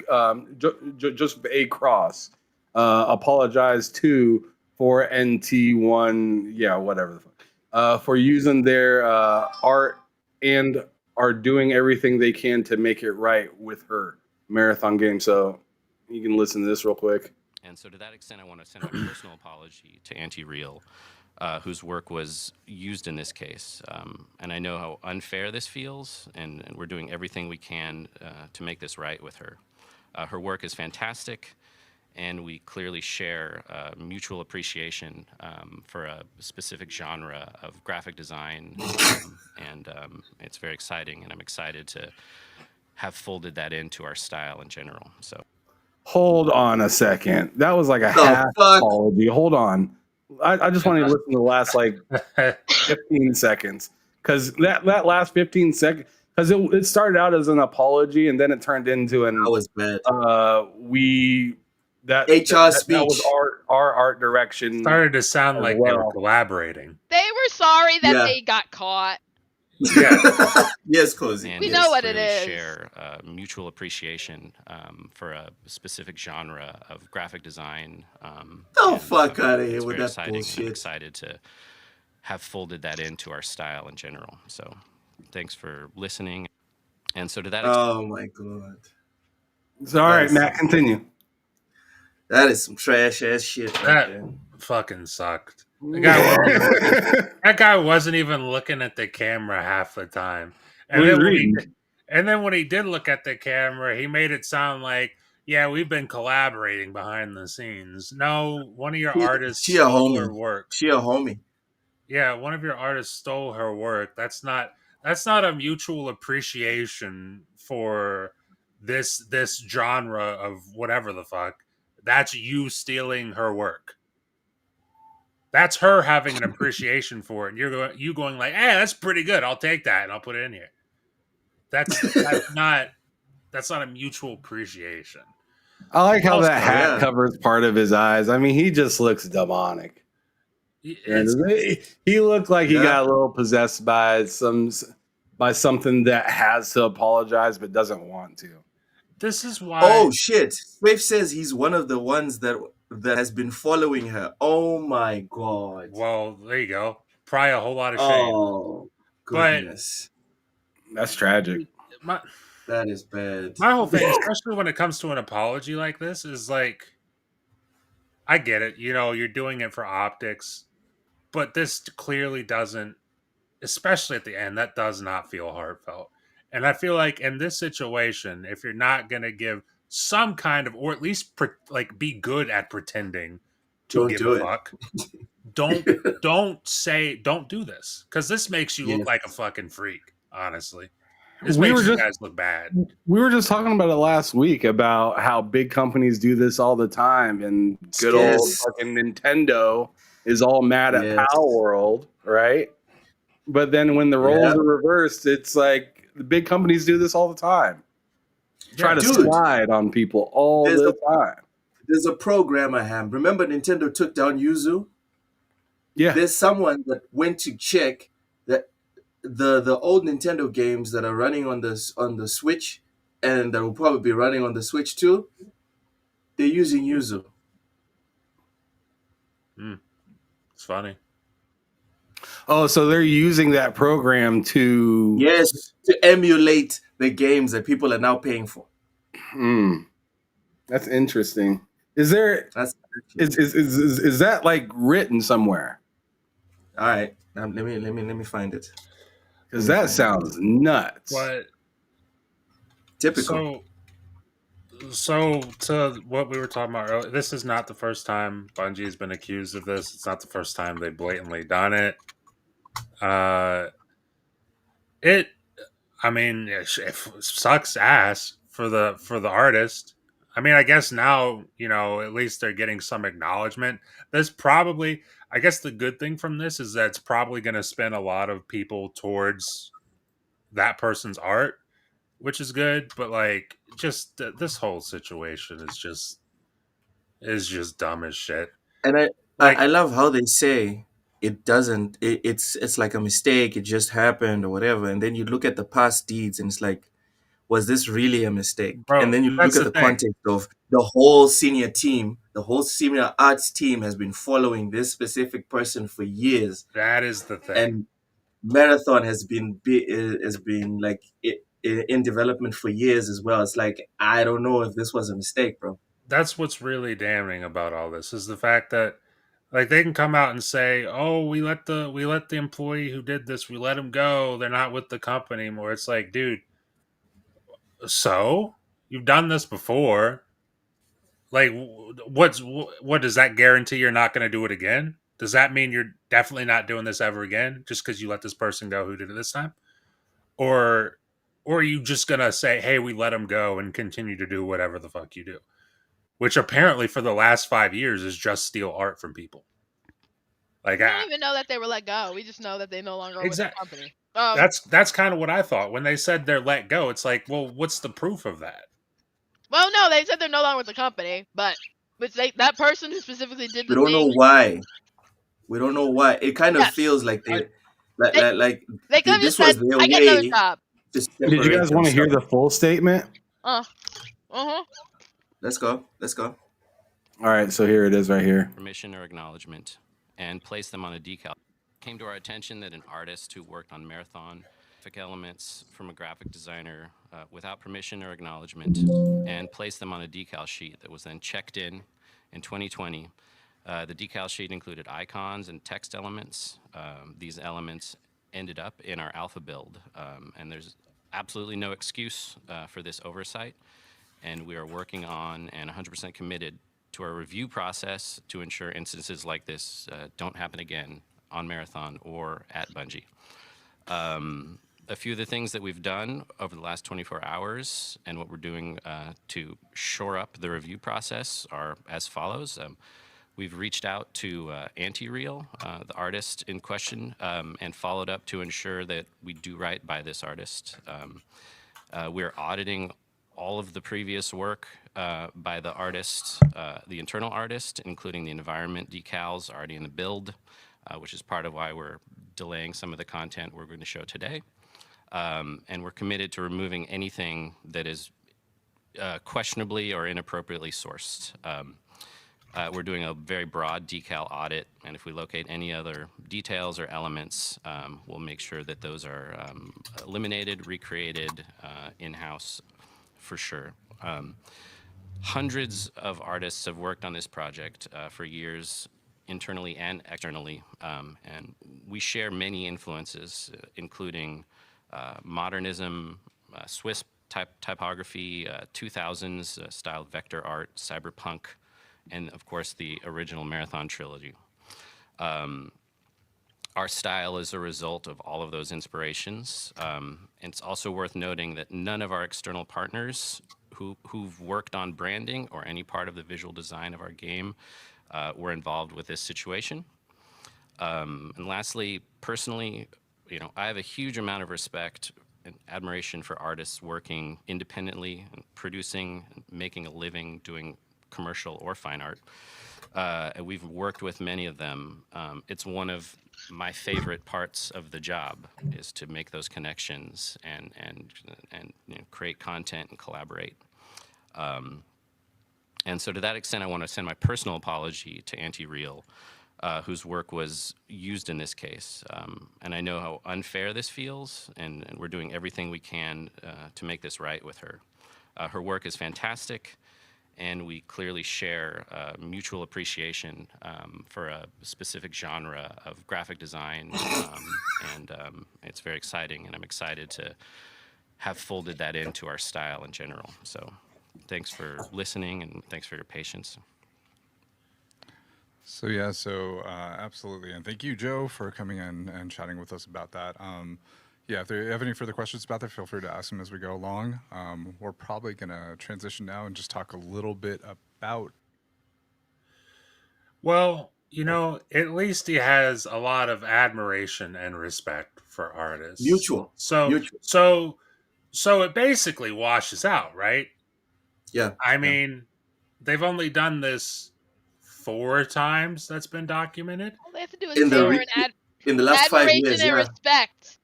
[SPEAKER 1] Joseph A. Cross apologized to for NT1, yeah, whatever the fuck, for using their art and are doing everything they can to make it right with her marathon game. So you can listen to this real quick.
[SPEAKER 11] And so to that extent, I want to send my personal apology to Anti-Real, whose work was used in this case. And I know how unfair this feels, and we're doing everything we can to make this right with her. Her work is fantastic, and we clearly share mutual appreciation for a specific genre of graphic design. And it's very exciting, and I'm excited to have folded that into our style in general. So.
[SPEAKER 1] Hold on a second. That was like a half apology. Hold on. I just want to listen to the last like 15 seconds. Because that last 15 seconds, because it started out as an apology and then it turned into an
[SPEAKER 4] that was bad.
[SPEAKER 1] That was our art direction.
[SPEAKER 2] Started to sound like they were collaborating.
[SPEAKER 3] They were sorry that they got caught.
[SPEAKER 4] Yeah. Yes, Cozy.
[SPEAKER 11] And
[SPEAKER 3] we know what it is.
[SPEAKER 11] Share mutual appreciation for a specific genre of graphic design.
[SPEAKER 4] Fuck out of here with that
[SPEAKER 11] exciting,
[SPEAKER 4] bullshit.
[SPEAKER 11] I'm excited to have folded that into our style in general. So thanks for listening. And so to that extent.
[SPEAKER 4] Oh my god.
[SPEAKER 1] It's all right, Matt, continue.
[SPEAKER 4] That is some trash ass shit.
[SPEAKER 2] That fucking sucked. That guy wasn't even looking at the camera half the time. And then when he did look at the camera, he made it sound like, yeah, we've been collaborating behind the scenes. No, one of your artists stole her work.
[SPEAKER 4] She a homie.
[SPEAKER 2] Yeah, one of your artists stole her work. That's not a mutual appreciation for this genre of whatever the fuck. That's you stealing her work. That's her having an appreciation for it, and you going like, "Hey, that's pretty good. I'll take that and I'll put it in here." That's not a mutual appreciation.
[SPEAKER 1] I like how that hat covers part of his eyes. I mean, he just looks demonic. He looked like he got a little possessed by something that has to apologize but doesn't want to.
[SPEAKER 2] This is why.
[SPEAKER 4] Oh shit! Swift says he's one of the ones that has been following her. Oh my god!
[SPEAKER 2] Well, there you go. Probably a whole lot of shame.
[SPEAKER 4] Oh goodness,
[SPEAKER 1] that's tragic.
[SPEAKER 4] That is bad.
[SPEAKER 2] My whole thing, especially when it comes to an apology like this, is like, I get it. You know, you're doing it for optics, but this clearly doesn't. Especially at the end, that does not feel heartfelt. And I feel like in this situation, if you're not going to give some kind of, or at least be good at pretending to give a fuck. Don't do this, because this makes you look like a fucking freak. Honestly, this makes you guys look bad.
[SPEAKER 1] We were just talking about it last week about how big companies do this all the time, and good old fucking Nintendo is all mad at Power World, right? But then when the roles are reversed, it's like the big companies do this all the time. Try to slide on people all the time.
[SPEAKER 4] There's a programmer, Ham. Remember Nintendo took down Yuzu?
[SPEAKER 1] Yeah.
[SPEAKER 4] There's someone that went to check that the old Nintendo games that are running on the Switch and that will probably be running on the Switch too, they're using Yuzu.
[SPEAKER 2] It's funny.
[SPEAKER 1] Oh, so they're using that program to
[SPEAKER 4] emulate the games that people are now paying for.
[SPEAKER 1] That's interesting. Is there is that like written somewhere?
[SPEAKER 4] All right, let me find it.
[SPEAKER 1] Because that sounds nuts.
[SPEAKER 2] But
[SPEAKER 4] typical.
[SPEAKER 2] So to what we were talking about earlier, this is not the first time Bungie has been accused of this. It's not the first time they blatantly done it. It sucks ass for the artist. I mean, I guess now, at least they're getting some acknowledgement. There's probably, I guess the good thing from this is that it's probably going to spin a lot of people towards that person's art, which is good. But like, just this whole situation is just dumb as shit.
[SPEAKER 4] And I love how they say it doesn't. It's like a mistake. It just happened or whatever. And then you look at the past deeds, and it's like, was this really a mistake?
[SPEAKER 2] Bro,
[SPEAKER 4] and then you look at the context of the whole senior team. The whole senior arts team has been following this specific person for years.
[SPEAKER 2] That is the thing.
[SPEAKER 4] And Marathon has been like in development for years as well. It's like, I don't know if this was a mistake, bro.
[SPEAKER 2] That's what's really damning about all this is the fact that, like, they can come out and say, "Oh, we let the employee who did this, we let him go. They're not with the company anymore." It's like, dude, so you've done this before. Like, what does that guarantee you're not going to do it again? Does that mean you're definitely not doing this ever again just because you let this person go who did it this time? Or are you just going to say, hey, we let him go and continue to do whatever the fuck you do? Which apparently for the last 5 years is just steal art from people. Like,
[SPEAKER 3] I don't even know that they were let go. We just know that they no longer are with the company.
[SPEAKER 2] That's kind of what I thought. When they said they're let go, it's like, well, what's the proof of that?
[SPEAKER 3] Well, no, they said they're no longer with the company, but that person who specifically did the
[SPEAKER 4] We don't know why. We don't know why. It kind of feels like they could have
[SPEAKER 3] just said, I get another job.
[SPEAKER 1] Did you guys want to hear the full statement?
[SPEAKER 4] Let's go.
[SPEAKER 1] All right, so here it is right here.
[SPEAKER 11] Permission or acknowledgement, and place them on a decal. Came to our attention that an artist who worked on Marathon elements from a graphic designer without permission or acknowledgement and placed them on a decal sheet that was then checked in 2020. The decal sheet included icons and text elements. These elements ended up in our alpha build, and there's absolutely no excuse for this oversight. And we are working on and 100% committed to our review process to ensure instances like this don't happen again on Marathon or at Bungie. A few of the things that we've done over the last 24 hours and what we're doing to shore up the review process are as follows. We've reached out to Anti-Real, the artist in question, and followed up to ensure that we do right by this artist. We're auditing all of the previous work by the artist, the internal artist, including the environment decals already in the build, which is part of why we're delaying some of the content we're going to show today. And we're committed to removing anything that is questionably or inappropriately sourced. We're doing a very broad decal audit, and if we locate any other details or elements, we'll make sure that those are eliminated, recreated in-house for sure. Hundreds of artists have worked on this project for years, internally and externally, and we share many influences, including modernism, Swiss typography, 2000s style vector art, cyberpunk, and of course the original Marathon trilogy. Our style is a result of all of those inspirations. It's also worth noting that none of our external partners who've worked on branding or any part of the visual design of our game were involved with this situation. And lastly, personally, I have a huge amount of respect and admiration for artists working independently, and producing, and making a living doing commercial or fine art. And we've worked with many of them. It's one of my favorite parts of the job is to make those connections and create content and collaborate. And so to that extent, I want to send my personal apology to Anti-Real, whose work was used in this case. And I know how unfair this feels, and we're doing everything we can to make this right with her. Her work is fantastic, and we clearly share mutual appreciation for a specific genre of graphic design, and it's very exciting, and I'm excited to have folded that into our style in general. So thanks for listening, and thanks for your patience.
[SPEAKER 12] So absolutely, and thank you, Joe, for coming in and chatting with us about that. If you have any further questions about that, feel free to ask them as we go along. We're probably going to transition now and just talk a little bit about.
[SPEAKER 2] Well, at least he has a lot of admiration and respect for artists.
[SPEAKER 4] Mutual.
[SPEAKER 2] So it basically washes out, right?
[SPEAKER 4] Yeah.
[SPEAKER 2] I mean, they've only done this 4 times. That's been documented.
[SPEAKER 3] All they have to do is show her
[SPEAKER 4] in the last 5 years,
[SPEAKER 3] admiration and respect,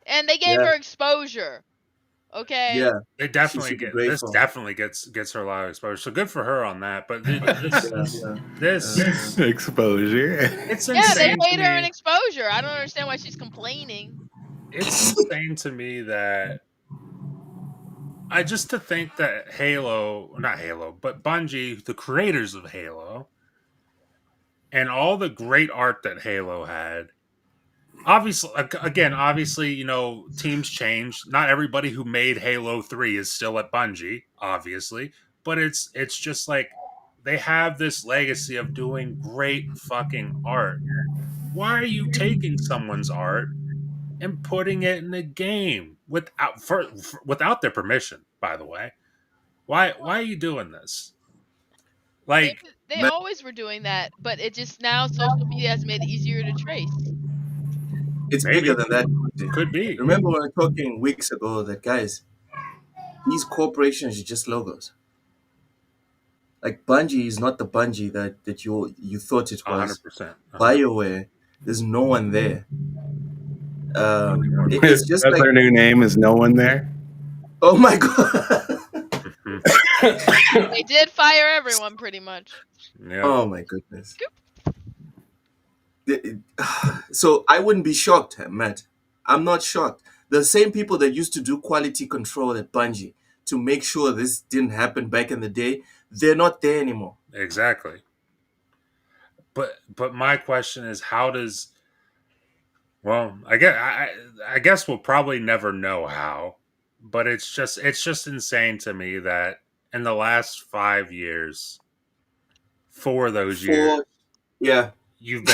[SPEAKER 3] and they gave her exposure. Okay.
[SPEAKER 4] Yeah,
[SPEAKER 2] they definitely gets her a lot of exposure. So good for her on that. But this
[SPEAKER 1] exposure.
[SPEAKER 2] It's insane.
[SPEAKER 3] They paid her an exposure. I don't understand why she's complaining.
[SPEAKER 2] It's insane to me that to think that not Halo, but Bungie, the creators of Halo, and all the great art that Halo had. Obviously, teams change. Not everybody who made Halo 3 is still at Bungie, obviously. But it's just like they have this legacy of doing great fucking art. Why are you taking someone's art and putting it in a game without their permission, by the way? Why are you doing this? Like
[SPEAKER 3] they always were doing that, but it just now social media has made it easier to trace.
[SPEAKER 4] It's bigger than that.
[SPEAKER 2] Could be.
[SPEAKER 4] Remember when we were talking weeks ago that, guys, these corporations are just logos. Like Bungie is not the Bungie that you thought it was.
[SPEAKER 2] 100%.
[SPEAKER 4] BioWare, there's no one there. It's just
[SPEAKER 1] that's their new name is no one there.
[SPEAKER 4] Oh my god!
[SPEAKER 3] They did fire everyone pretty much.
[SPEAKER 4] Yeah. Oh my goodness. So I wouldn't be shocked, Matt. I'm not shocked. The same people that used to do quality control at Bungie to make sure this didn't happen back in the day, they're not there anymore.
[SPEAKER 2] Exactly. But my question is, how does? Well, I guess we'll probably never know how, but it's just insane to me that in the last 5 years, 4 of those years,
[SPEAKER 4] yeah,
[SPEAKER 2] you've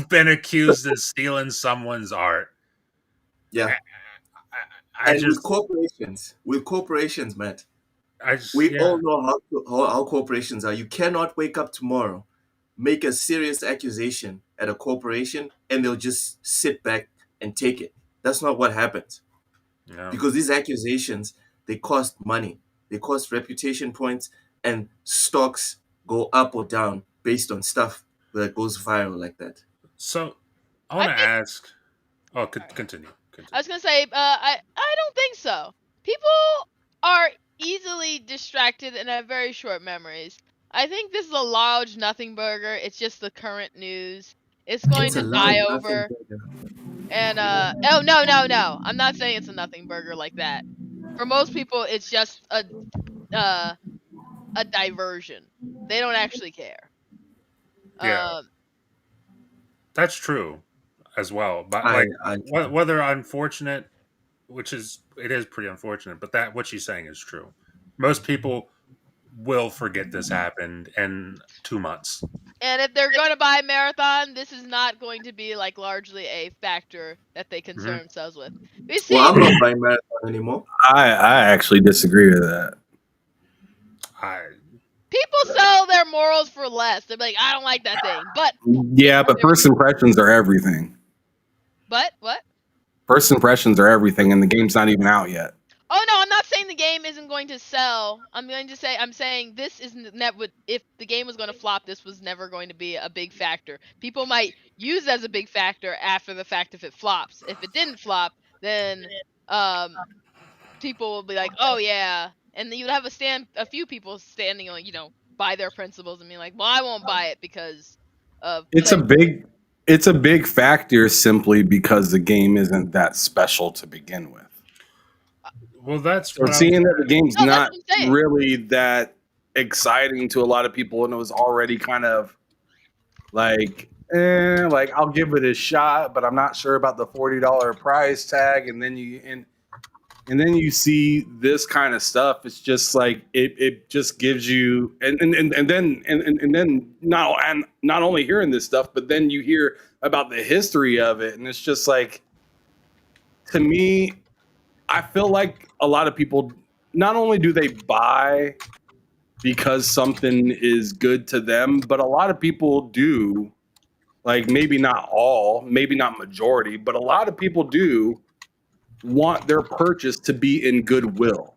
[SPEAKER 2] been accused of stealing someone's art.
[SPEAKER 4] Yeah, with corporations, Matt. We all know how corporations are. You cannot wake up tomorrow, make a serious accusation at a corporation, and they'll just sit back and take it. That's not what happens.
[SPEAKER 2] No.
[SPEAKER 4] Because these accusations, they cost money, they cost reputation points, and stocks go up or down based on stuff that goes viral like that.
[SPEAKER 2] So I want to ask. Oh, continue.
[SPEAKER 3] I was gonna say, I don't think so. People are easily distracted and have very short memories. I think this is a large nothing burger. It's just the current news. It's going to die over. And no. I'm not saying it's a nothing burger like that. For most people, it's just a diversion. They don't actually care.
[SPEAKER 2] Yeah, that's true as well. But whether unfortunate, it is pretty unfortunate, but what she's saying is true. Most people will forget this happened in 2 months.
[SPEAKER 3] And if they're going to buy Marathon, this is not going to be like largely a factor that they concern themselves with. We see.
[SPEAKER 4] Well, I'm not buying Marathon anymore.
[SPEAKER 1] I actually disagree with that.
[SPEAKER 3] People sell their morals for less. They're like, I don't like that thing. But
[SPEAKER 1] Yeah, but first impressions are everything.
[SPEAKER 3] But what?
[SPEAKER 1] First impressions are everything, and the game's not even out yet.
[SPEAKER 3] Oh no, I'm not saying the game isn't going to sell. I'm saying this isn't if the game was going to flop, this was never going to be a big factor. People might use it as a big factor after the fact if it flops. If it didn't flop, then people will be like, "Oh yeah." And then you'd have a few people standing on, by their principles and being like, "Well, I won't buy it because of
[SPEAKER 1] It's a big factor simply because the game isn't that special to begin with.
[SPEAKER 2] Well, that's
[SPEAKER 1] so seeing that the game's not really that exciting to a lot of people, and it was already kind of like I'll give it a shot, but I'm not sure about the $40 price tag. And then you see this kind of stuff. It's just like it just gives you and then not only hearing this stuff, but then you hear about the history of it, and it's just like, to me, I feel like a lot of people, not only do they buy because something is good to them, but a lot of people do, like maybe not all, maybe not majority, but a lot of people do want their purchase to be in goodwill.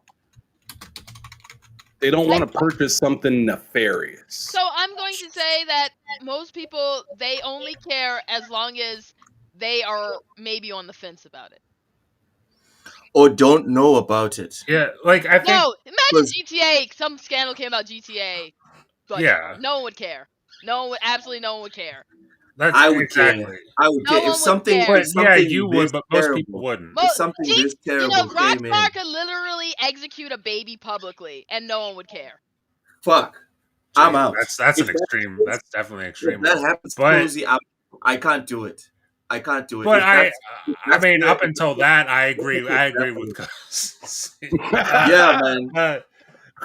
[SPEAKER 1] They don't want to purchase something nefarious.
[SPEAKER 3] So I'm going to say that most people, they only care as long as they are maybe on the fence about it.
[SPEAKER 4] Or don't know about it.
[SPEAKER 2] Yeah, like I think.
[SPEAKER 3] No, imagine GTA. Some scandal came about GTA. Like,
[SPEAKER 2] yeah.
[SPEAKER 3] No one would care. Absolutely no one would care.
[SPEAKER 4] I would care. I would care. If something,
[SPEAKER 2] you would, but most people wouldn't.
[SPEAKER 4] If something this terrible came in.
[SPEAKER 3] Rockstar could literally execute a baby publicly, and no one would care.
[SPEAKER 4] Fuck. I'm out.
[SPEAKER 2] That's an extreme. That's definitely extreme.
[SPEAKER 4] If that happens, Cozy, I can't do it. I can't do it.
[SPEAKER 2] But I mean, up until that, I agree. I agree with Gus.
[SPEAKER 4] Yeah, man.
[SPEAKER 2] But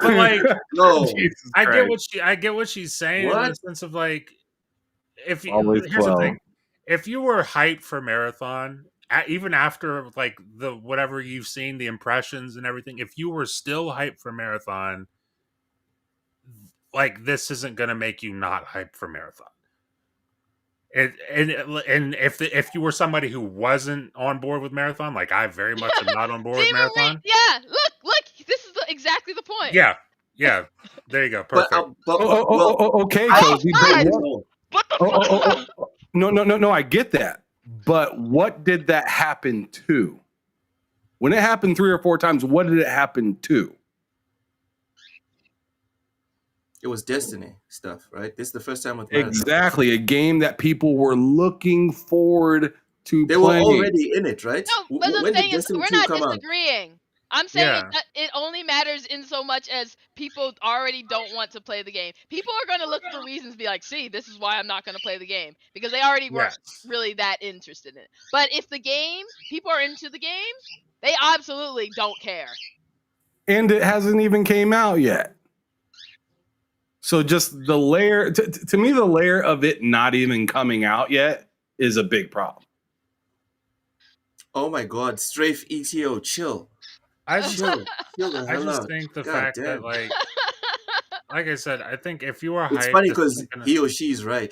[SPEAKER 2] like,
[SPEAKER 4] no,
[SPEAKER 2] I get what she's saying in the sense of like, here's the thing: if you were hyped for Marathon, even after like the whatever you've seen, the impressions and everything, if you were still hyped for Marathon, like this isn't going to make you not hyped for Marathon. And if you were somebody who wasn't on board with Marathon, like I very much am not on board with Marathon.
[SPEAKER 3] Yeah, look, this is exactly the point.
[SPEAKER 2] Yeah, there you go, perfect.
[SPEAKER 1] Okay, Cozy. No, I get that. But what did that happen to? When it happened 3 or 4 times, what did it happen to?
[SPEAKER 4] It was Destiny stuff, right? This is the first time with
[SPEAKER 1] Marathon. Exactly, a game that people were looking forward to
[SPEAKER 4] They
[SPEAKER 1] playing.
[SPEAKER 4] were already in it, right?
[SPEAKER 3] No, but the thing is, we're not disagreeing. I'm saying that it only matters in so much as people already don't want to play the game. People are going to look for reasons to be like, see, this is why I'm not going to play the game. Because they already weren't really that interested in it. But if people are into the game, they absolutely don't care.
[SPEAKER 1] And it hasn't even came out yet. So just the layer, to me, the layer of it not even coming out yet is a big problem.
[SPEAKER 4] Oh my God, Strafe ETO, chill.
[SPEAKER 2] I just think the fact that like I said, I think if you are hyped,
[SPEAKER 4] it's funny because he or she's right?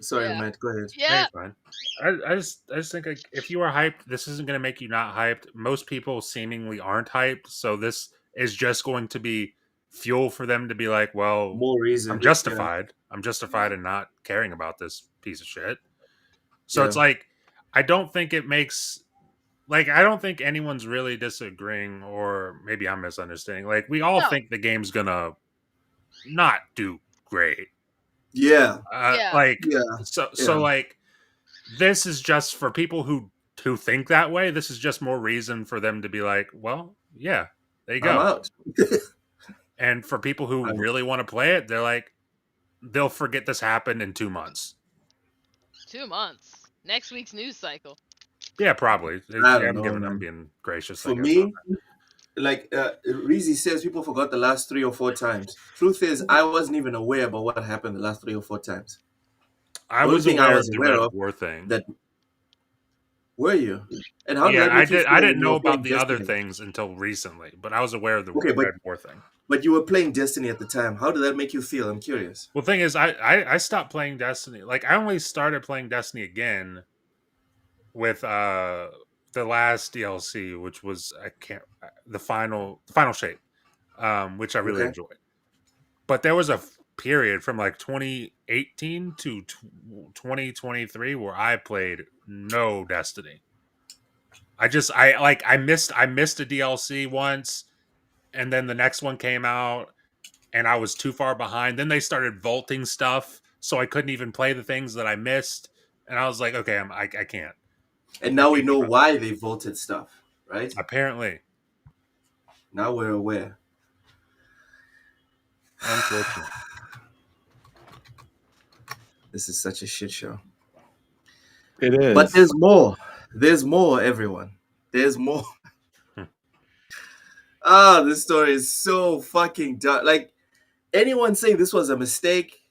[SPEAKER 4] Sorry, Matt, go ahead.
[SPEAKER 3] Yeah,
[SPEAKER 2] fine. I just think like if you are hyped, this isn't going to make you not hyped. Most people seemingly aren't hyped, so this is just going to be fuel for them to be like, well,
[SPEAKER 4] more reason.
[SPEAKER 2] I'm justified. I'm justified in not caring about this piece of shit. So it's like, I don't think it makes. Like, I don't think anyone's really disagreeing, or maybe I'm misunderstanding. Like, we all think the game's gonna not do great.
[SPEAKER 4] Yeah.
[SPEAKER 2] So like, this is just for people who think that way. This is just more reason for them to be like, well, yeah, there you go.
[SPEAKER 4] I'm out.
[SPEAKER 2] And for people who really want to play it, they're like, they'll forget this happened in 2 months.
[SPEAKER 3] 2 months. Next week's news cycle.
[SPEAKER 2] Yeah, probably. I'm being gracious.
[SPEAKER 4] For me, like Reezy says, people forgot the last 3 or 4 times. Truth is, I wasn't even aware about what happened the last 3 or 4 times.
[SPEAKER 2] I
[SPEAKER 4] The only
[SPEAKER 2] was
[SPEAKER 4] thing I
[SPEAKER 2] aware of
[SPEAKER 4] was
[SPEAKER 2] the
[SPEAKER 4] aware
[SPEAKER 2] Red
[SPEAKER 4] of
[SPEAKER 2] War thing.
[SPEAKER 4] that. Were you? And how did
[SPEAKER 2] Yeah,
[SPEAKER 4] that make you feel
[SPEAKER 2] I
[SPEAKER 4] when
[SPEAKER 2] didn't
[SPEAKER 4] you
[SPEAKER 2] know
[SPEAKER 4] were playing
[SPEAKER 2] about the other
[SPEAKER 4] Destiny?
[SPEAKER 2] things until recently, but I was aware of the
[SPEAKER 4] Okay,
[SPEAKER 2] Red War thing.
[SPEAKER 4] but you were playing Destiny at the time. How did that make you feel? I'm curious.
[SPEAKER 2] Well, the thing is, I stopped playing Destiny. Like, I only started playing Destiny again with the last DLC, which was the final shape, which I really
[SPEAKER 4] Okay.
[SPEAKER 2] enjoyed. But there was a period from like 2018 to 2023 where I played no Destiny. I missed a DLC once, and then the next one came out, and I was too far behind. Then they started vaulting stuff, so I couldn't even play the things that I missed. And I was like, okay, I can't.
[SPEAKER 4] And
[SPEAKER 2] I
[SPEAKER 4] now we
[SPEAKER 2] can't
[SPEAKER 4] know
[SPEAKER 2] keep up.
[SPEAKER 4] why they voted stuff, right?
[SPEAKER 2] Apparently,
[SPEAKER 4] Now we're aware.
[SPEAKER 2] unfortunate.
[SPEAKER 4] This is such a shit show.
[SPEAKER 1] It is.
[SPEAKER 4] But there's more. There's more, everyone. There's more. This story is so fucking dark. Like, anyone saying this was a mistake,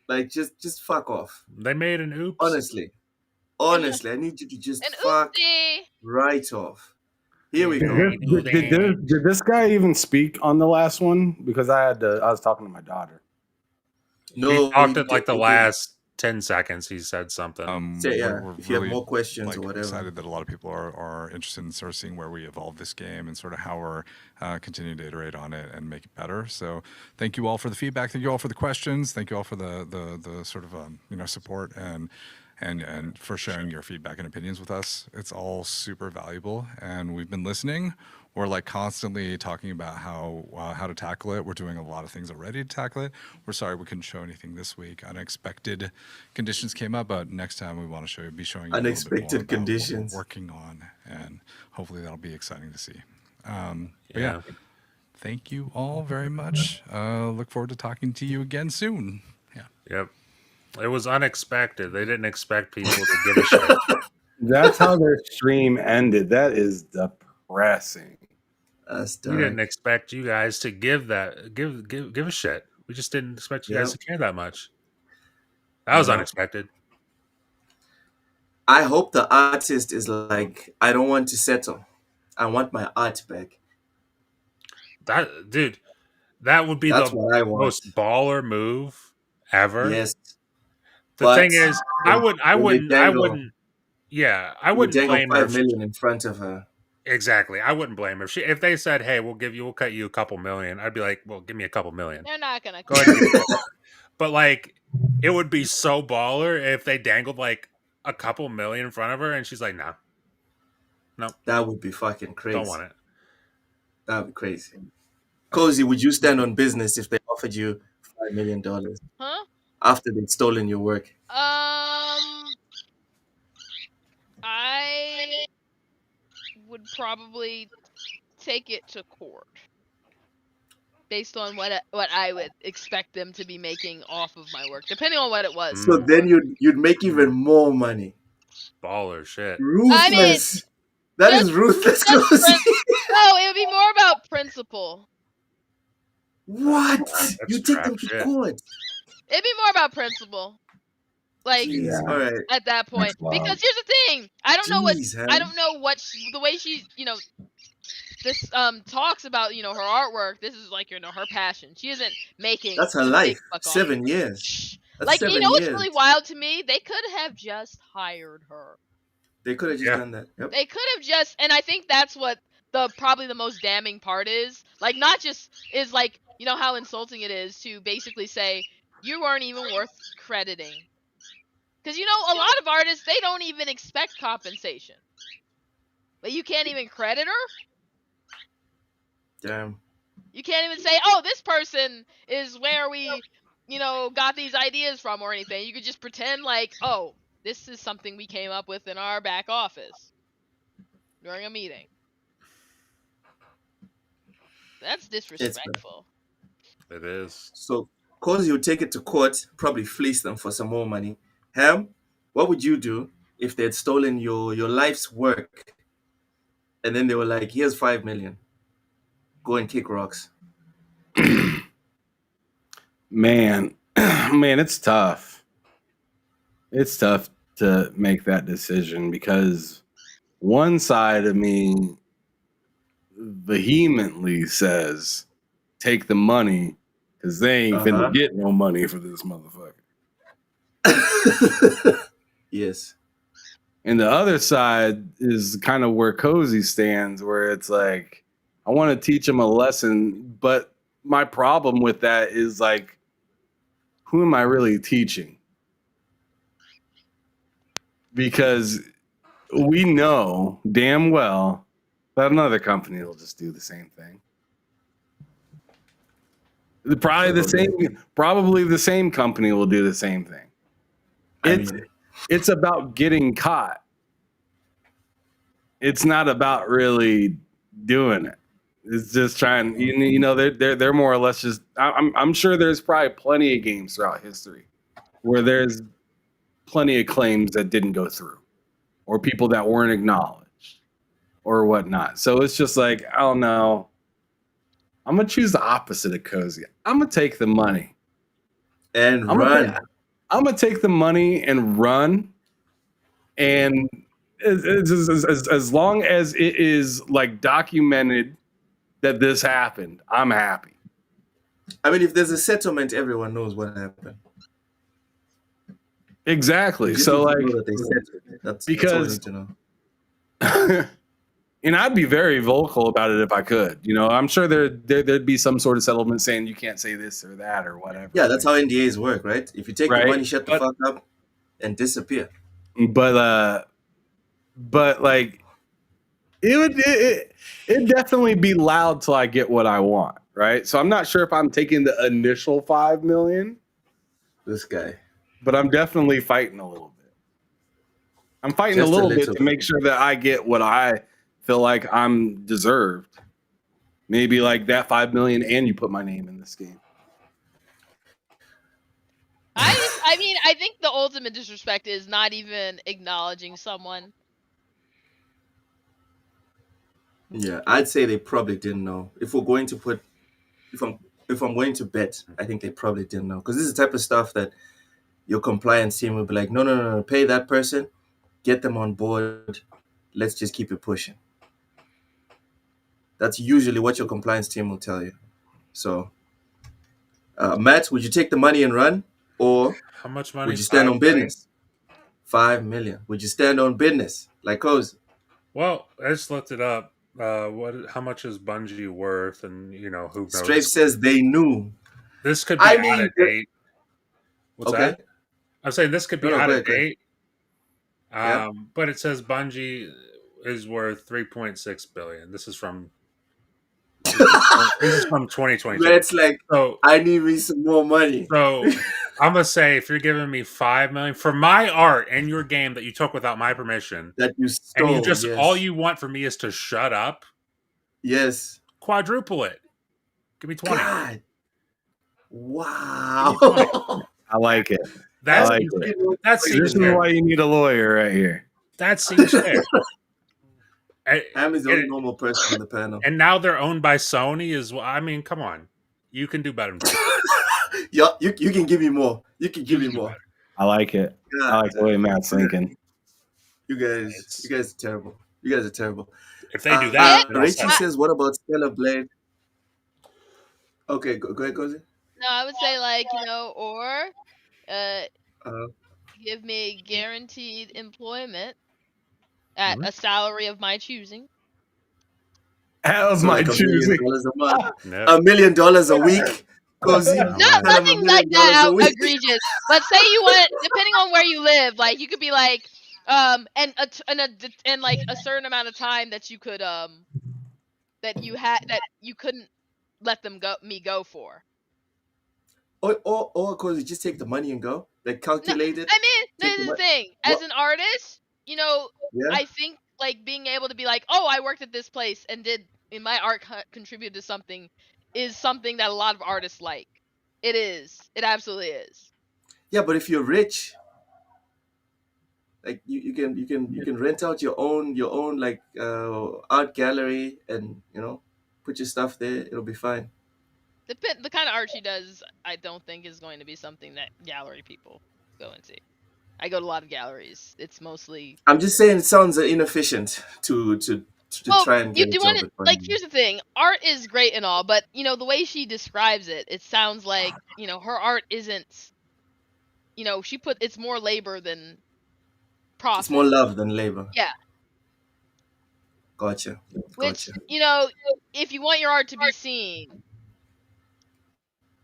[SPEAKER 4] like, just fuck off.
[SPEAKER 2] They made an oops.
[SPEAKER 4] Honestly, I need you to just
[SPEAKER 3] An
[SPEAKER 4] fuck
[SPEAKER 3] oopsie.
[SPEAKER 4] right off. Here we
[SPEAKER 1] Did
[SPEAKER 4] go.
[SPEAKER 1] did this guy even speak on the last one? Because I was talking to my daughter.
[SPEAKER 4] No,
[SPEAKER 2] He talked at like the
[SPEAKER 4] he didn't.
[SPEAKER 2] last 10 seconds. He said something.
[SPEAKER 4] So, yeah,
[SPEAKER 12] we're
[SPEAKER 4] if you have
[SPEAKER 12] really,
[SPEAKER 4] more questions
[SPEAKER 12] like,
[SPEAKER 4] or whatever.
[SPEAKER 12] excited that a lot of people are interested in sort of seeing where we evolve this game and sort of how we're continuing to iterate on it and make it better. So thank you all for the feedback. Thank you all for the questions. Thank you all for the sort of support and for sharing your feedback and opinions with us. It's all super valuable, and we've been listening. We're like constantly talking about how to tackle it. We're doing a lot of things already to tackle it. We're sorry we couldn't show anything this week. Unexpected conditions came up, but next time we want to be showing you
[SPEAKER 4] Unexpected
[SPEAKER 12] a little bit more
[SPEAKER 4] conditions.
[SPEAKER 12] about what we're working on, and hopefully that'll be exciting to see. But yeah, thank you all very much. Look forward to talking to you again soon. Yeah.
[SPEAKER 2] Yep. It was unexpected. They didn't expect people to give a shit.
[SPEAKER 1] That's how their stream ended. That is depressing.
[SPEAKER 4] That's
[SPEAKER 2] We didn't expect you guys to give a shit. We just didn't expect you guys to care that much. That was unexpected.
[SPEAKER 4] I hope the artist is like, I don't want to settle. I want my art back.
[SPEAKER 2] That would be
[SPEAKER 4] That's
[SPEAKER 2] the
[SPEAKER 4] what I want.
[SPEAKER 2] most baller move ever.
[SPEAKER 4] Yes.
[SPEAKER 2] The thing is, I wouldn't blame her.
[SPEAKER 4] 5 million in front of her.
[SPEAKER 2] Exactly. I wouldn't blame her. If they said, "Hey, we'll cut you a couple million," I'd be like, "Well, give me a couple million."
[SPEAKER 3] They're not gonna
[SPEAKER 2] go ahead and give me that. But like, it would be so baller if they dangled like a couple million in front of her, and she's like, "No,
[SPEAKER 4] that would be fucking crazy.
[SPEAKER 2] Don't want it.
[SPEAKER 4] That would be crazy." Cozy, would you stand on business if they offered you $5 million?
[SPEAKER 3] Huh?
[SPEAKER 4] After they'd stolen your work?
[SPEAKER 3] I would probably take it to court based on what I would expect them to be making off of my work, depending on what it was.
[SPEAKER 4] So then you'd make even more money.
[SPEAKER 2] Baller shit.
[SPEAKER 4] Ruthless. That is ruthless, Cozy.
[SPEAKER 3] No, it would be more about principle.
[SPEAKER 4] What? You take them to court?
[SPEAKER 3] It'd be more about principle. Like,
[SPEAKER 4] all right.
[SPEAKER 3] At that point, because here's the thing: I don't know what the way she, this talks about, her artwork. This is like, her passion. She isn't making.
[SPEAKER 4] That's her life. 7 years. That's
[SPEAKER 3] like,
[SPEAKER 4] 7
[SPEAKER 3] what's
[SPEAKER 4] years.
[SPEAKER 3] really wild to me? They could have just hired her.
[SPEAKER 4] They could have just done that. Yep.
[SPEAKER 3] They could have just, and I think that's what probably the most damning part is. Like, not just is like, how insulting it is to basically say you weren't even worth crediting. Because, a lot of artists, they don't even expect compensation. But you can't even credit her?
[SPEAKER 4] Damn.
[SPEAKER 3] You can't even say, oh, this person is where we, got these ideas from or anything. You could just pretend like, oh, this is something we came up with in our back office during a meeting. That's disrespectful.
[SPEAKER 2] It is.
[SPEAKER 4] So, Cozy would take it to court, probably fleece them for some more money. Ham, what would you do if they had stolen your life's work, and then they were like, "Here's $5 million. go and kick rocks?
[SPEAKER 1] Man, it's tough. It's tough to make that decision because one side of me vehemently says, take the money because they ain't finna get no money for this motherfucker.
[SPEAKER 4] Yes.
[SPEAKER 1] And the other side is kind of where Cozy stands, where it's like, I want to teach him a lesson, but my problem with that is like, who am I really teaching? Because we know damn well that another company will just do the same thing. Probably the same company will do the same thing. It's about getting caught. It's not about really doing it. It's just trying. You know, they're more or less just. I'm sure there's probably plenty of games throughout history where there's plenty of claims that didn't go through, or people that weren't acknowledged, or whatnot. So it's just like, I don't know. I'm gonna choose the opposite of Cozy. I'm gonna take the money
[SPEAKER 4] and run.
[SPEAKER 1] I'm gonna take the money and run, and as long as it is like documented that this happened, I'm happy.
[SPEAKER 4] I mean, if there's a settlement, everyone knows what happened.
[SPEAKER 1] Exactly. So like,
[SPEAKER 4] that's
[SPEAKER 1] because
[SPEAKER 4] all you need to know.
[SPEAKER 1] And I'd be very vocal about it if I could. You know, I'm sure there'd be some sort of settlement saying you can't say this or that or whatever.
[SPEAKER 4] Yeah, that's how NDAs work, right? If you take the money, shut the fuck up, and disappear.
[SPEAKER 1] But like, it'd definitely be loud till I get what I want, right? So I'm not sure if I'm taking the initial $5 million.
[SPEAKER 4] This guy.
[SPEAKER 1] But I'm definitely fighting a little bit. I'm fighting a little bit to make sure that I get what I feel like I'm deserved. Maybe like that $5 million, and you put my name in this game.
[SPEAKER 3] I mean, I think the ultimate disrespect is not even acknowledging someone.
[SPEAKER 4] Yeah, I'd say they probably didn't know. If we're going to put, if I'm going to bet, I think they probably didn't know, because this is the type of stuff that your compliance team will be like, no, pay that person, get them on board, let's just keep it pushing. That's usually what your compliance team will tell you. So, Matt, would you take the money and run, or
[SPEAKER 2] how much money
[SPEAKER 4] would you stand on business? $5 million. Would you stand on business like Cozy?
[SPEAKER 2] Well, I just looked it up. How much is Bungie worth? And who knows?
[SPEAKER 4] Strafe says they knew.
[SPEAKER 2] This could be out of date. What's that? I'm saying this could be out of date. But it says Bungie is worth $3.6 billion. This is from 2022.
[SPEAKER 4] It's like, so I need me some more money.
[SPEAKER 2] So I'm gonna say, if you're giving me $5 million for my art and your game that you took without my permission,
[SPEAKER 4] that you stole,
[SPEAKER 2] and you just all you want from me is to shut up.
[SPEAKER 4] Yes.
[SPEAKER 2] Quadruple it. Give me 20.
[SPEAKER 4] God. Wow.
[SPEAKER 2] 20.
[SPEAKER 1] I like it.
[SPEAKER 2] That's
[SPEAKER 1] this is why you need a lawyer right here.
[SPEAKER 2] That seems fair.
[SPEAKER 4] I'm the only normal person on the panel.
[SPEAKER 2] And now they're owned by Sony as well. I mean, come on. You can do better than that.
[SPEAKER 4] Yeah, you can give me more. You can give me more.
[SPEAKER 1] I like it. God, I like the way Matt's thinking.
[SPEAKER 4] You guys are terrible. You guys are terrible.
[SPEAKER 2] If they do that,
[SPEAKER 4] Rachel says, what about Stellar Blade? Okay, go ahead, Cozy.
[SPEAKER 3] No, I would say or give me guaranteed employment at a salary of my choosing.
[SPEAKER 1] Of my choosing.
[SPEAKER 4] $1 million a week. Cozy.
[SPEAKER 3] No, nothing like that egregious. But say you want, depending on where you live, like you could be like, and like a certain amount of time that you could that you couldn't let them go for.
[SPEAKER 4] Or Cozy, just take the money and go. Like calculate it.
[SPEAKER 3] I mean, this is the thing. As an artist, I think like being able to be like, oh, I worked at this place and my art contributed to something is something that a lot of artists like. It is. It absolutely is.
[SPEAKER 4] Yeah, but if you're rich, like you can rent out your own like art gallery and put your stuff there. It'll be fine.
[SPEAKER 3] The kind of art she does, I don't think is going to be something that gallery people go and see. I go to a lot of galleries. It's mostly.
[SPEAKER 4] I'm just saying it sounds inefficient to try and
[SPEAKER 3] You
[SPEAKER 4] get a
[SPEAKER 3] do want
[SPEAKER 4] job
[SPEAKER 3] it,
[SPEAKER 4] at
[SPEAKER 3] like,
[SPEAKER 4] Bungie.
[SPEAKER 3] here's the thing. Art is great and all, but the way she describes it, it sounds like her art isn't. It's more labor than profit.
[SPEAKER 4] It's more love than labor.
[SPEAKER 3] Yeah.
[SPEAKER 4] Gotcha.
[SPEAKER 3] Which, if you want your art to be seen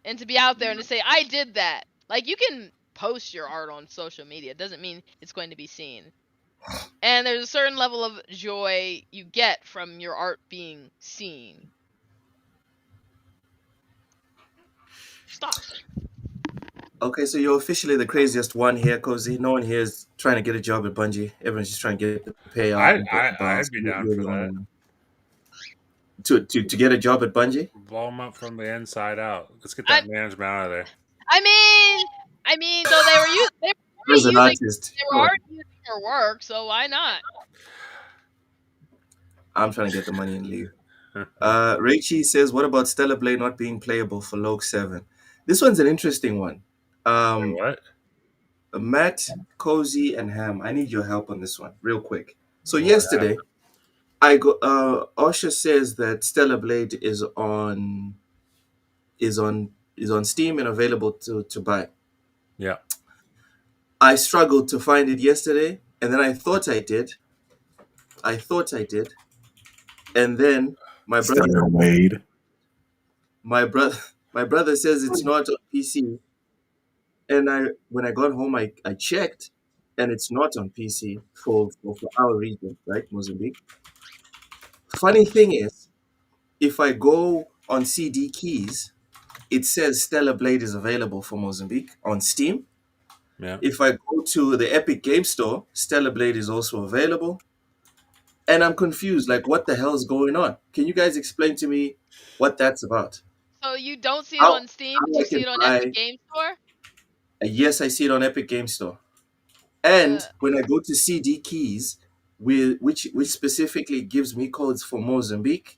[SPEAKER 3] and to be out there and to say, I did that. Like, you can post your art on social media. It doesn't mean it's going to be seen. And there's a certain level of joy you get from your art being seen. Stop.
[SPEAKER 4] Okay, so you're officially the craziest one here, Cozy. No one here is trying to get a job at Bungie. Everyone's just trying to get the payout.
[SPEAKER 2] I'd be down for that.
[SPEAKER 4] To get a job at Bungie?
[SPEAKER 2] Blow them up from the inside out. Let's get that management out of there.
[SPEAKER 3] I mean, though they were
[SPEAKER 4] As an
[SPEAKER 3] using
[SPEAKER 4] artist,
[SPEAKER 3] her work, so why not?
[SPEAKER 4] I'm trying to get the money and leave. Raichi says, what about Stellar Blade not being playable for Logue 7? This one's an interesting one.
[SPEAKER 2] What?
[SPEAKER 4] Matt, Cozy, and Ham, I need your help on this one, real quick. So yesterday, Osha says that Stellar Blade is on Steam and available to buy.
[SPEAKER 2] Yeah.
[SPEAKER 4] I struggled to find it yesterday, and then I thought I did. And then my brother says it's not on PC. And when I got home, I checked, and it's not on PC for our region, right, Mozambique. Funny thing is, if I go on CD Keys, it says Stellar Blade is available for Mozambique on Steam.
[SPEAKER 2] Yeah.
[SPEAKER 4] If I go to the Epic Game Store, Stellar Blade is also available. And I'm confused, like, what the hell is going on? Can you guys explain to me what that's about?
[SPEAKER 3] So you don't see it on Steam, but you see it on Epic Game Store?
[SPEAKER 4] Yes, I see it on Epic Game Store. And when I go to CD Keys, which specifically gives me codes for Mozambique,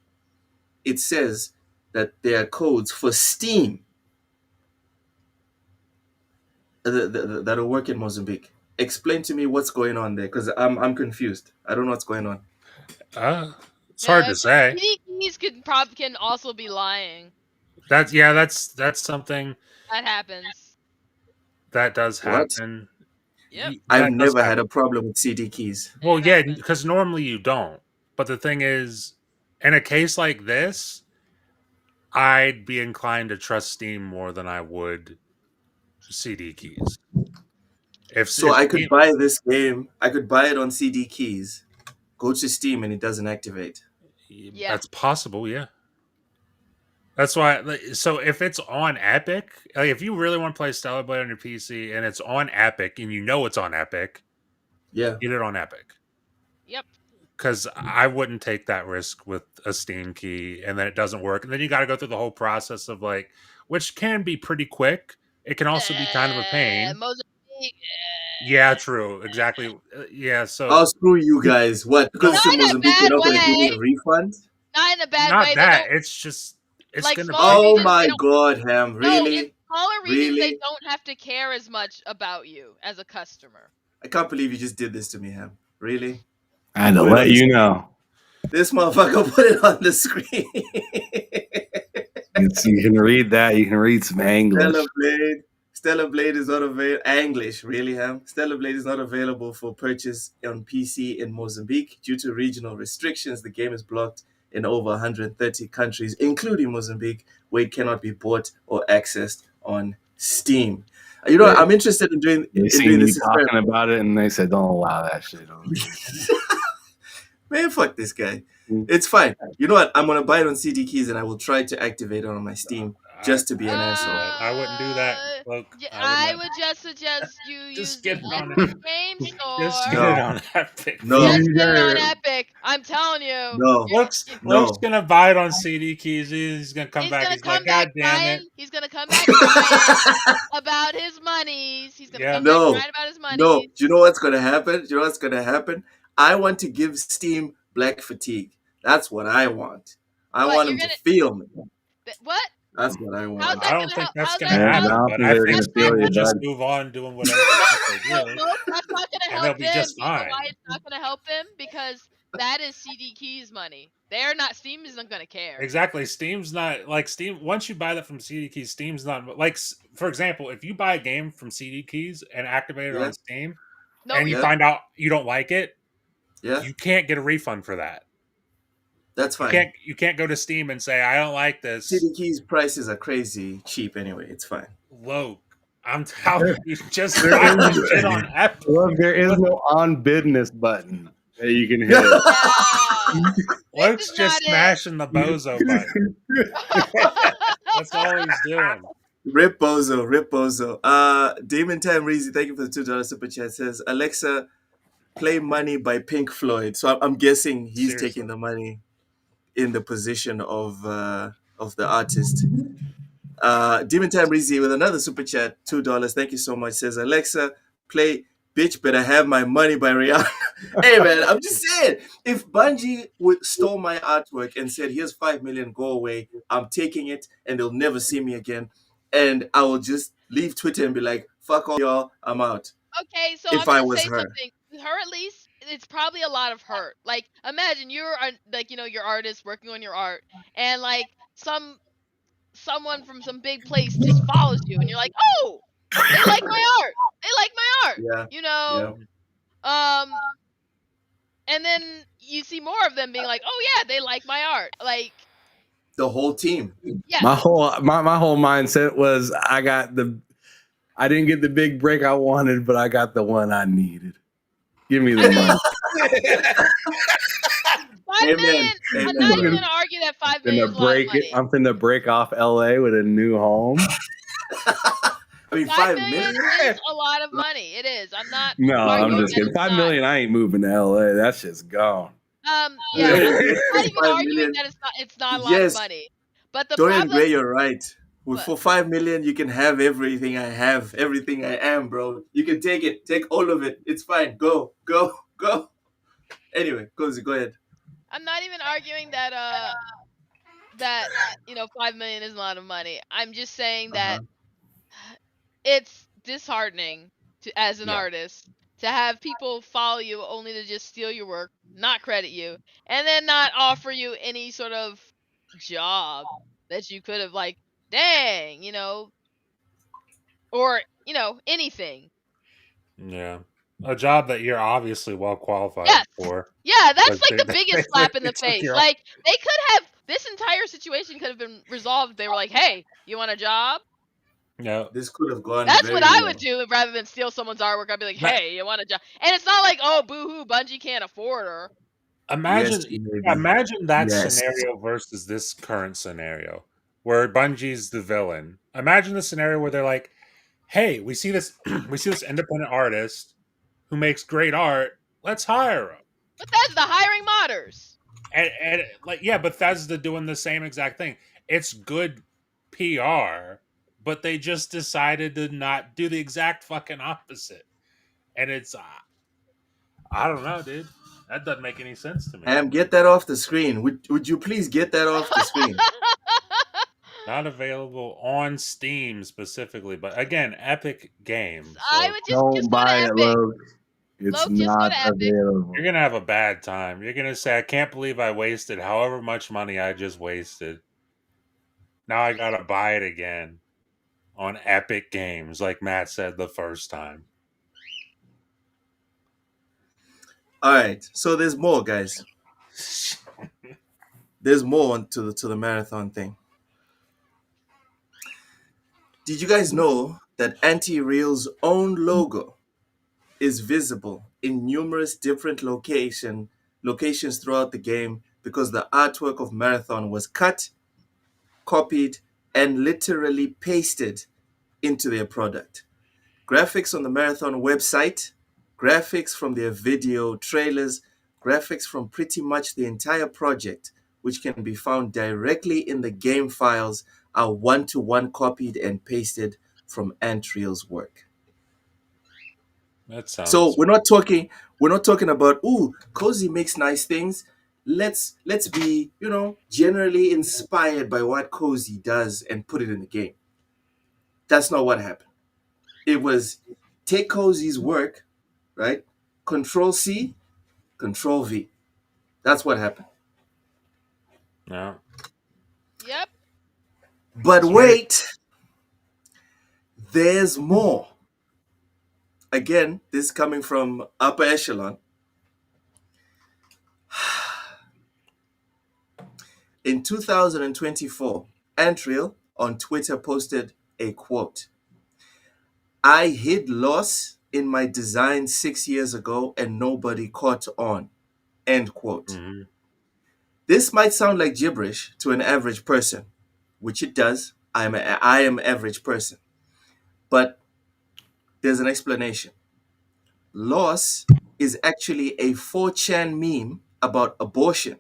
[SPEAKER 4] it says that there are codes for Steam that'll work in Mozambique. Explain to me what's going on there, because I'm confused. I don't know what's going on.
[SPEAKER 2] It's hard to say.
[SPEAKER 3] CD Keys can also be lying.
[SPEAKER 2] That's something
[SPEAKER 3] that happens.
[SPEAKER 2] That does happen.
[SPEAKER 3] Yep.
[SPEAKER 4] I've never had a problem with CD Keys.
[SPEAKER 2] Well, yeah, because normally you don't. But the thing is, in a case like this, I'd be inclined to trust Steam more than I would CD Keys.
[SPEAKER 4] I could buy this game, I could buy it on CD Keys, go to Steam, and it doesn't activate.
[SPEAKER 3] Yeah.
[SPEAKER 2] That's possible, yeah. That's why. So if it's on Epic, like if you really want to play Stellar Blade on your PC and it's on Epic and you know it's on Epic,
[SPEAKER 4] yeah,
[SPEAKER 2] get it on Epic.
[SPEAKER 3] Yep.
[SPEAKER 2] Because I wouldn't take that risk with a Steam key and then it doesn't work, and then you got to go through the whole process of which can be pretty quick. It can also be kind of a pain. Yeah, true. Exactly. Yeah. So
[SPEAKER 4] I'll screw you guys. What? Because it's in Mozambique, you're not going to give me a refund?
[SPEAKER 3] Not in a bad way.
[SPEAKER 2] Not that. It's just. It's
[SPEAKER 3] like
[SPEAKER 2] gonna.
[SPEAKER 4] Oh my God, Ham! Really?
[SPEAKER 3] No, in smaller regions, they don't have to care as much about you as a customer.
[SPEAKER 4] I can't believe you just did this to me, Ham. Really?
[SPEAKER 1] I had to let you know.
[SPEAKER 4] This motherfucker put it on the screen.
[SPEAKER 1] You can read that. You can read some English.
[SPEAKER 4] Stellar Blade is not available. English, really, Ham? Stellar Blade is not available for purchase on PC in Mozambique due to regional restrictions. The game is blocked in over 130 countries, including Mozambique, where it cannot be bought or accessed on Steam. You know, I'm interested in doing.
[SPEAKER 1] They see me talking about it, and they said, "Don't allow that shit."
[SPEAKER 4] Man, fuck this guy. It's fine. You know what? I'm gonna buy it on CD Keys, and I will try to activate it on my Steam just to be an asshole.
[SPEAKER 2] I wouldn't do that. Look,
[SPEAKER 3] I would just suggest you
[SPEAKER 2] just
[SPEAKER 3] use
[SPEAKER 2] get it on
[SPEAKER 3] Epic Game Store.
[SPEAKER 2] Just get it on Epic.
[SPEAKER 4] No.
[SPEAKER 3] Just get it on Epic. I'm telling you.
[SPEAKER 4] No.
[SPEAKER 2] Luke's gonna buy it on CD Keys. He's gonna come back. He's like, God damn it.
[SPEAKER 3] He's gonna come back crying about his monies. He's gonna come back crying about his monies.
[SPEAKER 4] No. Do you know what's gonna happen? I want to give Steam black fatigue. That's what I want. I
[SPEAKER 3] What,
[SPEAKER 4] want
[SPEAKER 3] you're
[SPEAKER 4] him to
[SPEAKER 3] gonna
[SPEAKER 4] feel me.
[SPEAKER 3] what?
[SPEAKER 4] That's what I
[SPEAKER 3] How's
[SPEAKER 4] want.
[SPEAKER 3] that
[SPEAKER 2] I don't
[SPEAKER 3] gonna
[SPEAKER 2] think
[SPEAKER 3] help?
[SPEAKER 2] that's
[SPEAKER 3] How's
[SPEAKER 2] going
[SPEAKER 3] that?
[SPEAKER 2] to
[SPEAKER 1] And
[SPEAKER 3] How's
[SPEAKER 1] I
[SPEAKER 2] happen,
[SPEAKER 1] don't
[SPEAKER 2] but
[SPEAKER 1] think
[SPEAKER 2] I
[SPEAKER 1] they're
[SPEAKER 2] think
[SPEAKER 1] gonna
[SPEAKER 3] that's not
[SPEAKER 2] Steam
[SPEAKER 1] steal
[SPEAKER 2] will
[SPEAKER 1] you,
[SPEAKER 2] just
[SPEAKER 1] bud.
[SPEAKER 2] move on doing whatever the fuck they're doing,
[SPEAKER 3] Nope, that's not gonna
[SPEAKER 2] and
[SPEAKER 3] help
[SPEAKER 2] they'll be
[SPEAKER 3] them.
[SPEAKER 2] just
[SPEAKER 3] You know
[SPEAKER 2] fine.
[SPEAKER 3] why it's not gonna help them? Because that is CD Keys money. They're not. Steam isn't gonna care.
[SPEAKER 2] Exactly. Steam's not like Steam. Once you buy that from CD Keys, Steam's not like, for example, if you buy a game from CD Keys and activate it
[SPEAKER 4] Yeah,
[SPEAKER 2] on Steam,
[SPEAKER 3] No,
[SPEAKER 2] and you
[SPEAKER 4] yeah,
[SPEAKER 2] find out you don't like it,
[SPEAKER 4] yeah.
[SPEAKER 2] you can't get a refund for that.
[SPEAKER 4] That's
[SPEAKER 2] You
[SPEAKER 4] fine.
[SPEAKER 2] can't. You can't go to Steam and say I don't like this.
[SPEAKER 4] CD Keys prices are crazy cheap anyway. It's fine.
[SPEAKER 2] Low. I'm telling you, just
[SPEAKER 1] There
[SPEAKER 2] buy the
[SPEAKER 1] is
[SPEAKER 2] shit on Epic.
[SPEAKER 1] look, there is no on business button that you can hit.
[SPEAKER 3] yeah, this
[SPEAKER 2] Luke's
[SPEAKER 3] is not
[SPEAKER 2] just smashing the bozo button. That's all he's doing.
[SPEAKER 4] Rip Bozo, Rip Bozo. Demon Time Reezy, thank you for the $2 super chat. Says Alexa, play Money by Pink Floyd. So I'm guessing he's
[SPEAKER 2] Seriously.
[SPEAKER 4] taking the money in the position of the artist. Demon Time Reezy with another super chat, $2. Thank you so much. Says Alexa, play Bitch Better Have My Money by Rihanna. Hey man, I'm just saying, if Bungie would stole my artwork and said, here's 5 million, go away, I'm taking it and they'll never see me again. And I will just leave Twitter and be like, fuck all y'all, I'm out.
[SPEAKER 3] okay, so
[SPEAKER 4] If
[SPEAKER 3] I'm
[SPEAKER 4] I
[SPEAKER 3] gonna
[SPEAKER 4] was
[SPEAKER 3] say
[SPEAKER 4] her.
[SPEAKER 3] something. Her, at least, it's probably a lot of hurt. Like, imagine you're like, your artist working on your art, and like someone from some big place just follows you, and you're like, oh, they like my art. They like my art.
[SPEAKER 4] Yeah.
[SPEAKER 3] You know.
[SPEAKER 4] Yeah.
[SPEAKER 3] And then you see more of them being like, oh yeah, they like my art. Like,
[SPEAKER 4] The whole team.
[SPEAKER 3] yes.
[SPEAKER 1] My whole mindset was I didn't get the big break I wanted, but I got the one I needed. Give me the money.
[SPEAKER 3] 5 million. I'm not even gonna argue that 5 million is a lot of money.
[SPEAKER 1] I'm finna break off LA with a new home.
[SPEAKER 4] I mean,
[SPEAKER 3] 5 million is a lot of money. It is. I'm not.
[SPEAKER 1] No, I'm
[SPEAKER 3] arguing
[SPEAKER 1] just
[SPEAKER 3] that
[SPEAKER 1] kidding.
[SPEAKER 3] it's
[SPEAKER 1] 5
[SPEAKER 3] not.
[SPEAKER 1] million, I ain't moving to LA. That shit's gone.
[SPEAKER 3] Yeah, I'm not even
[SPEAKER 4] 5
[SPEAKER 3] arguing
[SPEAKER 4] million.
[SPEAKER 3] that it's not a lot of money. But the
[SPEAKER 4] Dorian
[SPEAKER 3] problem.
[SPEAKER 4] Gray, you're right. For 5 million, you can have everything I have, everything I am, bro. You can take it, take all of it. It's fine. Go. Anyway, Cozy, go ahead.
[SPEAKER 3] I'm not even arguing that 5 million is a lot of money. I'm just saying that it's disheartening as an artist to have people follow you only to just steal your work, not credit you, and then not offer you any sort of job that you could have, like, dang, or anything.
[SPEAKER 2] Yeah. A job that you're obviously well qualified for.
[SPEAKER 3] Yeah, that's
[SPEAKER 2] But
[SPEAKER 3] like the biggest slap in the face. Like, they could have, this entire situation could have been resolved. They were like, hey, you want a job?
[SPEAKER 2] No.
[SPEAKER 4] This could have gone.
[SPEAKER 3] That's
[SPEAKER 4] very
[SPEAKER 3] what I
[SPEAKER 4] well.
[SPEAKER 3] would do rather than steal someone's artwork. I'd be like, hey, you want a job? And it's not like, oh, boo-hoo, Bungie can't afford her.
[SPEAKER 2] Imagine that scenario versus this current scenario where Bungie's the villain. Imagine the scenario where they're like, hey, we see this independent artist who makes great art. Let's hire him.
[SPEAKER 3] Bethesda hiring modders.
[SPEAKER 2] And like, yeah, Bethesda doing the same exact thing. It's good PR, but they just decided to not do the exact fucking opposite. And it's, I don't know, dude. That doesn't make any sense to me.
[SPEAKER 4] Get that off the screen. Would you please get that off the screen?
[SPEAKER 2] Not available on Steam specifically, but again, Epic Games. So
[SPEAKER 3] I would
[SPEAKER 1] don't buy it, Loke. It's not available.
[SPEAKER 2] You're gonna have a bad time. You're gonna say, "I can't believe I wasted however much money I just wasted. Now I gotta buy it again on Epic Games," like Matt said the first time.
[SPEAKER 4] All right, so there's more, guys. There's more to the marathon thing. Did you guys know that Anti-Real's own logo is visible in numerous different locations throughout the game because the artwork of Marathon was cut, copied, and literally pasted into their product? Graphics on the Marathon website, graphics from their video trailers, graphics from pretty much the entire project, which can be found directly in the game files, are one-to-one copied and pasted from Ant-Real's work.
[SPEAKER 2] That sounds.
[SPEAKER 4] So we're not talking about, ooh, Cozy makes nice things. let's be, generally inspired by what Cozy does and put it in the game. That's not what happened. It was take Cozy's work, right? Control C, Control V. That's what happened.
[SPEAKER 2] Yeah.
[SPEAKER 3] Yep.
[SPEAKER 4] But wait, there's more. Again, this is coming from upper echelon. In 2024, Antriel on Twitter posted a quote. I hid loss in my design 6 years ago and nobody caught on. End quote.
[SPEAKER 2] Mm-hmm.
[SPEAKER 4] This might sound like gibberish to an average person, which it does. I am average person. But there's an explanation. Loss is actually a 4chan meme about abortion.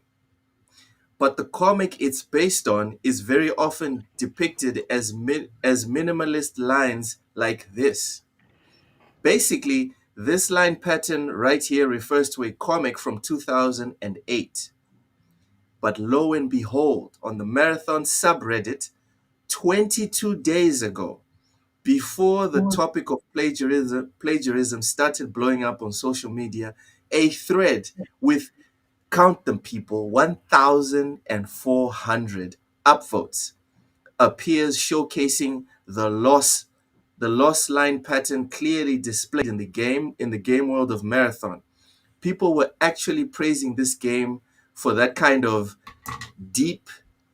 [SPEAKER 4] But the comic it's based on is very often depicted as minimalist lines like this. Basically, this line pattern right here refers to a comic from 2008. But lo and behold, on the Marathon subreddit, 22 days ago, before the topic of plagiarism started blowing up on social media, a thread with, count them people, 1,400 upvotes appears showcasing the loss line pattern clearly displayed in the game world of Marathon. People were actually praising this game for that kind of deep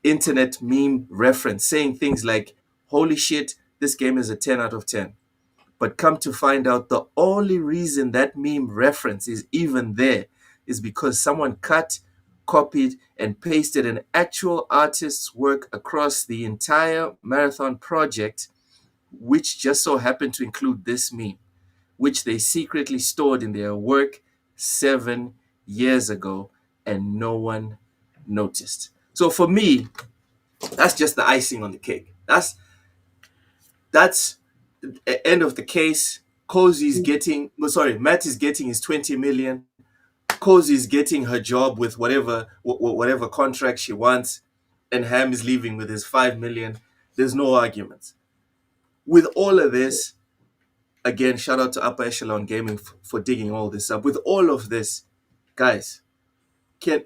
[SPEAKER 4] internet meme reference, saying things like, holy shit, this game is a 10 out of 10. But come to find out, the only reason that meme reference is even there is because someone cut, copied, and pasted an actual artist's work across the entire Marathon project, which just so happened to include this meme, which they secretly stored in their work 7 years ago, and no one noticed. So for me, that's just the icing on the cake. That's the end of the case. Matt is getting his 20 million. Cozy's getting her job with whatever contract she wants, and Ham is leaving with his 5 million. There's no arguments. With all of this, again, shout out to Upper Echelon Gaming for digging all this up. With all of this, guys, can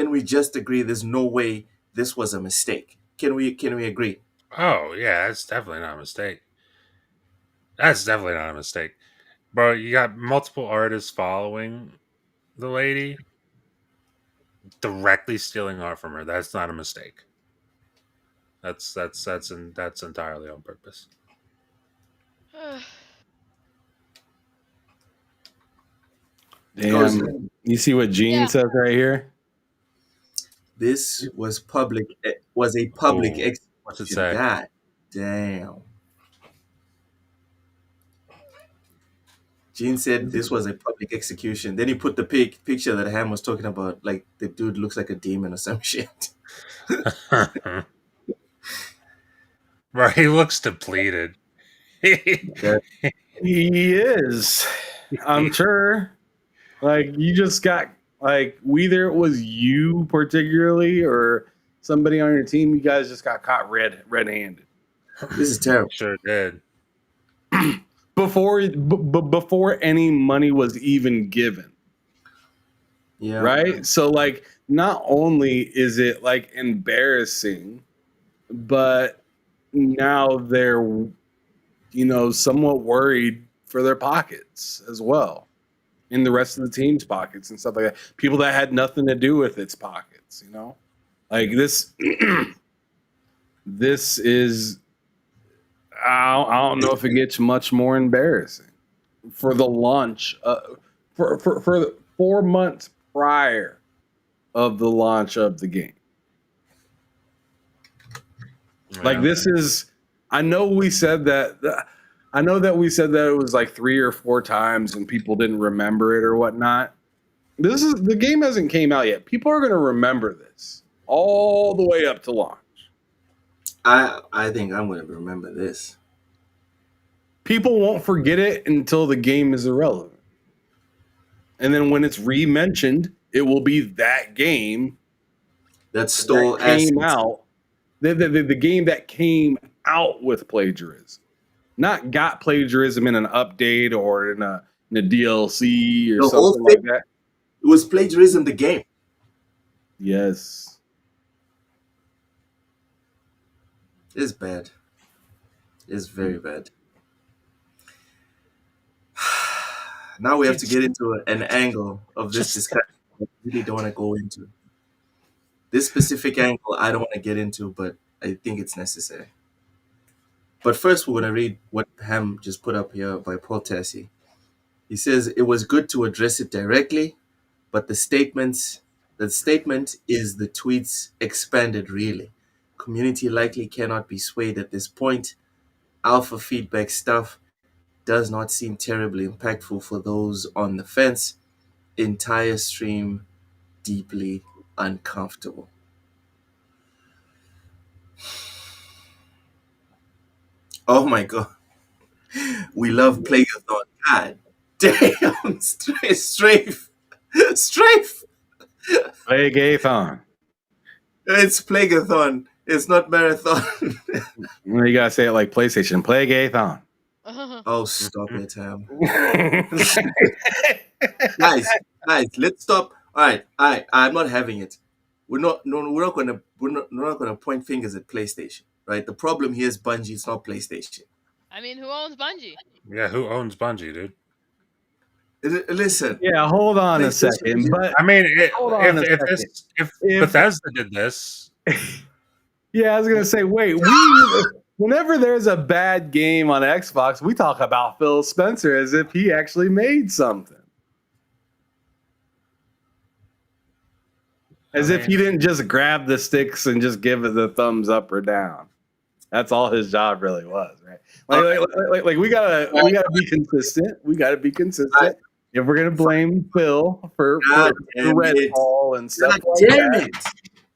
[SPEAKER 4] we just agree there's no way this was a mistake? Can we agree?
[SPEAKER 2] Oh, yeah, that's definitely not a mistake. That's definitely not a mistake. Bro, you got multiple artists following the lady, directly stealing art from her. That's not a mistake. That's entirely on purpose.
[SPEAKER 1] Damn. You see what Gene says right here?
[SPEAKER 4] This was a public execution.
[SPEAKER 2] What's it say?
[SPEAKER 4] God damn. Gene said this was a public execution. Then he put the picture that Ham was talking about, like the dude looks like a demon or some shit.
[SPEAKER 2] Bro, he looks depleted.
[SPEAKER 1] He is. I'm sure. Like, you just got, like, whether it was you particularly or somebody on your team, you guys just got caught red-handed.
[SPEAKER 4] This is terrible.
[SPEAKER 2] Sure did.
[SPEAKER 1] Before any money was even given.
[SPEAKER 4] Yeah.
[SPEAKER 1] Right? So, like, not only is it, like, embarrassing, but now they're, somewhat worried for their pockets as well. In the rest of the team's pockets and stuff like that. People that had nothing to do with its pockets, Like this, this is, I don't know if it gets much more embarrassing for the launch, for 4 months prior of the launch of the game. Yeah. Like this is, I know we said that. I know that we said that it was like 3 or 4 times and people didn't remember it or whatnot. The game hasn't came out yet. People are going to remember this all the way up to launch.
[SPEAKER 4] I think I'm going to remember this.
[SPEAKER 1] People won't forget it until the game is irrelevant. And then when it's re-mentioned it will be that game
[SPEAKER 4] that stole
[SPEAKER 1] came
[SPEAKER 4] assets.
[SPEAKER 1] out. The game that came out with plagiarism, not got plagiarism in an update or in a DLC or
[SPEAKER 4] The whole
[SPEAKER 1] something
[SPEAKER 4] thing,
[SPEAKER 1] like that.
[SPEAKER 4] it was plagiarism. The game.
[SPEAKER 1] Yes.
[SPEAKER 4] It's bad. It's very bad. Now we have to get into an angle of this discussion I really don't want to go into. This specific angle I don't want to get into, but I think it's necessary. But first, we're going to read what Ham just put up here by Paul Tassi. He says, it was good to address it directly, but the statement is the tweets expanded really. Community likely cannot be swayed at this point. Alpha feedback stuff does not seem terribly impactful for those on the fence. Entire stream deeply uncomfortable. Oh my god. We love Plagueathon. God damn. Strafe.
[SPEAKER 1] Plagueathon.
[SPEAKER 4] It's Plagueathon. It's not marathon.
[SPEAKER 1] You gotta say it like PlayStation. Plagueathon.
[SPEAKER 4] Oh, stop it, Ham. guys, let's stop. All right, I'm not having it. We're not gonna point fingers at PlayStation, right? The problem here is Bungie. It's not PlayStation.
[SPEAKER 3] I mean, who owns Bungie?
[SPEAKER 2] Yeah, who owns Bungie, dude?
[SPEAKER 4] Listen.
[SPEAKER 1] Yeah, hold on a second. But
[SPEAKER 2] I mean, if Bethesda did this,
[SPEAKER 1] yeah, I was gonna say, wait, whenever there's a bad game on Xbox, we talk about Phil Spencer as if he actually made something. As if he didn't just grab the sticks and just give it the thumbs up or down. That's all his job really was, right? Like we gotta be consistent. We gotta be consistent. If we're gonna blame Phil for Redfall and stuff like that,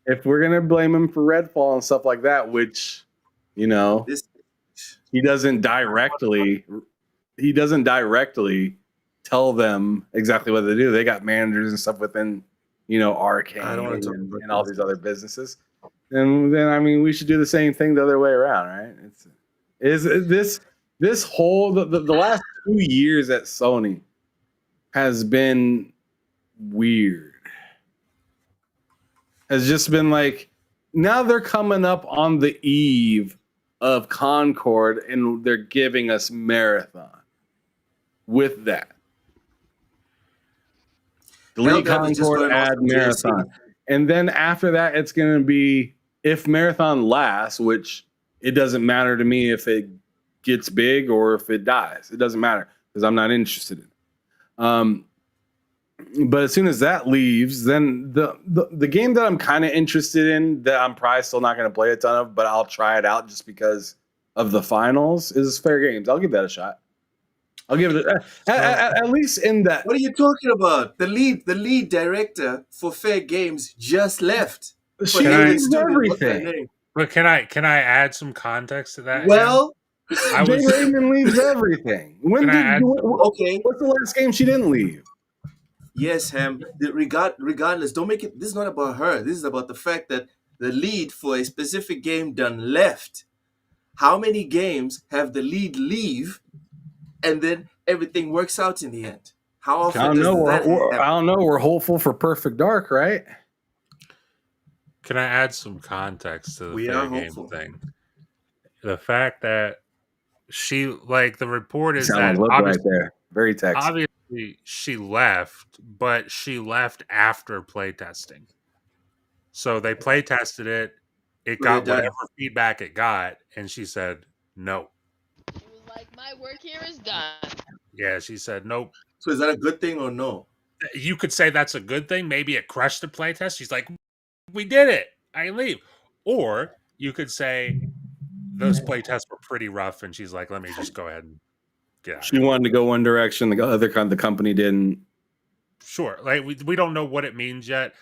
[SPEAKER 1] if we're gonna blame him for Redfall and stuff like that, which he doesn't directly tell them exactly what they do. They got managers and stuff within Arcane and all these other businesses. And then I mean we should do the same thing the other way around, right? This whole the last 2 years at Sony has been weird. Has just been like, now they're coming up on the eve of Concord and they're giving us Marathon with that. Delete Concord, add Marathon. And then after that, it's going to be, if Marathon lasts, which it doesn't matter to me if it gets big or if it dies. It doesn't matter because I'm not interested in it. But as soon as that leaves, then the game that I'm kind of interested in, that I'm probably still not going to play a ton of, but I'll try it out just because of the finals, is Fair Games. I'll give that a shot. I'll give it at least in that.
[SPEAKER 4] What are you talking about? The lead director for Fair Games just left.
[SPEAKER 1] She knows everything.
[SPEAKER 2] But can I add some context to that?
[SPEAKER 4] Well,
[SPEAKER 1] Jay Raymond leaves everything. Okay, what's the last game she didn't leave?
[SPEAKER 4] Yes, Ham. Regardless, don't make it. This is not about her. This is about the fact that the lead for a specific game done left. How many games have the lead leave, and then everything works out in the end? How often? I
[SPEAKER 1] don't know. We're hopeful for Perfect Dark, right?
[SPEAKER 2] Can I add some context to the Fair Game thing? The fact that the report is that
[SPEAKER 1] right there, very text.
[SPEAKER 2] Obviously, she left, but she left after playtesting. So they playtested it. It got whatever feedback it got, and she said no.
[SPEAKER 3] It was like, my work here is done.
[SPEAKER 2] Yeah, she said nope.
[SPEAKER 4] So is that a good thing or no?
[SPEAKER 2] You could say that's a good thing. Maybe it crushed the playtest. She's like, we did it. I can leave. Or you could say those playtests were pretty rough, and she's like, let me just go ahead and get out.
[SPEAKER 1] She wanted to go one direction. The company didn't.
[SPEAKER 2] Sure. Like we don't know what it means yet.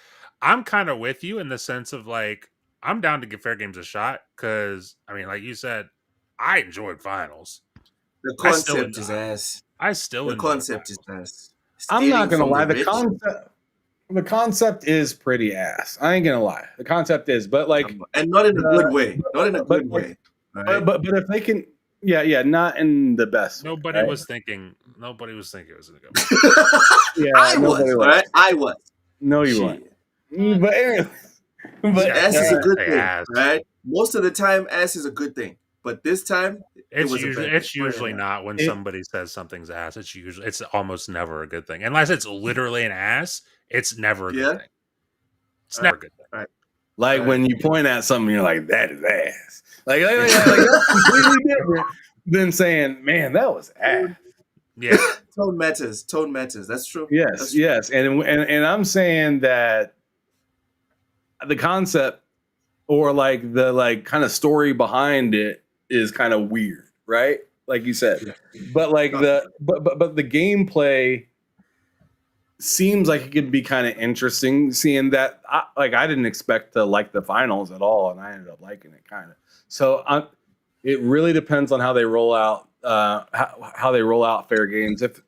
[SPEAKER 2] I'm kind of with you in the sense of like, I'm down to give Fair Games a shot because, I mean, like you said, I enjoyed finals.
[SPEAKER 4] The concept is ass.
[SPEAKER 2] I still
[SPEAKER 4] the concept is ass.
[SPEAKER 1] I'm not gonna lie. The concept. The concept is pretty ass. I ain't gonna lie. The concept is, but like,
[SPEAKER 4] and not in a good way. Not in a good way. Right?
[SPEAKER 1] But if they can, yeah, not in the best.
[SPEAKER 2] Nobody
[SPEAKER 1] way,
[SPEAKER 2] was thinking. Nobody was thinking it was gonna go.
[SPEAKER 1] Yeah,
[SPEAKER 4] I was. Right? I was.
[SPEAKER 1] No, you weren't. But anyway,
[SPEAKER 4] ass is a good thing,
[SPEAKER 2] ass.
[SPEAKER 4] right? Most of the time, ass is a good thing. But this time,
[SPEAKER 2] it's usually not when somebody says something's ass. It's almost never a good thing unless it's literally an ass. It's never a good thing. It's never a good thing.
[SPEAKER 4] Right.
[SPEAKER 1] Like when you point at something, you're like, "That is ass." Like that's completely different than saying, "Man, that was ass."
[SPEAKER 2] Yeah,
[SPEAKER 4] tone matters. Tone matters. That's true.
[SPEAKER 1] Yes,
[SPEAKER 4] That's true.
[SPEAKER 1] yes, and I'm saying that the concept or like the kind of story behind it is kind of weird, right? Like you said, but like but the gameplay seems like it could be kind of interesting. Seeing that, I didn't expect to like the finals at all, and I ended up liking it kind of. So it really depends on how they roll out, how they roll out fair games. If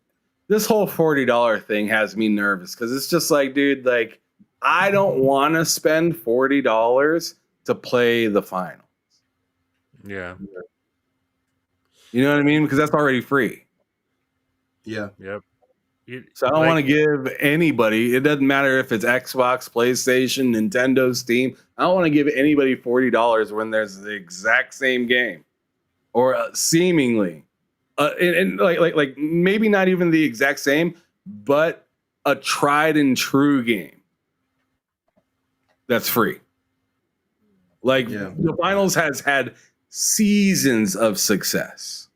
[SPEAKER 1] this whole $40 thing has me nervous because it's just like, dude, like I don't want to spend $40 to play the finals.
[SPEAKER 2] Yeah.
[SPEAKER 1] You know what I mean? Because that's already free.
[SPEAKER 4] Yeah.
[SPEAKER 2] Yep.
[SPEAKER 1] So I don't want to give anybody, it doesn't matter if it's Xbox, PlayStation, Nintendo, Steam. I don't want to give anybody $40 when there's the exact same game or seemingly and like maybe not even the exact same, but a tried and true game that's free. Like the finals has had seasons of success.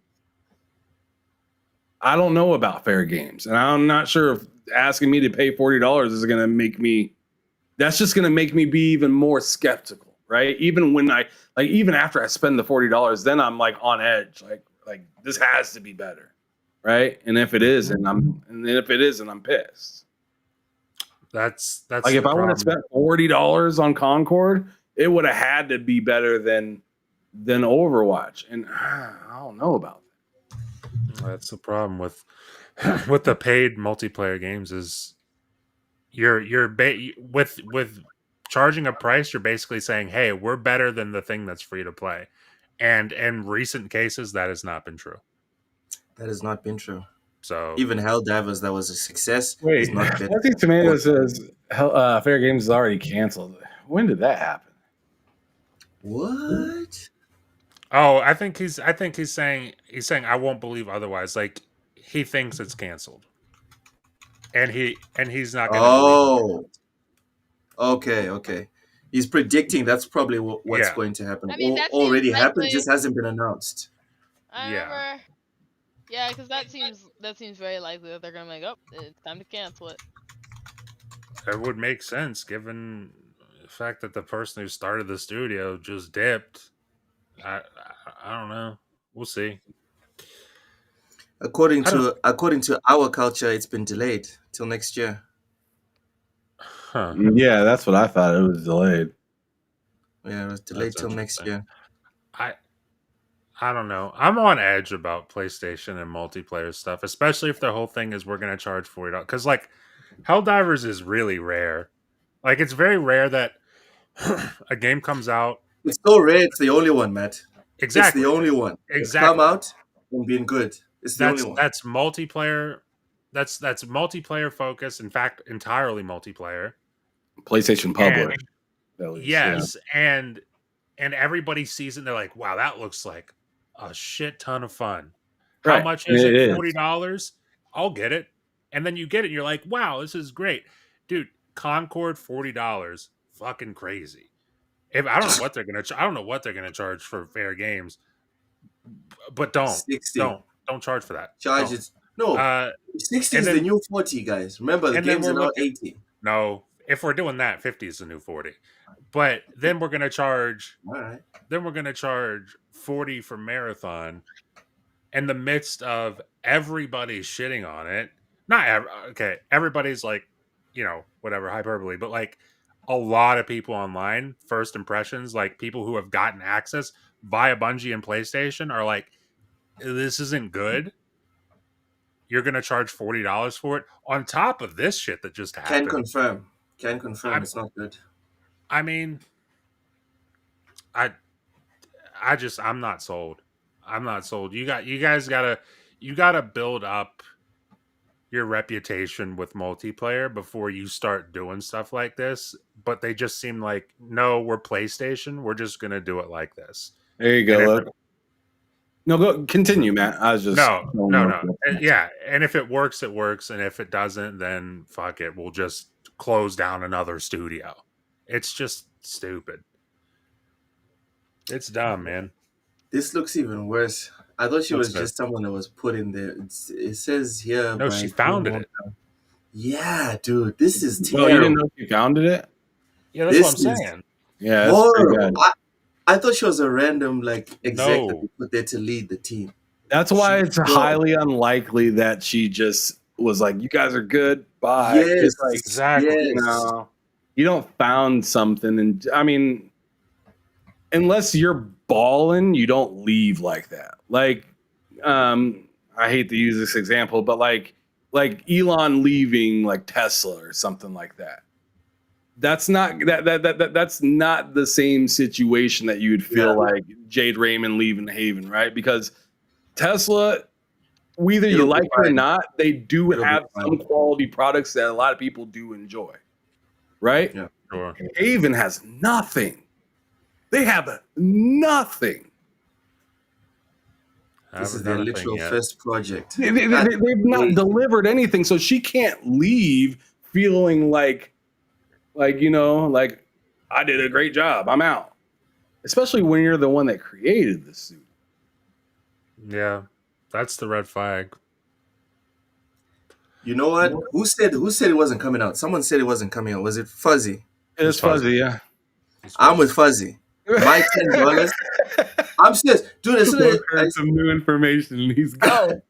[SPEAKER 1] I don't know about fair games, and I'm not sure if asking me to pay $40 is going to make me. That's just going to make me be even more skeptical, right? Even when even after I spend the $40, then I'm like on edge, like this has to be better, right? And if it is, and if it isn't, I'm pissed.
[SPEAKER 2] That's
[SPEAKER 1] like if I would have spent $40 on Concord, it would have had to be better than Overwatch, and I don't know about that.
[SPEAKER 2] That's the problem with the paid multiplayer games is with charging a price, you're basically saying, hey, we're better than the thing that's free to play. And in recent cases, that has not been true.
[SPEAKER 4] That has not been true.
[SPEAKER 2] So
[SPEAKER 4] even Helldivers, that was a success.
[SPEAKER 1] Wait, Nancy Tomato says Fair Games is already canceled. When did that happen?
[SPEAKER 4] What?
[SPEAKER 2] Oh, I think he's saying I won't believe otherwise. Like he thinks it's canceled, and he's not going to.
[SPEAKER 4] Oh, okay. He's predicting that's probably what's going to happen.
[SPEAKER 3] I mean,
[SPEAKER 4] already happened, just hasn't been announced.
[SPEAKER 3] I remember. Yeah, because that seems very likely that they're going to make it's time to cancel it.
[SPEAKER 2] It would make sense given the fact that the person who started the studio just dipped. I don't know. We'll see.
[SPEAKER 4] According to our culture, it's been delayed till next year.
[SPEAKER 2] Huh.
[SPEAKER 1] Yeah, that's what I thought. It was delayed.
[SPEAKER 4] Yeah, it was delayed till next year.
[SPEAKER 2] I don't know. I'm on edge about PlayStation and multiplayer stuff, especially if the whole thing is we're going to charge $40. Because like Helldivers is really rare. Like it's very rare that a game comes out.
[SPEAKER 4] It's so rare. It's the only one, Matt.
[SPEAKER 2] Exactly.
[SPEAKER 4] It's the only one.
[SPEAKER 2] Exactly.
[SPEAKER 4] It's come out and been good. It's the only one.
[SPEAKER 2] That's multiplayer. That's multiplayer focused. In fact, entirely multiplayer.
[SPEAKER 1] PlayStation Public.
[SPEAKER 2] Yes, yeah. and everybody sees it and they're like, wow, that looks like a shit ton of fun. How much is it? $40? I'll get it. And then you get it and you're like, wow, this is great. Dude, Concord $40. Fucking crazy. I don't know what they're gonna charge for fair games. But don't charge for that.
[SPEAKER 4] Charge it. No. 60 is the new 40, guys. Remember the games are now 80.
[SPEAKER 2] No, if we're doing that, 50 is the new 40. But then we're gonna charge.
[SPEAKER 4] All right.
[SPEAKER 2] Then we're gonna charge 40 for Marathon, in the midst of everybody shitting on it. Everybody's like, whatever hyperbole, but like a lot of people online, first impressions, like people who have gotten access via Bungie and PlayStation, are like, this isn't good. You're gonna charge $40 for it on top of this shit that just happened.
[SPEAKER 4] Can confirm. Can confirm it's not good.
[SPEAKER 2] I mean, I'm not sold. I'm not sold. You guys gotta build up your reputation with multiplayer before you start doing stuff like this. But they just seem like, no, we're PlayStation. We're just gonna do it like this.
[SPEAKER 1] There you go. Look. No, go continue, Matt. I was just
[SPEAKER 2] no. Yeah, and if it works, it works, and if it doesn't, then fuck it. We'll just close down another studio. It's just stupid. It's dumb, man.
[SPEAKER 4] This looks even worse. I thought she was just someone that was put in there. It says here.
[SPEAKER 2] No, she founded it.
[SPEAKER 4] Yeah, dude, this is terrible.
[SPEAKER 1] No, you didn't know she founded it?
[SPEAKER 2] Yeah, that's what I'm saying.
[SPEAKER 1] Yeah, that's pretty good.
[SPEAKER 4] I thought she was a random exec that they put there to lead the team.
[SPEAKER 1] That's why it's highly unlikely that she just was like, "You guys are good, bye."
[SPEAKER 4] Yes,
[SPEAKER 2] exactly.
[SPEAKER 4] Yes.
[SPEAKER 1] You know, you don't found something, and I mean, unless you're balling, you don't leave like that. Like, I hate to use this example, but like Elon leaving like Tesla or something like that. That's not that's not the same situation that you would feel like Jade Raymond leaving Haven, right? Because Tesla, whether you like it or not, they do have some quality products that a lot of people do enjoy, right?
[SPEAKER 2] Yeah, sure.
[SPEAKER 1] Haven has nothing. They have nothing.
[SPEAKER 4] This is their literal first project.
[SPEAKER 1] They've not delivered anything, so she can't leave feeling like you know, like I did a great job. I'm out. Especially when you're the one that created the suit.
[SPEAKER 2] Yeah, that's the red flag.
[SPEAKER 4] You know what? Who said it wasn't coming out? Someone said it wasn't coming out. Was it Fuzzy?
[SPEAKER 1] It was Fuzzy, yeah.
[SPEAKER 4] I'm with Fuzzy. My $10. I'm serious, dude. As soon as
[SPEAKER 1] some new information, he's gone.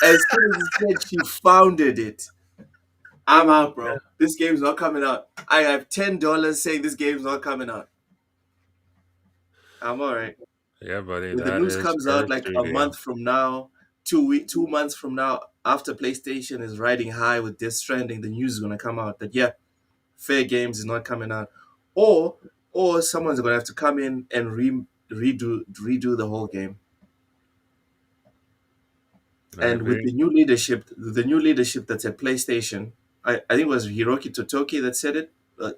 [SPEAKER 4] As soon as he said she founded it, I'm out, bro. This game's not coming out. I have $10 saying this game's not coming out. I'm all right.
[SPEAKER 2] Yeah, buddy.
[SPEAKER 4] When the news comes out like a month from now, 2 months from now, after PlayStation is riding high with Death Stranding, the news is gonna come out that Fair Games is not coming out, or someone's gonna have to come in and redo the whole game. And with the new leadership that's at PlayStation, I think it was Hiroki Totoki that said it.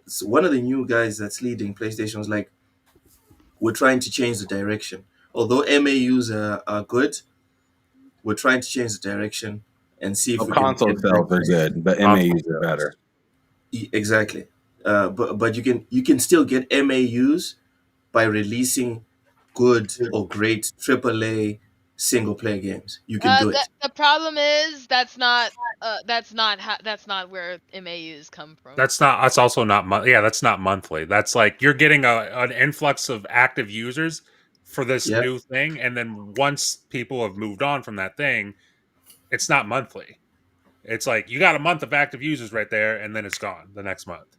[SPEAKER 4] So one of the new guys that's leading PlayStation was like, we're trying to change the direction. Although MAUs are good, we're trying to change the direction and see if we
[SPEAKER 1] console
[SPEAKER 4] can
[SPEAKER 1] sales are good, but MAUs are better.
[SPEAKER 4] Exactly. But you can still get MAUs by releasing good or great AAA single player games. You can do it.
[SPEAKER 3] The problem is that's not where MAUs come from.
[SPEAKER 2] That's also not that's not monthly. That's like you're getting an influx of active users for this new thing, and then once people have moved on from that thing, it's not monthly. It's like you got a month of active users right there, and then it's gone the next month.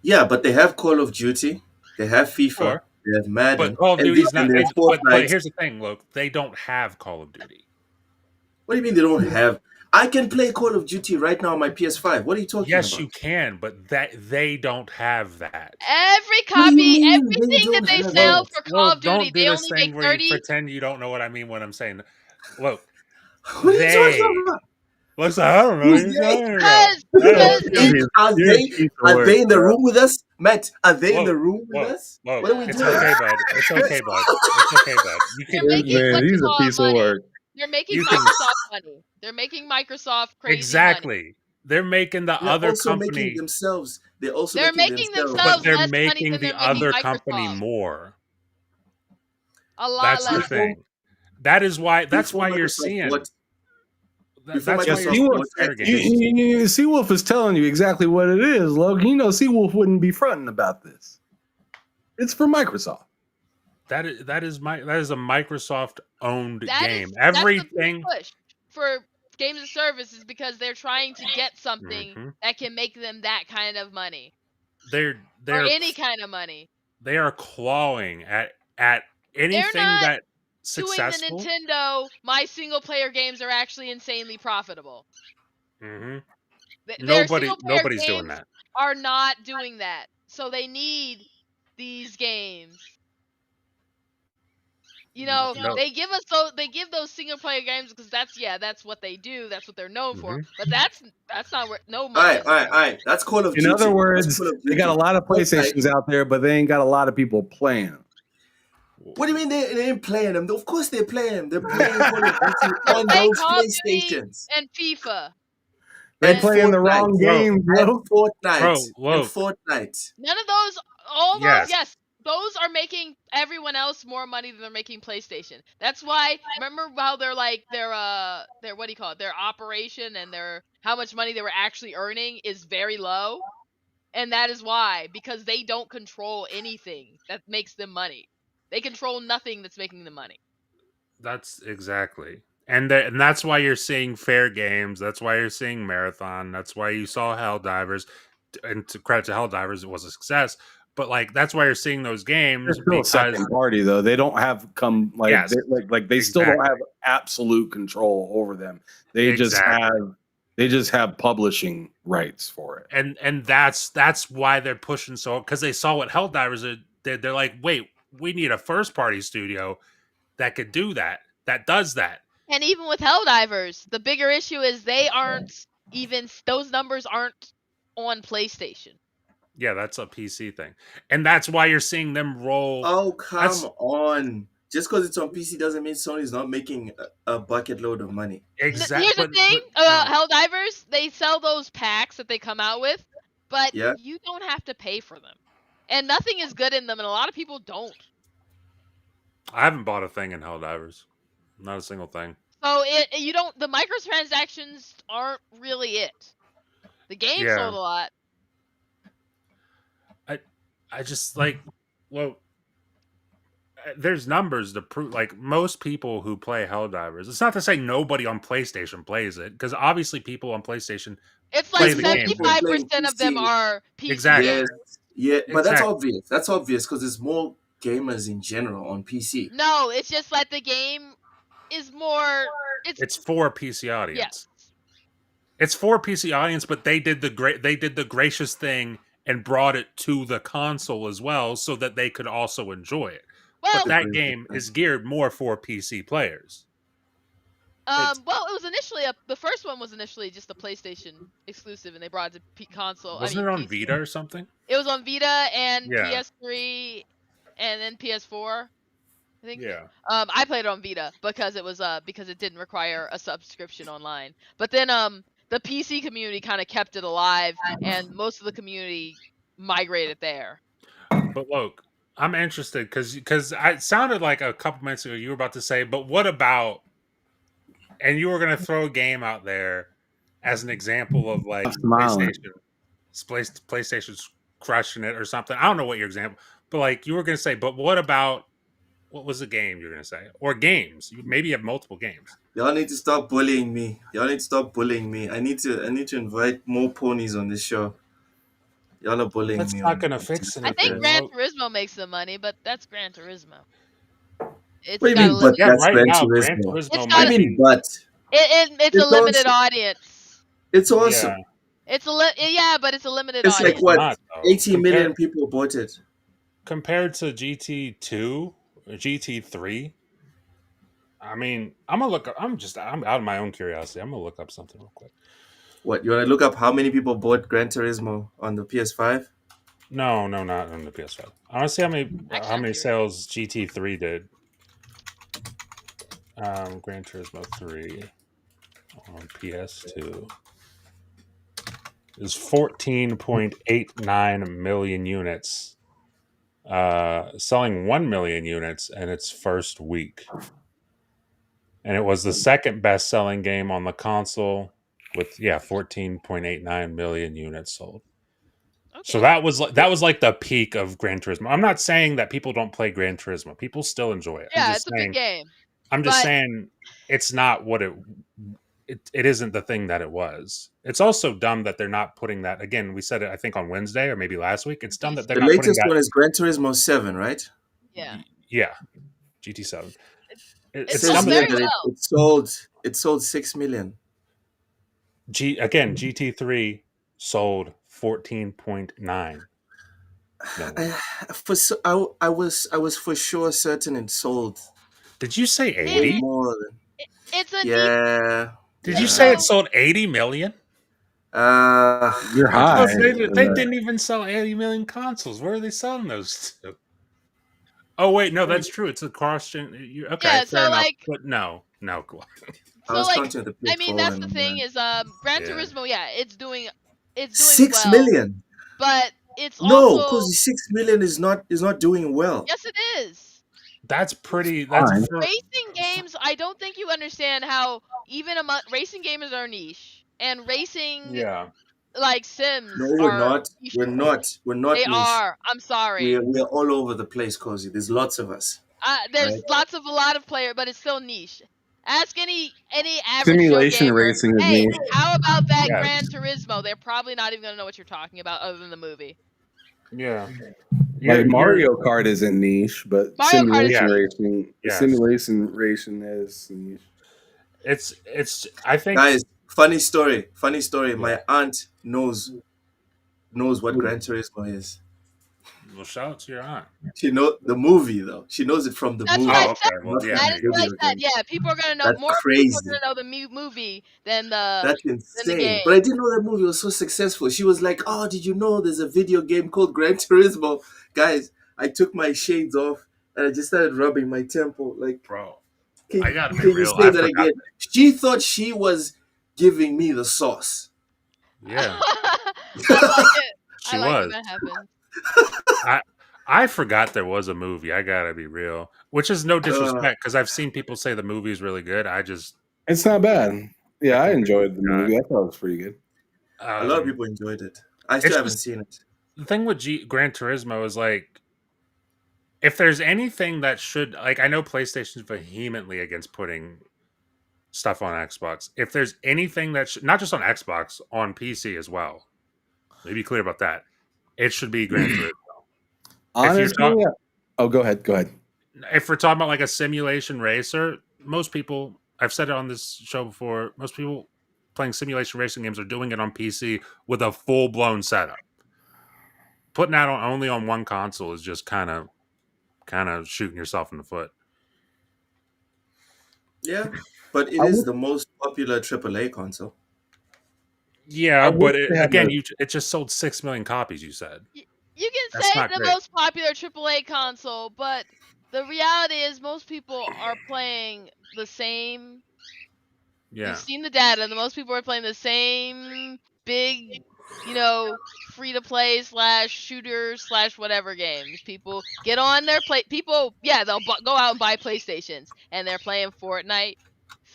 [SPEAKER 4] Yeah, but they have Call of Duty, they have FIFA,
[SPEAKER 2] sure.
[SPEAKER 4] They have Madden.
[SPEAKER 2] But Call of Duty's not. But here's the thing, look, they don't have Call of Duty.
[SPEAKER 4] What do you mean they don't have? I can play Call of Duty right now on my PS5. What are you talking about?
[SPEAKER 2] Yes, you can, but they don't have that.
[SPEAKER 3] Everything that they sell for Call of Duty, they only make 30.
[SPEAKER 2] You pretend you don't know what I mean when I'm saying. Look,
[SPEAKER 4] what are you talking about?
[SPEAKER 2] Looks like I don't know.
[SPEAKER 4] Are they in the room with us, Matt? Are they in the room with us? What are we doing?
[SPEAKER 2] It's okay, bud. It's okay, bud. It's okay, bud.
[SPEAKER 1] He's a piece of work.
[SPEAKER 3] They're making Microsoft money. They're making Microsoft crazy money.
[SPEAKER 2] They're making the other company.
[SPEAKER 4] They're making themselves.
[SPEAKER 2] But they're making the other company more.
[SPEAKER 3] A lot
[SPEAKER 2] less.
[SPEAKER 3] That's
[SPEAKER 2] the thing. That is why. That's why you're seeing.
[SPEAKER 1] That's why Seawolf is telling you exactly what it is, Logan. You know, Seawolf wouldn't be fronting about this. It's for Microsoft.
[SPEAKER 2] That is a Microsoft owned game. Everything
[SPEAKER 3] push for games and services because they're trying to get something that can make them that kind of money.
[SPEAKER 2] They're
[SPEAKER 3] or any kind of money.
[SPEAKER 2] They are clawing at anything that successful.
[SPEAKER 3] Doing the Nintendo, my single player games are actually insanely profitable. Their single player
[SPEAKER 2] Nobody's doing
[SPEAKER 3] games
[SPEAKER 2] that.
[SPEAKER 3] are not doing that, so they need these games. You know,
[SPEAKER 2] No.
[SPEAKER 3] they give those single player games because that's what they do. That's what they're known for. But that's not where no money is.
[SPEAKER 4] All right. That's Call of
[SPEAKER 1] In
[SPEAKER 4] Duty.
[SPEAKER 1] other words, they got a lot of PlayStations out there, but they ain't got a lot of people playing them.
[SPEAKER 4] What do you mean they ain't playing them? Of course they're playing them. They're playing Call of Duty
[SPEAKER 3] They
[SPEAKER 4] on
[SPEAKER 3] play
[SPEAKER 4] those
[SPEAKER 3] Call of Duty
[SPEAKER 4] PlayStations.
[SPEAKER 3] and FIFA.
[SPEAKER 1] They
[SPEAKER 4] And
[SPEAKER 1] playing the wrong
[SPEAKER 4] Fortnite.
[SPEAKER 1] game, bro.
[SPEAKER 4] And Fortnite.
[SPEAKER 2] Bro,
[SPEAKER 4] And Fortnite.
[SPEAKER 3] None of those, all
[SPEAKER 2] Yes.
[SPEAKER 3] those, yes, those are making everyone else more money than they're making PlayStation. That's why, remember how they're like, their what do you call it? Their operation and how much money they were actually earning is very low. And that is why, because they don't control anything that makes them money. They control nothing that's making them money.
[SPEAKER 2] That's exactly. And that's why you're seeing Fair Games. That's why you're seeing Marathon. That's why you saw Helldivers. And to credit to Helldivers, it was a success. But like that's why you're seeing those games
[SPEAKER 1] They're still a second party though. They don't have
[SPEAKER 2] Yes,
[SPEAKER 1] they still don't have absolute control over them. They just have publishing rights for it.
[SPEAKER 2] And that's why they're pushing so, because they saw what Helldivers did. They're like, wait, we need a first party studio that could do that, that does that.
[SPEAKER 3] And even with Helldivers, the bigger issue is those numbers aren't on PlayStation.
[SPEAKER 2] Yeah, that's a PC thing. And that's why you're seeing them roll.
[SPEAKER 4] Oh, come on. Just because it's on PC doesn't mean Sony's not making a bucket load of money.
[SPEAKER 2] Exactly.
[SPEAKER 3] Here's the thing about Helldivers, they sell those packs that they come out with, but you don't have to pay for them. And nothing is good in them, and a lot of people don't.
[SPEAKER 2] I haven't bought a thing in Helldivers. Not a single thing.
[SPEAKER 3] So the microtransactions aren't really it. The game sold a lot.
[SPEAKER 2] I just there's numbers to prove. Like most people who play Helldivers, it's not to say nobody on PlayStation plays it, because obviously people on PlayStation.
[SPEAKER 3] It's like 75% of them are PC.
[SPEAKER 2] Exactly.
[SPEAKER 4] Yeah, but that's obvious. That's obvious because there's more gamers in general on PC.
[SPEAKER 3] No, it's just that the game is more.
[SPEAKER 2] It's for PC audience.
[SPEAKER 3] Yes.
[SPEAKER 2] It's for PC audience, but they did the gracious thing and brought it to the console as well, so that they could also enjoy it.
[SPEAKER 3] Well,
[SPEAKER 2] but that game is geared more for PC players.
[SPEAKER 3] Well, it was initially the first one was initially just a PlayStation exclusive, and they brought it to console.
[SPEAKER 2] Wasn't it on PC. Vita or something?
[SPEAKER 3] It was on Vita and PS3, and then PS4. I think.
[SPEAKER 2] Yeah.
[SPEAKER 3] I played it on Vita because it didn't require a subscription online. But then the PC community kind of kept it alive, and most of the community migrated there.
[SPEAKER 2] But look, I'm interested because it sounded like a couple minutes ago you were about to say, but what about? And you were going to throw a game out there as an example of like PlayStation's crushing it or something. I don't know what your example, but like you were going to say, but what about, what was the game you're going to say? Or games? Maybe you have multiple games.
[SPEAKER 4] Y'all need to stop bullying me. I need to invite more ponies on this show. Y'all are bullying me.
[SPEAKER 2] That's not going to fix anything.
[SPEAKER 3] I think Gran Turismo makes some money, but that's Gran Turismo.
[SPEAKER 4] What do you mean, but that's Gran Turismo?
[SPEAKER 3] It's a limited audience.
[SPEAKER 4] It's awesome.
[SPEAKER 3] Yeah. But it's a limited
[SPEAKER 4] audience. It's like what? 18 million people bought it.
[SPEAKER 2] Compared to GT2 or GT3, I mean, I'm out of my own curiosity. I'm gonna look up something real quick.
[SPEAKER 4] What, you want to look up how many people bought Gran Turismo on the PS5?
[SPEAKER 2] No, not on the PS5. I want to see how many sales GT3 did. Gran Turismo 3 on PS2 is 14.89 million units, selling 1 million units in its first week. And it was the second best-selling game on the console with 14.89 million units sold. Okay. So that was like the peak of Gran Turismo. I'm not saying that people don't play Gran Turismo. People still enjoy it.
[SPEAKER 3] Yeah, it's a good game.
[SPEAKER 2] I'm just saying it's not what it isn't the thing that it was. It's also dumb that they're not putting that. Again, we said it I think on Wednesday or maybe last week. It's dumb that they're not putting that.
[SPEAKER 4] The latest one is Gran Turismo 7, right?
[SPEAKER 3] Yeah.
[SPEAKER 2] Yeah. GT7.
[SPEAKER 3] It sold very well.
[SPEAKER 4] It sold 6 million.
[SPEAKER 2] GT3 sold 14.9 million.
[SPEAKER 4] I was for sure certain it sold
[SPEAKER 2] Did you say
[SPEAKER 3] It
[SPEAKER 2] 80?
[SPEAKER 3] is.
[SPEAKER 4] more.
[SPEAKER 3] It's a niche.
[SPEAKER 4] Yeah.
[SPEAKER 2] Did
[SPEAKER 3] Like,
[SPEAKER 2] you
[SPEAKER 4] Yeah.
[SPEAKER 2] say it
[SPEAKER 3] so
[SPEAKER 2] sold 80 million?
[SPEAKER 1] You're
[SPEAKER 4] I
[SPEAKER 1] high.
[SPEAKER 4] just,
[SPEAKER 2] They didn't even sell 80 million consoles. Where are they selling those to? Oh wait, no, that's true. It's a cross-gen. Okay,
[SPEAKER 3] yeah,
[SPEAKER 2] fair
[SPEAKER 3] so
[SPEAKER 2] enough.
[SPEAKER 3] like
[SPEAKER 2] But no.
[SPEAKER 4] I
[SPEAKER 3] so
[SPEAKER 4] was
[SPEAKER 3] like
[SPEAKER 4] counting the
[SPEAKER 3] I mean
[SPEAKER 4] PS4
[SPEAKER 3] that's the
[SPEAKER 4] and
[SPEAKER 3] thing is Gran
[SPEAKER 2] Yeah.
[SPEAKER 3] Turismo, yeah, it's doing
[SPEAKER 4] 6 million.
[SPEAKER 3] but it's
[SPEAKER 4] No,
[SPEAKER 3] also
[SPEAKER 4] because 6 million is not doing well.
[SPEAKER 3] yes it is.
[SPEAKER 2] That's pretty. That's
[SPEAKER 1] fine.
[SPEAKER 3] Racing games, I don't think you understand how even racing games are niche and racing
[SPEAKER 2] yeah.
[SPEAKER 3] like sims
[SPEAKER 4] No, we're
[SPEAKER 3] are
[SPEAKER 4] not.
[SPEAKER 3] niche.
[SPEAKER 4] We're not
[SPEAKER 3] They
[SPEAKER 4] niche.
[SPEAKER 3] are. I'm sorry.
[SPEAKER 4] We're all over the place, Cozy. There's lots of us.
[SPEAKER 3] There's
[SPEAKER 4] Right?
[SPEAKER 3] a lot of player, but it's still niche. Ask any average Joe
[SPEAKER 1] Simulation
[SPEAKER 3] gamer.
[SPEAKER 1] racing is
[SPEAKER 3] Hey,
[SPEAKER 1] niche.
[SPEAKER 3] how about that
[SPEAKER 2] Yes.
[SPEAKER 3] Gran Turismo? They're probably not even gonna know what you're talking about other than the movie.
[SPEAKER 2] Yeah.
[SPEAKER 1] Like Mario Kart isn't niche, but
[SPEAKER 3] Mario Kart is
[SPEAKER 1] simulation racing is niche.
[SPEAKER 2] It's. I think.
[SPEAKER 4] Guys, funny story. Funny story.
[SPEAKER 2] Yeah.
[SPEAKER 4] My aunt knows what Gran Turismo is.
[SPEAKER 2] Well, shout out to your aunt.
[SPEAKER 4] She knows the movie though. She knows it from the
[SPEAKER 3] That's
[SPEAKER 4] movie.
[SPEAKER 3] what I
[SPEAKER 2] Oh,
[SPEAKER 3] said.
[SPEAKER 2] okay. Well, yeah,
[SPEAKER 3] That
[SPEAKER 2] there
[SPEAKER 3] is
[SPEAKER 2] you
[SPEAKER 3] what I
[SPEAKER 2] go.
[SPEAKER 3] said. Yeah, people are gonna know.
[SPEAKER 4] That's
[SPEAKER 3] More people are
[SPEAKER 4] crazy.
[SPEAKER 3] gonna know the movie than the
[SPEAKER 4] That's
[SPEAKER 3] than the
[SPEAKER 4] insane.
[SPEAKER 3] game.
[SPEAKER 4] But I didn't know that movie was so successful. She was like, "Oh, did you know there's a video game called Gran Turismo?" Guys, I took my shades off and I just started rubbing my temple. Like,
[SPEAKER 2] Bro,
[SPEAKER 4] can,
[SPEAKER 2] I gotta be
[SPEAKER 4] can you
[SPEAKER 2] real.
[SPEAKER 4] say
[SPEAKER 2] I
[SPEAKER 4] that
[SPEAKER 2] forgot.
[SPEAKER 4] again? She thought she was giving me the sauce.
[SPEAKER 2] Yeah,
[SPEAKER 3] I like it.
[SPEAKER 2] she
[SPEAKER 3] I like when
[SPEAKER 2] was.
[SPEAKER 3] that happens.
[SPEAKER 2] I forgot there was a movie. I gotta be real. Which is no disrespect because I've seen people say the movie is really good.
[SPEAKER 1] It's not bad. Yeah, I enjoyed the
[SPEAKER 2] forgot.
[SPEAKER 1] movie. I thought it was pretty good.
[SPEAKER 4] A lot of people enjoyed it. I
[SPEAKER 2] It's
[SPEAKER 4] still haven't
[SPEAKER 2] just-
[SPEAKER 4] seen it.
[SPEAKER 2] The thing with Gran Turismo is like, if there's anything that should, like, I know PlayStation's vehemently against putting stuff on Xbox. If there's anything that should, not just on Xbox, on PC as well. Let me be clear about that. It should be Gran Turismo.
[SPEAKER 1] Honestly, go ahead. Go ahead.
[SPEAKER 2] If we're talking about like a simulation racer, most people, I've said it on this show before, most people playing simulation racing games are doing it on PC with a full blown setup. Putting that on only on one console is just kind of shooting yourself in the foot.
[SPEAKER 4] Yeah, but it is the most popular AAA console.
[SPEAKER 2] Yeah, but it just sold 6 million copies. You said
[SPEAKER 3] You can
[SPEAKER 2] That's
[SPEAKER 3] say
[SPEAKER 2] not
[SPEAKER 3] the
[SPEAKER 2] great.
[SPEAKER 3] most popular AAA console, but the reality is most people are playing the same.
[SPEAKER 2] Yeah.
[SPEAKER 3] You've seen the data. The most people are playing the same big, free to play / shooter / whatever games. People get on their People, yeah, they'll go out and buy PlayStations, and they're playing Fortnite,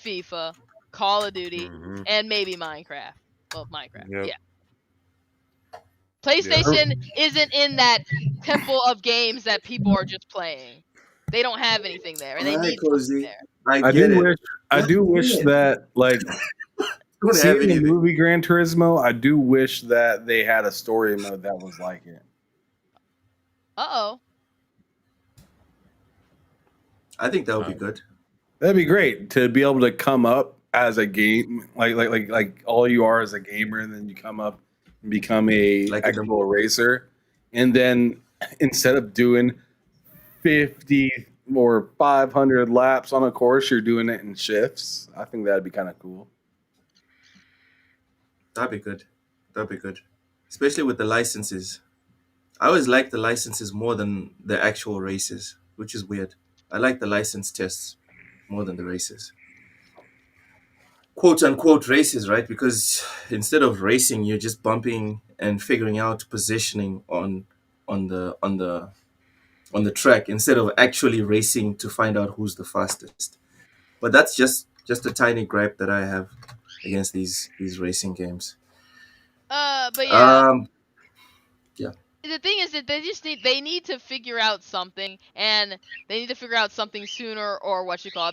[SPEAKER 3] FIFA, Call of Duty, and maybe Minecraft. Well, Minecraft,
[SPEAKER 2] Yep.
[SPEAKER 3] yeah. PlayStation isn't in that temple of games that people are just playing. They don't have anything there, and they need something there.
[SPEAKER 4] I get it.
[SPEAKER 1] I do wish that, like,
[SPEAKER 4] Don't have
[SPEAKER 1] seeing the
[SPEAKER 4] anything.
[SPEAKER 1] movie Gran Turismo, I do wish that they had a story mode that was like it.
[SPEAKER 3] Uh-oh.
[SPEAKER 4] I think that would be good.
[SPEAKER 1] That'd be great to be able to come up as a game, like all you are as a gamer, and then you come up and become a actual racer, and then instead of doing 50 or 500 laps on a course, you're doing it in shifts. I think that'd be kind of cool.
[SPEAKER 4] That'd be good. That'd be good, especially with the licenses. I always like the licenses more than the actual races, which is weird. I like the license tests more than the races. Quote unquote races, right? Because instead of racing, you're just bumping and figuring out positioning on the track instead of actually racing to find out who's the fastest. But that's just a tiny gripe that I have against these racing games.
[SPEAKER 3] But yeah.
[SPEAKER 4] Yeah.
[SPEAKER 3] The thing is that they need to figure out something, and they need to figure out something sooner, or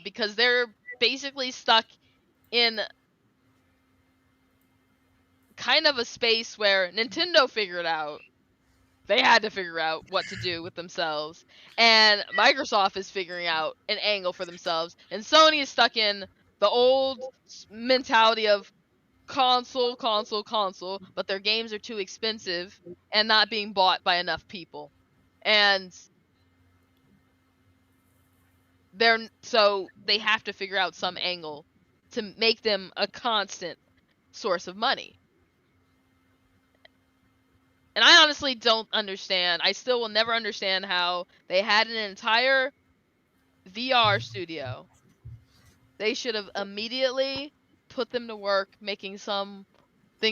[SPEAKER 3] because they're basically stuck in kind of a space where Nintendo figured out they had to figure out what to do with themselves, and Microsoft is figuring out an angle for themselves, and Sony is stuck in the old mentality of console, but their games are too expensive and not being bought by enough people. And so they have to figure out some angle to make them a constant source of money. And I honestly don't understand. I still will never understand how they had an entire VR studio. They should have immediately put them to work making something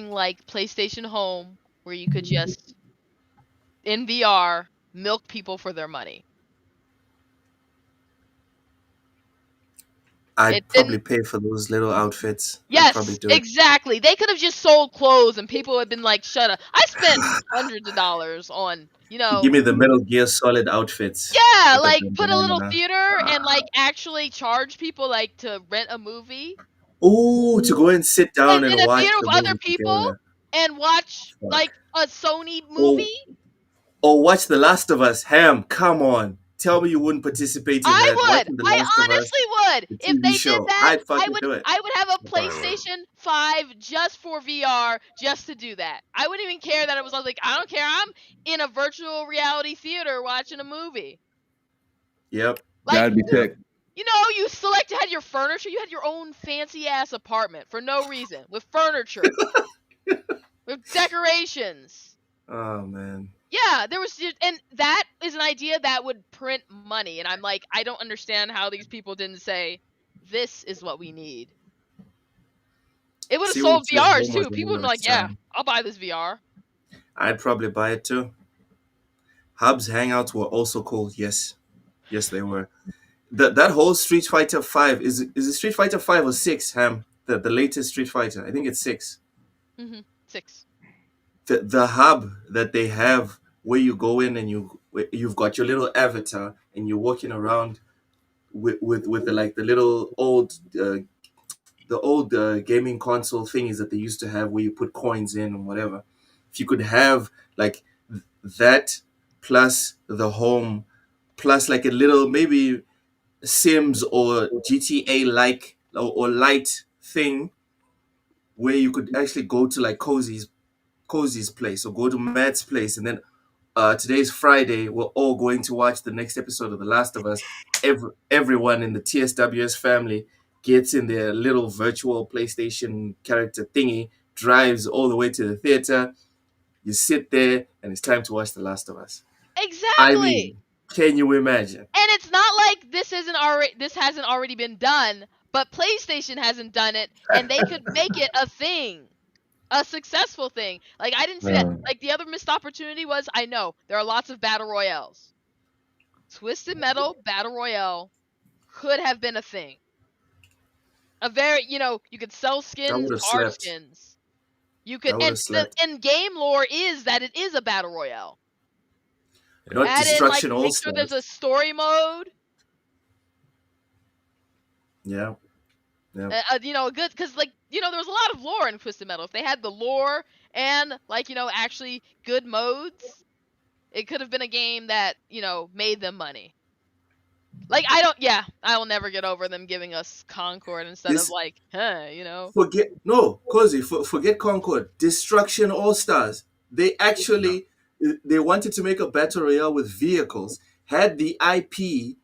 [SPEAKER 3] like PlayStation Home where you could just, in VR, milk people for their money.
[SPEAKER 4] I'd probably pay for those little outfits.
[SPEAKER 3] Yes,
[SPEAKER 4] I'd probably do it.
[SPEAKER 3] exactly. They could have just sold clothes and people would have been like, shut up. I spent hundreds of dollars on,
[SPEAKER 4] Give me the Metal Gear Solid outfits.
[SPEAKER 3] Yeah,
[SPEAKER 4] with the
[SPEAKER 3] like put a little
[SPEAKER 4] bandana.
[SPEAKER 3] theater and like actually charge people like to rent a movie.
[SPEAKER 4] Ooh, to go and sit down
[SPEAKER 3] in
[SPEAKER 4] and
[SPEAKER 3] a
[SPEAKER 4] watch
[SPEAKER 3] theater
[SPEAKER 4] the
[SPEAKER 3] of other
[SPEAKER 4] movie
[SPEAKER 3] people
[SPEAKER 4] together.
[SPEAKER 3] and watch
[SPEAKER 4] Fuck.
[SPEAKER 3] like a Sony movie.
[SPEAKER 4] Or watch The Last of Us. Ham, come on. Tell me you wouldn't participate in that. Watching The Last of Us,
[SPEAKER 3] honestly would.
[SPEAKER 4] the
[SPEAKER 3] If
[SPEAKER 4] TV
[SPEAKER 3] they
[SPEAKER 4] show.
[SPEAKER 3] did that,
[SPEAKER 4] I'd fucking do it.
[SPEAKER 3] I would have a PlayStation 5 just for VR just to do that. I wouldn't even care that I was like, I don't care. I'm in a virtual reality theater watching a movie.
[SPEAKER 4] Yep.
[SPEAKER 3] Like,
[SPEAKER 1] That'd be sick.
[SPEAKER 3] You had your furniture. You had your own fancy ass apartment for no reason with furniture, with decorations.
[SPEAKER 4] Oh man.
[SPEAKER 3] Yeah, there was and that is an idea that would print money, and I'm like, I don't understand how these people didn't say, this is what we need. It would have sold VRs too. People would be like, yeah, I'll buy this VR.
[SPEAKER 4] I'd probably buy it too. Hub's hangouts were also cool. Yes, they were. That whole Street Fighter 5 is it Street Fighter 5 or 6, Ham? The latest Street Fighter. I think it's 6.
[SPEAKER 3] 6.
[SPEAKER 4] The hub that they have where you go in and you've got your little avatar and you're walking around with the little old gaming console thingies that they used to have where you put coins in and whatever. If you could have like that plus the home plus like a little maybe Sims or GTA like or light thing where you could actually go to like Cozy's place or go to Matt's place, and then today's Friday, we're all going to watch the next episode of The Last of Us. Everyone in the TSWS family gets in their little virtual PlayStation character thingy, drives all the way to the theater. You sit there, and it's time to watch The Last of Us.
[SPEAKER 3] Exactly.
[SPEAKER 4] I mean, can you imagine?
[SPEAKER 3] And it's not like this hasn't already been done, but PlayStation hasn't done it, and they could make it a thing. A successful thing. Like, I didn't see that. Like, the other missed opportunity was, I know, there are lots of battle royales. Twisted Metal Battle Royale could have been a thing. A very, you could sell skins, card skins. You could, and game lore is that it is a battle royale.
[SPEAKER 4] Not
[SPEAKER 3] add
[SPEAKER 4] Destruction
[SPEAKER 3] in,
[SPEAKER 4] All
[SPEAKER 3] make
[SPEAKER 4] Stars.
[SPEAKER 3] sure there's a story mode.
[SPEAKER 4] Yeah.
[SPEAKER 3] Good, because there was a lot of lore in Twisted Metal. If they had the lore and actually good modes, it could have been a game that made them money. Like, I will never get over them giving us Concord instead of
[SPEAKER 4] Forget Concord. Destruction All Stars. They actually they wanted to make a battle royale with vehicles, had the IP,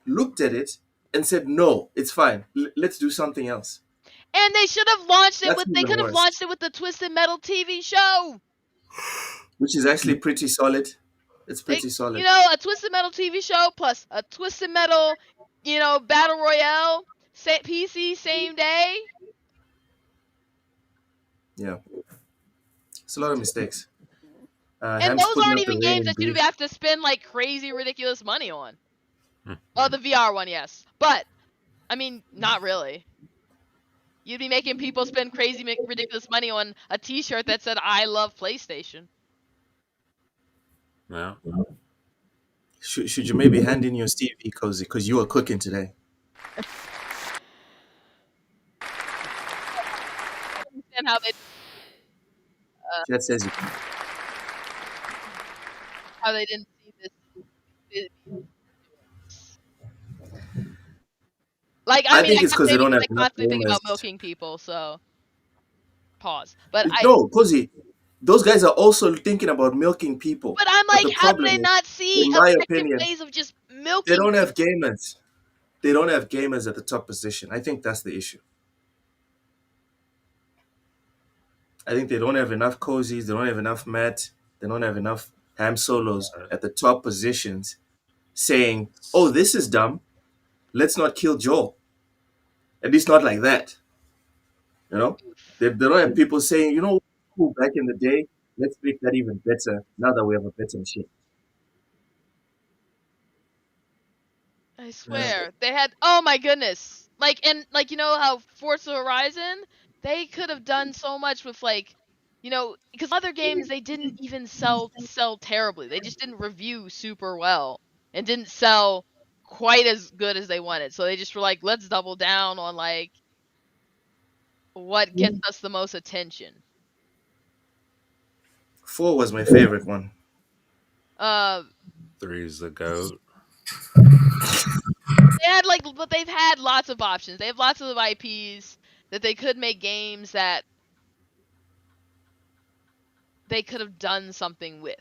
[SPEAKER 4] looked at it, and said, no, it's fine. Let's do something else.
[SPEAKER 3] And they should have launched it they could have launched it with the Twisted Metal TV show.
[SPEAKER 4] Which is actually pretty solid. It's pretty solid.
[SPEAKER 3] A Twisted Metal TV show plus a Twisted Metal, Battle Royale, PC same day.
[SPEAKER 4] Yeah. It's a lot of mistakes.
[SPEAKER 3] And those aren't even games that you'd have to spend like crazy, ridiculous money on. Oh, the VR one, yes. But, I mean, not really. You'd be making people spend crazy, ridiculous money on a t-shirt that said, I love PlayStation.
[SPEAKER 2] Yeah.
[SPEAKER 4] Should you maybe hand in your Stevie, Cozy, because you are cooking today?
[SPEAKER 3] And how they...
[SPEAKER 4] Jet says you
[SPEAKER 3] how they didn't see this. Like, I mean,
[SPEAKER 4] think it's because they don't have
[SPEAKER 3] constantly think about milking people, so. Pause. But
[SPEAKER 4] No, Cozy, those guys are also thinking about milking people.
[SPEAKER 3] But I'm
[SPEAKER 4] But
[SPEAKER 3] like,
[SPEAKER 4] the
[SPEAKER 3] how do
[SPEAKER 4] problem
[SPEAKER 3] they
[SPEAKER 4] is,
[SPEAKER 3] not see
[SPEAKER 4] in my
[SPEAKER 3] effective
[SPEAKER 4] opinion,
[SPEAKER 3] ways of just
[SPEAKER 4] they
[SPEAKER 3] milking
[SPEAKER 4] don't have
[SPEAKER 3] people?
[SPEAKER 4] gamers. They don't have gamers at the top position. I think that's the issue. I think they don't have enough Cozies. They don't have enough Matt. They don't have enough Ham Solos at the top positions saying, oh, this is dumb. Let's not kill Joel. At least not like that. You know? They don't have people saying, you know, cool, back in the day, let's make that even better now that we have a better machine.
[SPEAKER 3] I swear. They had, oh my goodness. Like, and like, you know how Forza Horizon, they could have done so much with like, you know, because other games they didn't even sell terribly. They just didn't review super well and didn't sell quite as good as they wanted. So they just were like, let's double down on like what gets us the most attention.
[SPEAKER 4] 4 was my favorite one.
[SPEAKER 2] 3 is the GOAT.
[SPEAKER 3] They had like, but they've had lots of options. They have lots of IPs that they could make games that they could have done something with.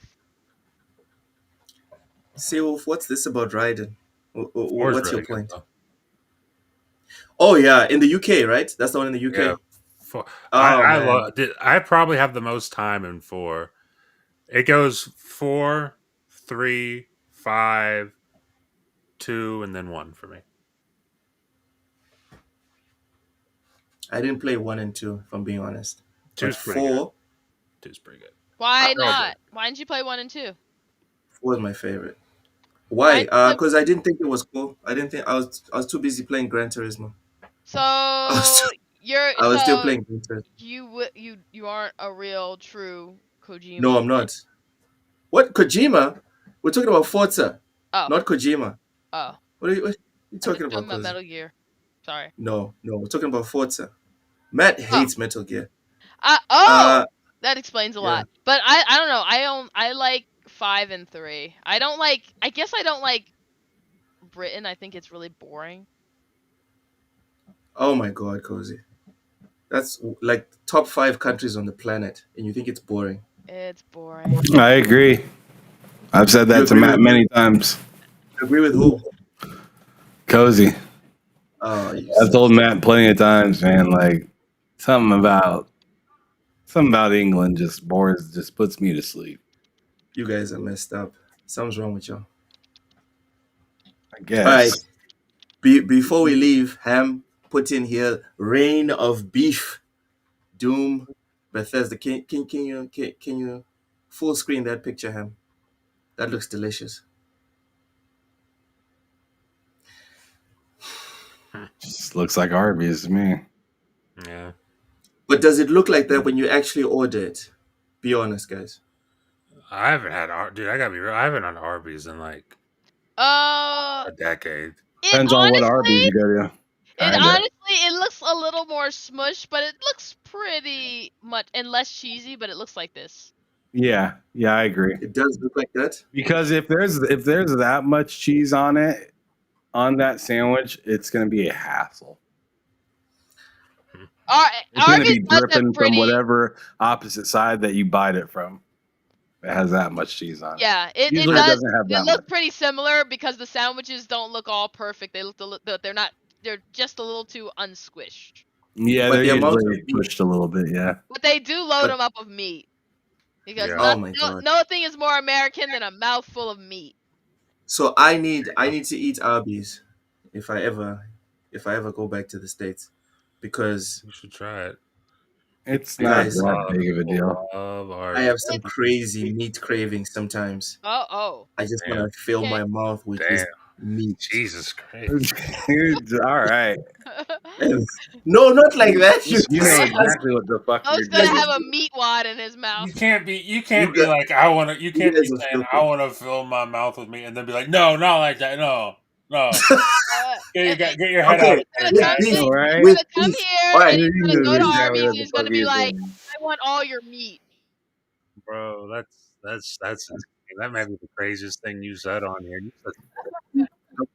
[SPEAKER 4] Seawolf, what's this about Raiden?
[SPEAKER 2] Four's
[SPEAKER 4] What's
[SPEAKER 2] really
[SPEAKER 4] your
[SPEAKER 2] good,
[SPEAKER 4] point?
[SPEAKER 2] though.
[SPEAKER 4] Oh yeah, in the UK, right? That's the one in the UK.
[SPEAKER 2] Yeah.
[SPEAKER 4] Oh man,
[SPEAKER 2] I probably have the most time in 4. It goes 4, 3, 5, 2, and then 1 for me.
[SPEAKER 4] I didn't play 1 and 2, if I'm being honest. But
[SPEAKER 2] 2's pretty good.
[SPEAKER 4] 4,
[SPEAKER 2] 2's pretty good.
[SPEAKER 3] Why not? Why didn't you play 1 and 2?
[SPEAKER 4] 4 was my favorite. Why? Because I didn't think it was cool. I didn't think I was too busy playing Gran Turismo.
[SPEAKER 3] So
[SPEAKER 4] I was still playing Gran Turismo.
[SPEAKER 3] You aren't a real true Kojima.
[SPEAKER 4] No, I'm not. What Kojima? We're talking about Forza, not Kojima.
[SPEAKER 3] Oh.
[SPEAKER 4] What are you talking about?
[SPEAKER 3] Metal Gear. Sorry.
[SPEAKER 4] No, we're talking about Forza. Matt hates Metal Gear.
[SPEAKER 3] That explains a lot. But I don't know. I like 5 and 3. I guess I don't like Britain. I think it's really boring.
[SPEAKER 4] Oh my god, Cozy. That's like top 5 countries on the planet, and you think it's boring.
[SPEAKER 3] It's boring.
[SPEAKER 1] I agree. I've said that to Matt many times.
[SPEAKER 4] Agree with who?
[SPEAKER 1] Cozy.
[SPEAKER 4] Oh,
[SPEAKER 1] I've told Matt plenty of times, man. Like something about England just puts me to sleep.
[SPEAKER 4] You guys are messed up. Something's wrong with y'all.
[SPEAKER 1] I guess.
[SPEAKER 4] All right. Before we leave, Ham put in here Reign of Beef, Doom, Bethesda. Can you full screen that picture, Ham? That looks delicious.
[SPEAKER 1] Just looks like Arby's to me.
[SPEAKER 2] Yeah.
[SPEAKER 4] But does it look like that when you actually order it? Be honest, guys.
[SPEAKER 2] I haven't had dude. I gotta be real. I haven't had Arby's in like a decade.
[SPEAKER 1] Depends on what Arby's you go to.
[SPEAKER 3] Honestly, it looks a little more smushed, but it looks pretty much and less cheesy. But it looks like this.
[SPEAKER 1] Yeah, I agree.
[SPEAKER 4] It does look like that
[SPEAKER 1] because if there's that much cheese on it on that sandwich, it's gonna be a hassle. It's gonna be dripping from whatever opposite side that you bite it from. It has that much cheese on it.
[SPEAKER 3] Yeah, it doesn't have that. It looks pretty similar because the sandwiches don't look all perfect. They look they're just a little too unsquished.
[SPEAKER 1] Yeah, they're usually pushed a little bit. Yeah,
[SPEAKER 3] but they do load them up with meat because no thing is more American than a mouthful of meat.
[SPEAKER 4] So I need to eat Arby's if I ever go back to the States, because
[SPEAKER 2] you should try it.
[SPEAKER 1] It's not that big of a deal.
[SPEAKER 4] I have some crazy meat cravings sometimes.
[SPEAKER 3] Oh.
[SPEAKER 4] I just want to fill my mouth with this meat.
[SPEAKER 2] Jesus Christ.
[SPEAKER 1] All right.
[SPEAKER 4] No, not like that.
[SPEAKER 1] You know exactly what the fuck
[SPEAKER 3] you're doing. Gonna have a meat wad in his mouth.
[SPEAKER 2] You can't be like I want to. You can't be saying I want to fill my mouth with meat and then be like, no, not like that. No. Get your head out.
[SPEAKER 3] He's gonna come here and he's gonna go to Arby's. He's gonna be like, I want all your meat.
[SPEAKER 2] Bro, that's that may be the craziest thing you said on here.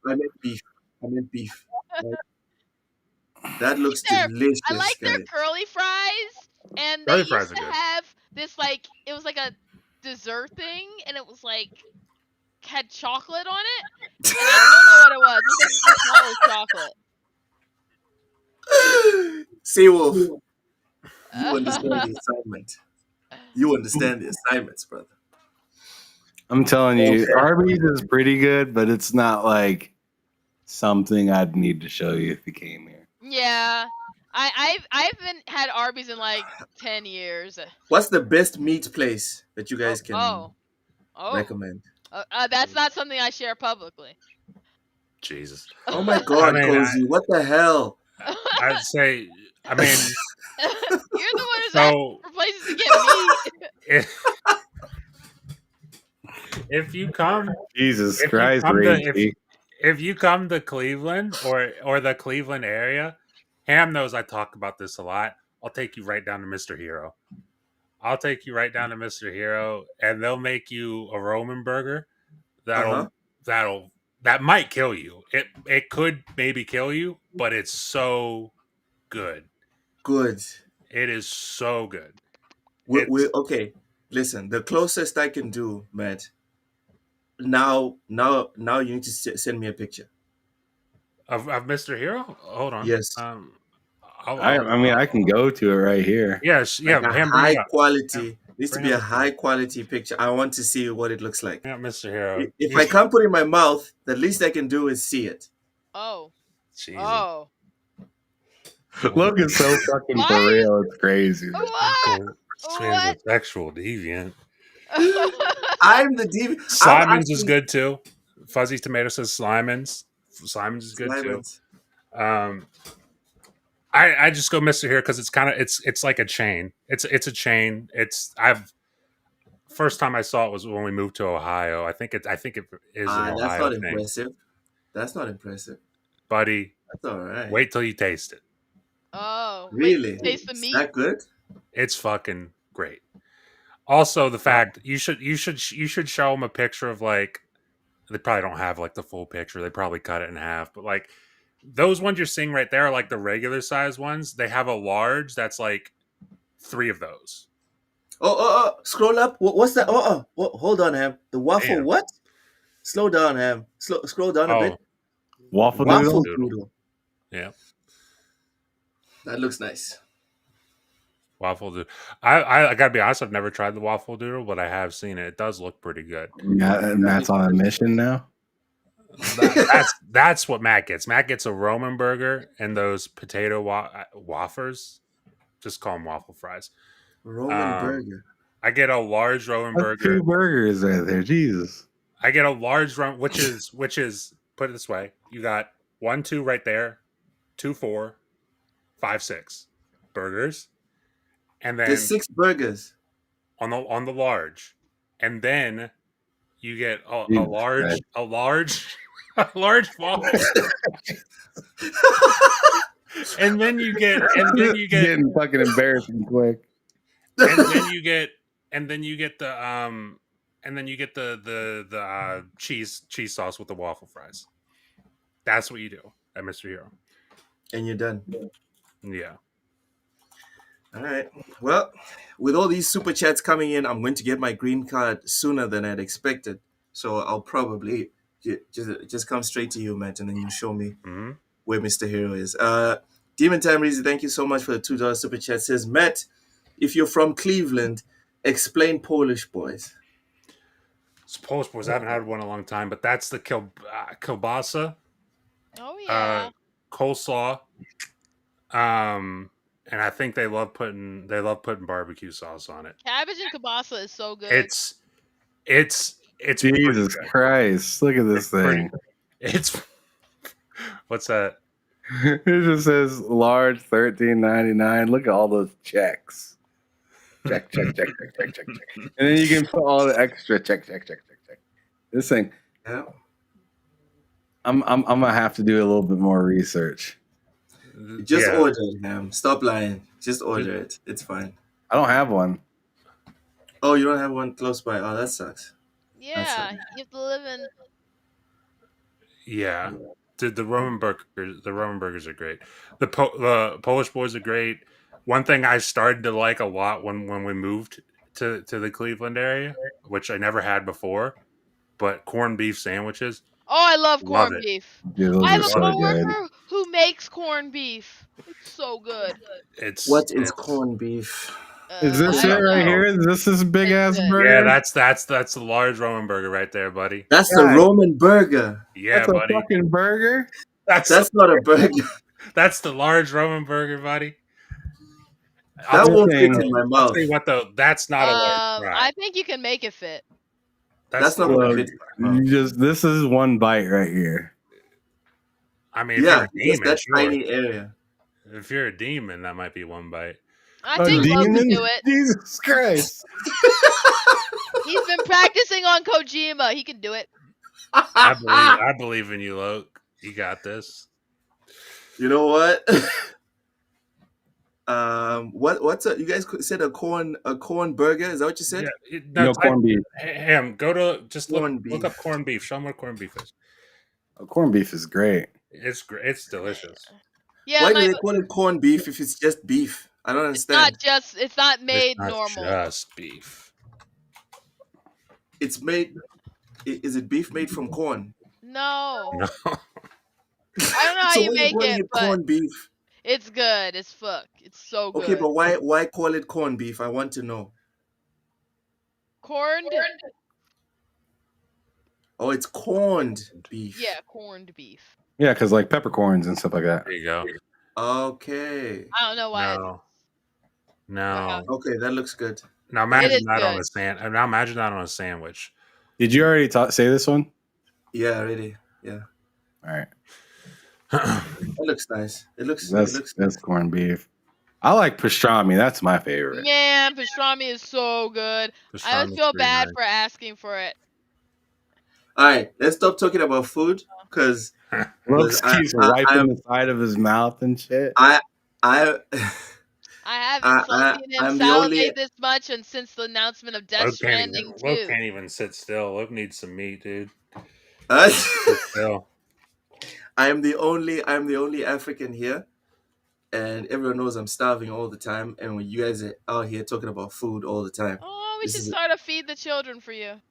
[SPEAKER 4] I meant beef. That looks delicious.
[SPEAKER 3] I like their curly fries. And they
[SPEAKER 2] Curly
[SPEAKER 3] used
[SPEAKER 2] fries are
[SPEAKER 3] to
[SPEAKER 2] good.
[SPEAKER 3] have this like it was like a dessert thing, and it was like had chocolate on it, and I don't know what it was. Maybe I just thought it was chocolate.
[SPEAKER 4] Seawolf, you understand the assignment. You understand the assignments, brother.
[SPEAKER 1] I'm telling you,
[SPEAKER 4] Okay.
[SPEAKER 1] Arby's is pretty good, but it's not like something I'd need to show you if you came here.
[SPEAKER 3] Yeah, I haven't had Arby's in like 10 years.
[SPEAKER 4] What's the best meat place that you guys can
[SPEAKER 3] Oh,
[SPEAKER 4] recommend?
[SPEAKER 3] that's not something I share publicly.
[SPEAKER 2] Jesus.
[SPEAKER 4] Oh my
[SPEAKER 2] I
[SPEAKER 4] God,
[SPEAKER 2] mean,
[SPEAKER 4] Cozy, what the hell?
[SPEAKER 2] I'd say, I mean,
[SPEAKER 3] You're the one who's
[SPEAKER 2] so
[SPEAKER 3] asking for places to get meat.
[SPEAKER 2] if you come,
[SPEAKER 1] Jesus
[SPEAKER 2] if
[SPEAKER 1] Christ,
[SPEAKER 2] you come to
[SPEAKER 1] Ragey.
[SPEAKER 2] if you come to Cleveland or the Cleveland area, Ham knows I talk about this a lot. I'll take you right down to Mr. Hero. I'll take you right down to Mr. Hero, and they'll make you a Roman burger
[SPEAKER 4] Uh-huh.
[SPEAKER 2] that might kill you. It could maybe kill you, but it's so good.
[SPEAKER 4] Good.
[SPEAKER 2] It is so good.
[SPEAKER 4] Okay. Listen, the closest I can do, Matt. Now, you need to send me a picture
[SPEAKER 2] of Mr. Hero. Hold on.
[SPEAKER 4] Yes.
[SPEAKER 1] I mean, I can go to it right here.
[SPEAKER 2] Yes, yeah.
[SPEAKER 4] Like a
[SPEAKER 2] Ham, bring
[SPEAKER 4] high
[SPEAKER 2] it up.
[SPEAKER 4] quality. Needs to
[SPEAKER 2] Bring
[SPEAKER 4] be
[SPEAKER 2] up
[SPEAKER 4] a
[SPEAKER 2] Mr.
[SPEAKER 4] high
[SPEAKER 2] Hero.
[SPEAKER 4] quality picture. I want to see what it looks like.
[SPEAKER 2] Yeah, Mr. Hero.
[SPEAKER 4] If I can't put it in my mouth, the least I can do is see it.
[SPEAKER 3] Oh.
[SPEAKER 2] Jesus.
[SPEAKER 3] Oh.
[SPEAKER 1] Logan's so fucking for real. It's crazy.
[SPEAKER 2] What? Sexual deviant.
[SPEAKER 4] I'm the deviant.
[SPEAKER 2] Slimon's is good too. Fuzzy Tomato says Slimon's. Slimon's is good
[SPEAKER 4] Slimon's.
[SPEAKER 2] too. I just go Mr. Hero because it's like a chain. It's a chain. First time I saw it was when we moved to Ohio. I think it is an Ohio
[SPEAKER 4] That's not
[SPEAKER 2] thing.
[SPEAKER 4] impressive. That's not impressive.
[SPEAKER 2] Buddy.
[SPEAKER 4] That's all right.
[SPEAKER 2] Wait till you taste it.
[SPEAKER 3] Oh,
[SPEAKER 4] really?
[SPEAKER 3] Taste the meat.
[SPEAKER 4] Is that good?
[SPEAKER 2] It's fucking great. Also, the fact you should show them a picture of like they probably don't have like the full picture. They probably cut it in half, but like those ones you're seeing right there are like the regular size ones. They have a large that's like 3 of those.
[SPEAKER 4] Oh! Scroll up. What's that? Hold on, Ham. The waffle.
[SPEAKER 2] Damn.
[SPEAKER 4] What? Slow down, Ham. Scroll down a bit.
[SPEAKER 1] Waffle
[SPEAKER 4] doodle.
[SPEAKER 2] Yeah.
[SPEAKER 4] That looks nice.
[SPEAKER 2] Waffle doodle. I gotta be honest. I've never tried the waffle doodle, but I have seen it. It does look pretty good.
[SPEAKER 1] Yeah, Matt's on a mission now.
[SPEAKER 2] That's what Matt gets. Matt gets a Roman burger and those potato wafers. Just call them waffle fries.
[SPEAKER 4] Roman burger.
[SPEAKER 2] I get a large Roman burger.
[SPEAKER 1] 2 burgers right there. Jesus.
[SPEAKER 2] I get a large Roman, which is put it this way: you got 1, 2 right there, 2, 4, 5, 6 burgers, and then
[SPEAKER 4] there's 6 burgers
[SPEAKER 2] on the large, and then you get a large waffle. and then you get
[SPEAKER 1] getting fucking embarrassing quick.
[SPEAKER 2] And then you get the cheese sauce with the waffle fries. That's what you do at Mr. Hero.
[SPEAKER 4] And you're done.
[SPEAKER 2] Yeah.
[SPEAKER 4] All right. Well, with all these super chats coming in, I'm going to get my green card sooner than I'd expected. So I'll probably just come straight to you, Matt, and then you show me where Mr. Hero is. Demon Time Reezy, thank you so much for the $2 super chat. Says, Matt, if you're from Cleveland, explain Polish boys.
[SPEAKER 2] It's Polish boys. I haven't had one in a long time, but that's the kielbasa.
[SPEAKER 3] Oh yeah.
[SPEAKER 2] Coleslaw. And I think they love putting barbecue sauce on it.
[SPEAKER 3] Cabbage and kielbasa is so good.
[SPEAKER 2] It's
[SPEAKER 1] Jesus Christ! Look at this thing.
[SPEAKER 2] What's that?
[SPEAKER 1] It just says large $13.99. Look at all those checks. Check. And then you can put all the extra check. This thing.
[SPEAKER 4] Yeah.
[SPEAKER 1] I'm gonna have to do a little bit more research.
[SPEAKER 4] Just order it, Ham. Stop lying. Just order it. It's fine.
[SPEAKER 1] I don't have one.
[SPEAKER 4] Oh, you don't have one close by. Oh, that sucks.
[SPEAKER 3] Yeah, you have to live in.
[SPEAKER 2] Yeah, the Roman burgers are great. The Polish boys are great. One thing I started to like a lot when we moved to the Cleveland area, which I never had before, but corned beef sandwiches.
[SPEAKER 3] Oh, I love
[SPEAKER 2] Love
[SPEAKER 3] corned
[SPEAKER 2] it.
[SPEAKER 3] beef.
[SPEAKER 1] Yeah, those
[SPEAKER 3] I
[SPEAKER 1] are
[SPEAKER 3] have a
[SPEAKER 1] so good.
[SPEAKER 3] coworker who makes corned beef. It's so good.
[SPEAKER 4] What is corned beef?
[SPEAKER 1] Is this
[SPEAKER 3] I
[SPEAKER 1] it
[SPEAKER 3] don't
[SPEAKER 1] right
[SPEAKER 3] know.
[SPEAKER 1] here? Is this big ass
[SPEAKER 3] good.
[SPEAKER 1] burger?
[SPEAKER 2] Yeah, that's the large Roman burger right there, buddy.
[SPEAKER 4] That's the
[SPEAKER 1] God.
[SPEAKER 4] Roman burger.
[SPEAKER 2] Yeah,
[SPEAKER 1] That's a
[SPEAKER 2] buddy.
[SPEAKER 1] fucking burger.
[SPEAKER 4] That's not a burger.
[SPEAKER 2] That's the large Roman burger, buddy.
[SPEAKER 4] That
[SPEAKER 1] This
[SPEAKER 4] won't fit
[SPEAKER 1] thing-
[SPEAKER 4] in my
[SPEAKER 2] I'll
[SPEAKER 4] mouth.
[SPEAKER 2] tell you what though, that's not a large fry.
[SPEAKER 3] I think you can make it fit.
[SPEAKER 4] That's not
[SPEAKER 1] Well,
[SPEAKER 4] gonna fit in my mouth.
[SPEAKER 1] this is one bite right here.
[SPEAKER 2] I mean, if
[SPEAKER 4] Yeah,
[SPEAKER 2] you're a
[SPEAKER 4] just
[SPEAKER 2] demon,
[SPEAKER 4] that
[SPEAKER 2] sure.
[SPEAKER 4] tiny area.
[SPEAKER 2] If you're a demon, that might be one bite.
[SPEAKER 3] I think Lo can do it.
[SPEAKER 1] Jesus Christ.
[SPEAKER 3] He's been practicing on Kojima. He can do it.
[SPEAKER 2] I believe in you, Loke. You got this.
[SPEAKER 4] You know what? What's you guys said a corn burger? Is that what you said?
[SPEAKER 2] Yeah,
[SPEAKER 1] No corned beef.
[SPEAKER 2] Ham, go to just look
[SPEAKER 4] beef.
[SPEAKER 2] up corned beef. Show them what corned beef is.
[SPEAKER 1] Corned beef is great.
[SPEAKER 2] It's great. It's delicious.
[SPEAKER 3] Yeah,
[SPEAKER 4] Why do they call it corned beef if it's just beef? I don't understand.
[SPEAKER 3] it's not made
[SPEAKER 2] It's not
[SPEAKER 3] normal.
[SPEAKER 2] just beef.
[SPEAKER 4] It's made. Is it beef made from corn?
[SPEAKER 3] No.
[SPEAKER 2] No.
[SPEAKER 3] I don't know how
[SPEAKER 4] So
[SPEAKER 3] you
[SPEAKER 4] why
[SPEAKER 3] make
[SPEAKER 4] calling
[SPEAKER 3] it, but
[SPEAKER 4] corned beef?
[SPEAKER 3] it's good. It's fuck. It's so good.
[SPEAKER 4] Okay, but why call it corned beef? I want to know.
[SPEAKER 3] Corned?
[SPEAKER 4] Oh, it's corned beef.
[SPEAKER 3] Yeah, corned beef.
[SPEAKER 1] Yeah, because like peppercorns and stuff like that.
[SPEAKER 2] There you go.
[SPEAKER 4] Okay.
[SPEAKER 3] I don't know why.
[SPEAKER 2] No.
[SPEAKER 4] Okay, that looks good.
[SPEAKER 2] Now imagine that on a Now imagine that on a sandwich.
[SPEAKER 1] Did you already say this one?
[SPEAKER 4] Yeah, already. Yeah.
[SPEAKER 1] All right.
[SPEAKER 4] That looks nice.
[SPEAKER 1] That's corned beef. I like pastrami. That's my favorite.
[SPEAKER 3] Man, pastrami is so good. I
[SPEAKER 2] Pastrami's
[SPEAKER 3] feel
[SPEAKER 2] pretty
[SPEAKER 3] bad
[SPEAKER 2] nice.
[SPEAKER 3] for asking for it.
[SPEAKER 4] All right, let's stop talking about food because
[SPEAKER 1] Brooks keeps wiping the side of his mouth and shit.
[SPEAKER 4] I
[SPEAKER 3] haven't seen him
[SPEAKER 4] I'm the
[SPEAKER 3] salivate
[SPEAKER 4] only-
[SPEAKER 3] this much, and since the announcement of Death Stranding
[SPEAKER 2] Luke
[SPEAKER 3] 2.
[SPEAKER 2] can't even sit still. Luke needs some meat, dude.
[SPEAKER 4] I
[SPEAKER 2] I
[SPEAKER 4] am the only African here, and everyone knows I'm starving all the time. And when you guys are out here talking about food all the time,
[SPEAKER 3] Oh, we
[SPEAKER 4] this
[SPEAKER 3] should
[SPEAKER 4] is
[SPEAKER 3] start a Feed the Children for you.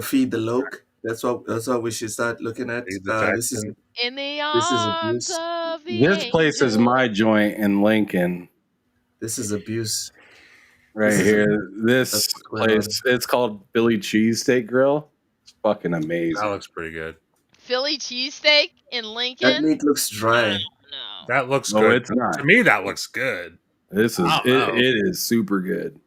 [SPEAKER 4] feed the Loke. That's what we should start looking at. This is
[SPEAKER 3] In the
[SPEAKER 4] this is
[SPEAKER 3] arms
[SPEAKER 4] abuse.
[SPEAKER 3] of the
[SPEAKER 1] This place is my joint in Lincoln.
[SPEAKER 4] This is abuse.
[SPEAKER 1] Right
[SPEAKER 4] This is
[SPEAKER 1] here. This
[SPEAKER 4] That's what's going
[SPEAKER 1] place, it's called Billy Cheesesteak Grill. It's fucking amazing.
[SPEAKER 2] That looks pretty good.
[SPEAKER 3] Philly cheesesteak in Lincoln.
[SPEAKER 4] That meat looks dry.
[SPEAKER 3] No.
[SPEAKER 2] That looks
[SPEAKER 1] No,
[SPEAKER 2] good.
[SPEAKER 1] it's not.
[SPEAKER 2] To me, that looks good.
[SPEAKER 1] This is
[SPEAKER 2] I don't know.
[SPEAKER 1] it is super good.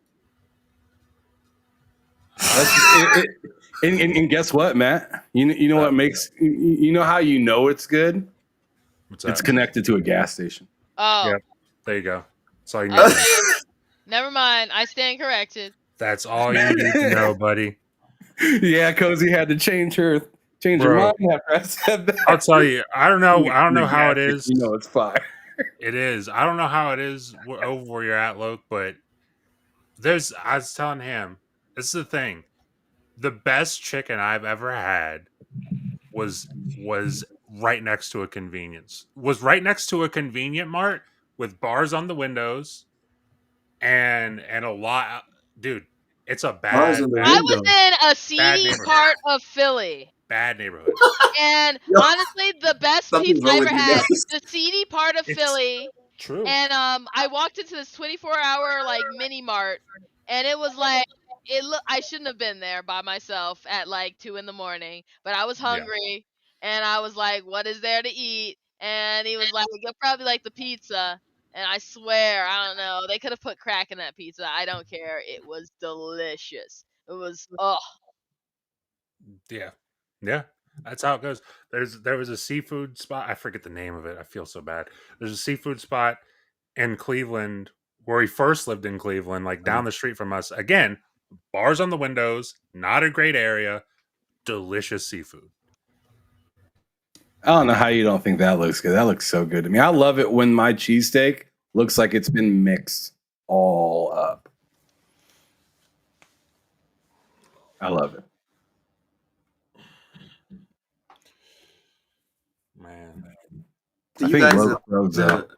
[SPEAKER 1] And guess what, Matt? You know what makes you know how you know it's good?
[SPEAKER 2] What's that?
[SPEAKER 1] It's connected to a gas station.
[SPEAKER 3] Oh,
[SPEAKER 2] Yep. There you go. That's all you need. to know.
[SPEAKER 3] never mind. I stand corrected.
[SPEAKER 2] That's all you need to know, buddy.
[SPEAKER 1] Yeah, Cozy had to change her
[SPEAKER 2] Bro.
[SPEAKER 1] mind after I said that.
[SPEAKER 2] I'll tell you. I don't know how it
[SPEAKER 1] Gas
[SPEAKER 2] is.
[SPEAKER 1] station, You know it's fire.
[SPEAKER 2] It is. I don't know how it is over where you're at, Luke, but I was telling him, this is the thing. The best chicken I've ever had was right next to a convenience. Was right next to a convenient mart with bars on the windows and a lot. Dude, it's a
[SPEAKER 4] Bars
[SPEAKER 2] bad,
[SPEAKER 4] on the
[SPEAKER 3] I
[SPEAKER 2] bad,
[SPEAKER 3] was in a seedy
[SPEAKER 2] neighborhood.
[SPEAKER 3] part of Philly.
[SPEAKER 2] bad neighborhood.
[SPEAKER 3] And
[SPEAKER 4] Yo,
[SPEAKER 3] honestly, the best
[SPEAKER 4] something's
[SPEAKER 3] pizza
[SPEAKER 4] wrong
[SPEAKER 3] I
[SPEAKER 4] with
[SPEAKER 3] ever
[SPEAKER 4] you
[SPEAKER 3] had,
[SPEAKER 4] guys.
[SPEAKER 3] the seedy part of
[SPEAKER 2] It's
[SPEAKER 3] Philly.
[SPEAKER 2] True.
[SPEAKER 3] And I walked into this 24-hour like mini mart, and it was like I shouldn't have been there by myself at like 2 a.m, but I was hungry, and I was like, "What is there to eat?" And he was like, "You'll probably like the pizza." And I swear, I don't know, they could have put crack in that pizza. I don't care. It was delicious. It was
[SPEAKER 2] Yeah. That's how it goes. There was a seafood spot. I forget the name of it. I feel so bad. There's a seafood spot in Cleveland where he first lived in Cleveland, like down the street from us. Again, bars on the windows, not a great area, delicious seafood.
[SPEAKER 1] I don't know how you don't think that looks good. That looks so good to me. I love it when my cheesesteak looks like it's been mixed all up. I love it.
[SPEAKER 2] Man.
[SPEAKER 4] So
[SPEAKER 1] I
[SPEAKER 4] you
[SPEAKER 1] think
[SPEAKER 4] guys
[SPEAKER 1] Logan rose up.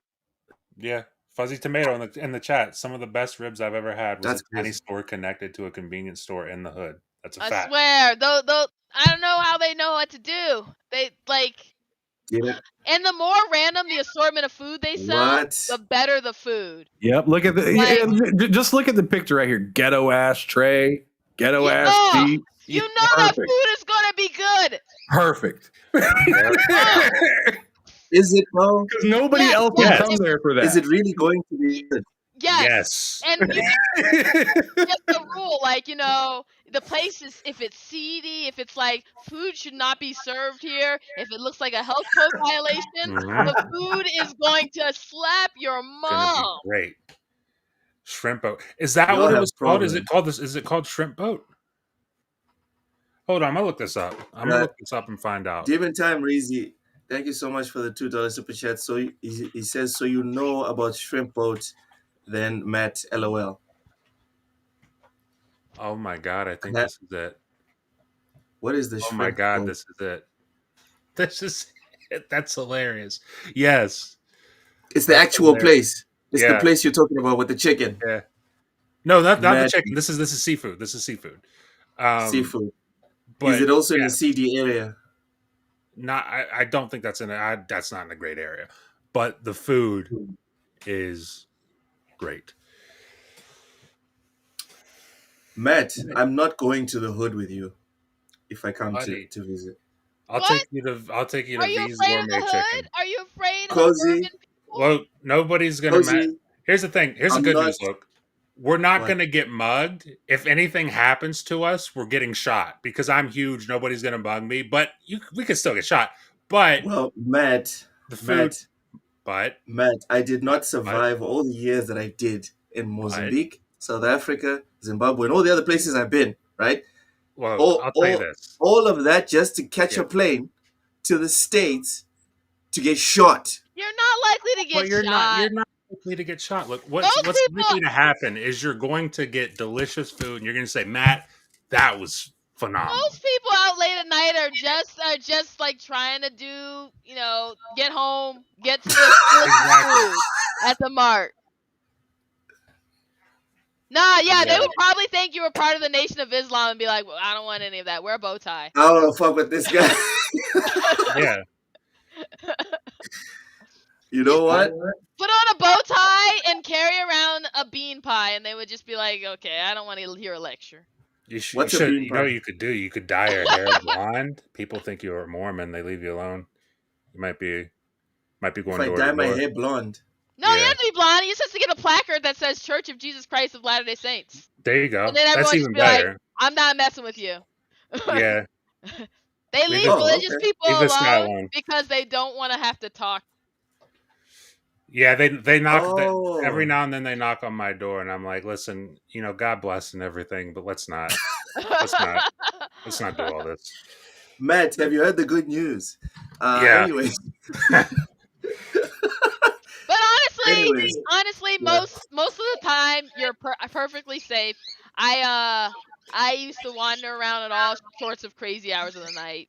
[SPEAKER 2] Yeah. Fuzzy Tomato in the chat. Some of the best ribs I've ever had was
[SPEAKER 4] That's
[SPEAKER 2] a tiny
[SPEAKER 4] crazy.
[SPEAKER 2] store connected to a convenience store in the hood. That's a
[SPEAKER 3] I
[SPEAKER 2] fact.
[SPEAKER 3] swear, though, I don't know how they know what to do. They like,
[SPEAKER 4] Yeah.
[SPEAKER 3] and the more random the assortment of food they sell,
[SPEAKER 4] What?
[SPEAKER 3] the better the food.
[SPEAKER 1] Yep. Look at the
[SPEAKER 3] Like-
[SPEAKER 1] just look at the picture right here. Ghetto ass tray, ghetto ass sheet.
[SPEAKER 3] You know that food is gonna be good.
[SPEAKER 1] Perfect.
[SPEAKER 4] Is it though?
[SPEAKER 1] Because nobody else will come there for that.
[SPEAKER 4] Is it really going to be good?
[SPEAKER 3] Yes. And you just the rule, like, you know, the place is, if it's seedy, if it's like food should not be served here, if it looks like a health code violation, the food is going to slap your
[SPEAKER 2] Gonna be
[SPEAKER 3] mom.
[SPEAKER 2] great. Shrimp boat. Is that
[SPEAKER 4] Y'all
[SPEAKER 2] what it
[SPEAKER 4] have
[SPEAKER 2] was called? Is
[SPEAKER 4] problems.
[SPEAKER 2] it called this? Is it called shrimp boat? Hold on, I'm gonna look this up. I'm gonna look this up and find out.
[SPEAKER 4] Demon Time Reezy, thank you so much for the $2 super chat. So he says, so you know about shrimp boat, then Matt, LOL.
[SPEAKER 2] Oh my god, I think
[SPEAKER 4] That-
[SPEAKER 2] this is it.
[SPEAKER 4] What is the
[SPEAKER 2] Oh
[SPEAKER 4] shrimp
[SPEAKER 2] my god,
[SPEAKER 4] boat?
[SPEAKER 2] this is it. This is it. That's hilarious. Yes.
[SPEAKER 4] It's the actual place. It's the
[SPEAKER 2] Yeah.
[SPEAKER 4] place you're talking about with the chicken.
[SPEAKER 2] Yeah. No, not the
[SPEAKER 4] Mad-
[SPEAKER 2] chicken. This is seafood. This is seafood.
[SPEAKER 4] Seafood.
[SPEAKER 2] But
[SPEAKER 4] Is it also in
[SPEAKER 2] yeah,
[SPEAKER 4] the CD area?
[SPEAKER 2] not I don't think that's that's not in a great area. But the food is great.
[SPEAKER 4] Matt, I'm not going to the hood with you if I come
[SPEAKER 2] Buddy.
[SPEAKER 4] to visit.
[SPEAKER 2] I'll take you to
[SPEAKER 3] Are you
[SPEAKER 2] V's
[SPEAKER 3] afraid of
[SPEAKER 2] gourmet
[SPEAKER 3] the
[SPEAKER 2] chicken.
[SPEAKER 3] hood? Are you afraid of
[SPEAKER 4] Cozy.
[SPEAKER 3] urban people?
[SPEAKER 2] Well, nobody's gonna.
[SPEAKER 4] Cozy,
[SPEAKER 2] Here's the thing. Here's the
[SPEAKER 4] I'm
[SPEAKER 2] good
[SPEAKER 4] not-
[SPEAKER 2] news. Look, we're not
[SPEAKER 4] What?
[SPEAKER 2] gonna get mugged. If anything happens to us, we're getting shot because I'm huge. Nobody's gonna mug me, but we could still get shot. But
[SPEAKER 4] Well, Matt,
[SPEAKER 2] the food.
[SPEAKER 4] Matt,
[SPEAKER 2] But
[SPEAKER 4] I did not survive all the years that I did in Mozambique, South Africa, Zimbabwe, and all the other places I've been, right?
[SPEAKER 2] well, I'll tell you this.
[SPEAKER 4] All of that just to catch
[SPEAKER 2] Yeah.
[SPEAKER 4] a plane to the States to get shot.
[SPEAKER 3] You're not likely to get
[SPEAKER 2] But you're
[SPEAKER 3] shot.
[SPEAKER 2] not likely to get shot. Look, what's
[SPEAKER 3] Most people-
[SPEAKER 2] likely to happen is you're going to get delicious food, and you're going to say, "Matt, that was phenomenal."
[SPEAKER 3] Most people out late at night are just like trying to do, you know, get home, get to the food at the mart. Nah, yeah, they would probably think you were part of the Nation of Islam and be like, well, I don't want any of that. Wear a bow tie.
[SPEAKER 4] I don't know, fuck with this guy.
[SPEAKER 2] Yeah.
[SPEAKER 4] You know what?
[SPEAKER 3] Put on a bow tie and carry around a bean pie, and they would just be like, okay, I don't want to hear a lecture.
[SPEAKER 4] What's a
[SPEAKER 2] You
[SPEAKER 4] bean
[SPEAKER 2] know what
[SPEAKER 4] pie?
[SPEAKER 2] you could do? You could dye your hair blonde. People think you're a Mormon. They leave you alone. You might be going
[SPEAKER 4] If I
[SPEAKER 2] door
[SPEAKER 4] dye
[SPEAKER 2] to
[SPEAKER 4] my
[SPEAKER 2] door.
[SPEAKER 4] hair blonde.
[SPEAKER 3] No, you have to be blonde. You just have to get a placard that says Church of Jesus Christ of Latter-day Saints.
[SPEAKER 2] There you go.
[SPEAKER 3] And then
[SPEAKER 2] That's
[SPEAKER 3] everyone
[SPEAKER 2] even
[SPEAKER 3] should be like,
[SPEAKER 2] better.
[SPEAKER 3] I'm not messing with you.
[SPEAKER 2] Yeah.
[SPEAKER 3] They
[SPEAKER 2] Leave
[SPEAKER 3] leave
[SPEAKER 2] this-
[SPEAKER 3] religious people
[SPEAKER 2] leave this guy
[SPEAKER 3] alone
[SPEAKER 2] alone.
[SPEAKER 3] because they don't want to have to talk.
[SPEAKER 2] Yeah, they knock
[SPEAKER 4] Oh.
[SPEAKER 2] every now and then they knock on my door, and I'm like, listen, you know, God bless and everything, but let's not do all this.
[SPEAKER 4] Matt, have you heard the good news?
[SPEAKER 2] Yeah.
[SPEAKER 4] Anyways.
[SPEAKER 3] But
[SPEAKER 4] Anyways,
[SPEAKER 3] honestly,
[SPEAKER 4] yeah.
[SPEAKER 3] most of the time you're perfectly safe. I used to wander around at all sorts of crazy hours of the night.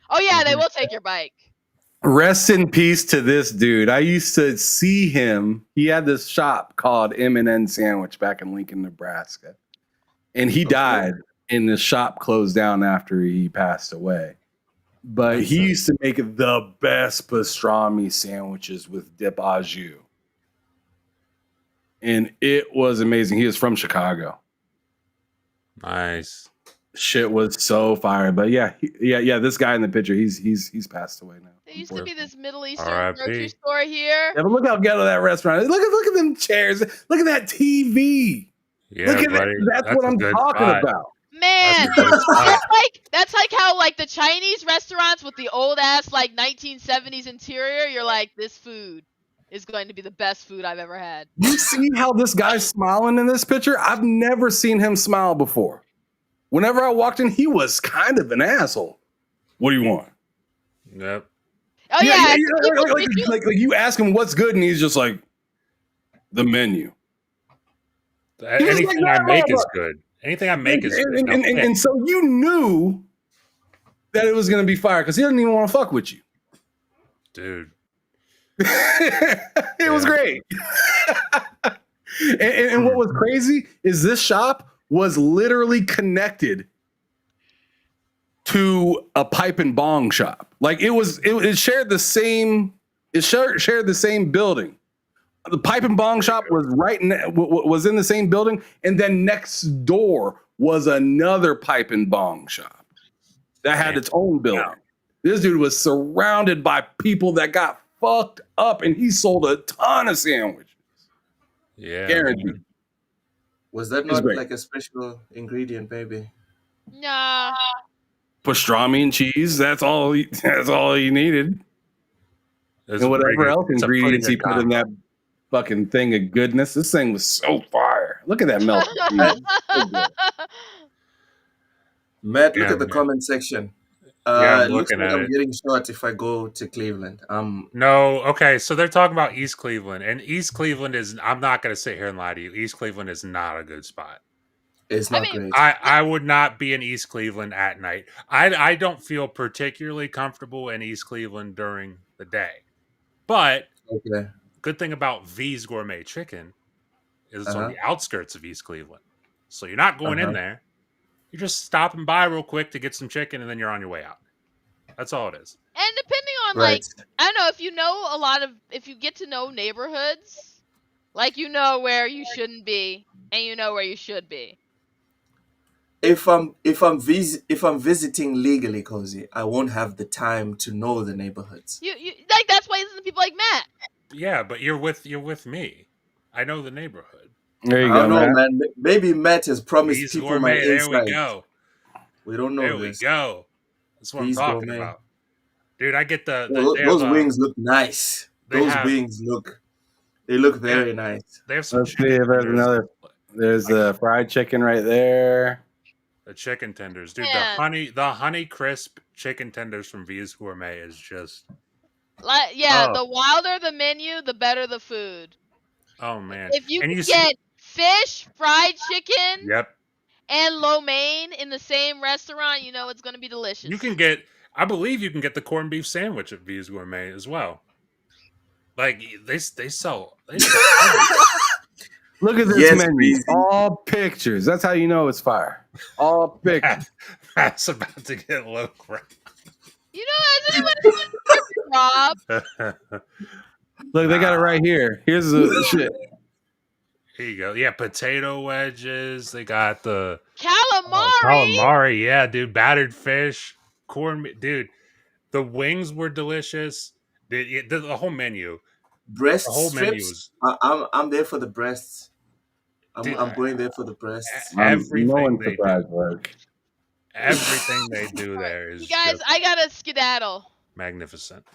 [SPEAKER 3] Oh yeah, they will take your bike.
[SPEAKER 1] Rest in peace to this dude. I used to see him. He had this shop called M&N Sandwich back in Lincoln, Nebraska. And he died, and the shop closed down after he passed away. But he used to make the best pastrami sandwiches with dip au jus. And it was amazing. He was from Chicago.
[SPEAKER 2] Nice.
[SPEAKER 1] Shit was so fire. But yeah, this guy in the picture, he's passed away now.
[SPEAKER 3] There used to be this Middle Eastern
[SPEAKER 2] R.I.P.
[SPEAKER 3] grocery store here.
[SPEAKER 1] Yeah, but look how ghetto that restaurant is. Look at them chairs. Look at that TV.
[SPEAKER 2] Yeah,
[SPEAKER 1] Look at
[SPEAKER 2] buddy.
[SPEAKER 1] it. That's what
[SPEAKER 2] a
[SPEAKER 1] I'm
[SPEAKER 2] good
[SPEAKER 1] talking
[SPEAKER 2] spot.
[SPEAKER 1] about.
[SPEAKER 3] Man,
[SPEAKER 2] That's a good spot.
[SPEAKER 3] that's like how like the Chinese restaurants with the old ass like 1970s interior, you're like, this food is going to be the best food I've ever had.
[SPEAKER 1] You see how this guy's smiling in this picture? I've never seen him smile before. Whenever I walked in, he was kind of an asshole. What do you want?
[SPEAKER 2] Yep.
[SPEAKER 3] Oh yeah,
[SPEAKER 1] like you ask him what's good, and he's just like, the menu. He was
[SPEAKER 2] Anything
[SPEAKER 1] like,
[SPEAKER 2] I make
[SPEAKER 1] "No,
[SPEAKER 2] is good. Anything I make is good.
[SPEAKER 1] And so you knew that it was going to be fire because he doesn't even want to fuck with you.
[SPEAKER 2] Dude.
[SPEAKER 1] It was great. And what was crazy is this shop was literally connected to a pipe and bong shop. Like it shared the same building. The pipe and bong shop was was in the same building, and then next door was another pipe and bong shop that had its own building. This dude was surrounded by people that got fucked up, and he sold a ton of sandwiches.
[SPEAKER 2] Yeah,
[SPEAKER 1] guaranteed.
[SPEAKER 4] Was that not like a special ingredient, maybe?
[SPEAKER 3] Nah.
[SPEAKER 1] Pastrami and cheese. That's all he needed. And whatever else ingredients he put in that fucking thing of goodness. This thing was so fire. Look at that melt.
[SPEAKER 4] Matt, look at the comment section.
[SPEAKER 2] I'm
[SPEAKER 4] it looks
[SPEAKER 2] looking
[SPEAKER 4] like
[SPEAKER 2] at
[SPEAKER 4] I'm
[SPEAKER 2] it.
[SPEAKER 4] getting shot if I go to Cleveland.
[SPEAKER 2] No, okay, so they're talking about East Cleveland, and East Cleveland is, I'm not going to sit here and lie to you, East Cleveland is not a good spot.
[SPEAKER 4] It's not great.
[SPEAKER 2] I would not be in East Cleveland at night. I don't feel particularly comfortable in East Cleveland during the day. But good thing about V's Gourmet Chicken is it's on the outskirts of East Cleveland. So you're not going in there. You're just stopping by real quick to get some chicken, and then you're on your way out. That's all it is.
[SPEAKER 3] And depending on like, I don't know, if you know if you get to know neighborhoods, like you know where you shouldn't be and you know where you should be.
[SPEAKER 4] If I'm visiting legally, Cozy, I won't have the time to know the neighborhoods.
[SPEAKER 3] You like, that's why listen to people like Matt.
[SPEAKER 2] Yeah, but you're with me. I know the neighborhood.
[SPEAKER 1] There you
[SPEAKER 4] I
[SPEAKER 1] go,
[SPEAKER 4] don't know,
[SPEAKER 1] man.
[SPEAKER 4] Maybe Matt has promised
[SPEAKER 2] V's
[SPEAKER 4] people
[SPEAKER 2] Gourmet,
[SPEAKER 4] my insight.
[SPEAKER 2] there we go.
[SPEAKER 4] We don't know
[SPEAKER 2] there
[SPEAKER 4] this.
[SPEAKER 2] We go. That's what
[SPEAKER 4] V's
[SPEAKER 2] I'm talking
[SPEAKER 4] Gourmet.
[SPEAKER 2] about. Dude, I get
[SPEAKER 4] those wings look nice. Wings look very nice.
[SPEAKER 2] They have some.
[SPEAKER 1] Let's see if there's another. There's the fried chicken right there.
[SPEAKER 2] The chicken tenders, dude. The honey crisp chicken tenders from V's Gourmet is just.
[SPEAKER 3] The wilder the menu, the better the food.
[SPEAKER 2] Oh man!
[SPEAKER 3] If you can get fish, fried chicken, and lo mein in the same restaurant, you know it's going to be delicious.
[SPEAKER 2] You can get. I believe you can get the corned beef sandwich at V's Gourmet as well. Like they sell.
[SPEAKER 1] Look at this menu. All pictures. That's how you know it's fire. All pictures.
[SPEAKER 2] That's about to get low crap.
[SPEAKER 3] You know, has anyone Rob?
[SPEAKER 1] Look, they got it right here. Here's the shit.
[SPEAKER 2] Here you go. Yeah, potato wedges. They got the
[SPEAKER 3] calamari.
[SPEAKER 2] Calamari, yeah, dude. Battered fish, corn, dude. The wings were delicious. The whole menu.
[SPEAKER 4] Breast
[SPEAKER 2] the whole
[SPEAKER 4] strips. I'm there for the breasts. I'm going there for the breasts.
[SPEAKER 2] Everything they do. Everything they do there is.
[SPEAKER 3] You guys, I gotta skedaddle.
[SPEAKER 2] Magnificent.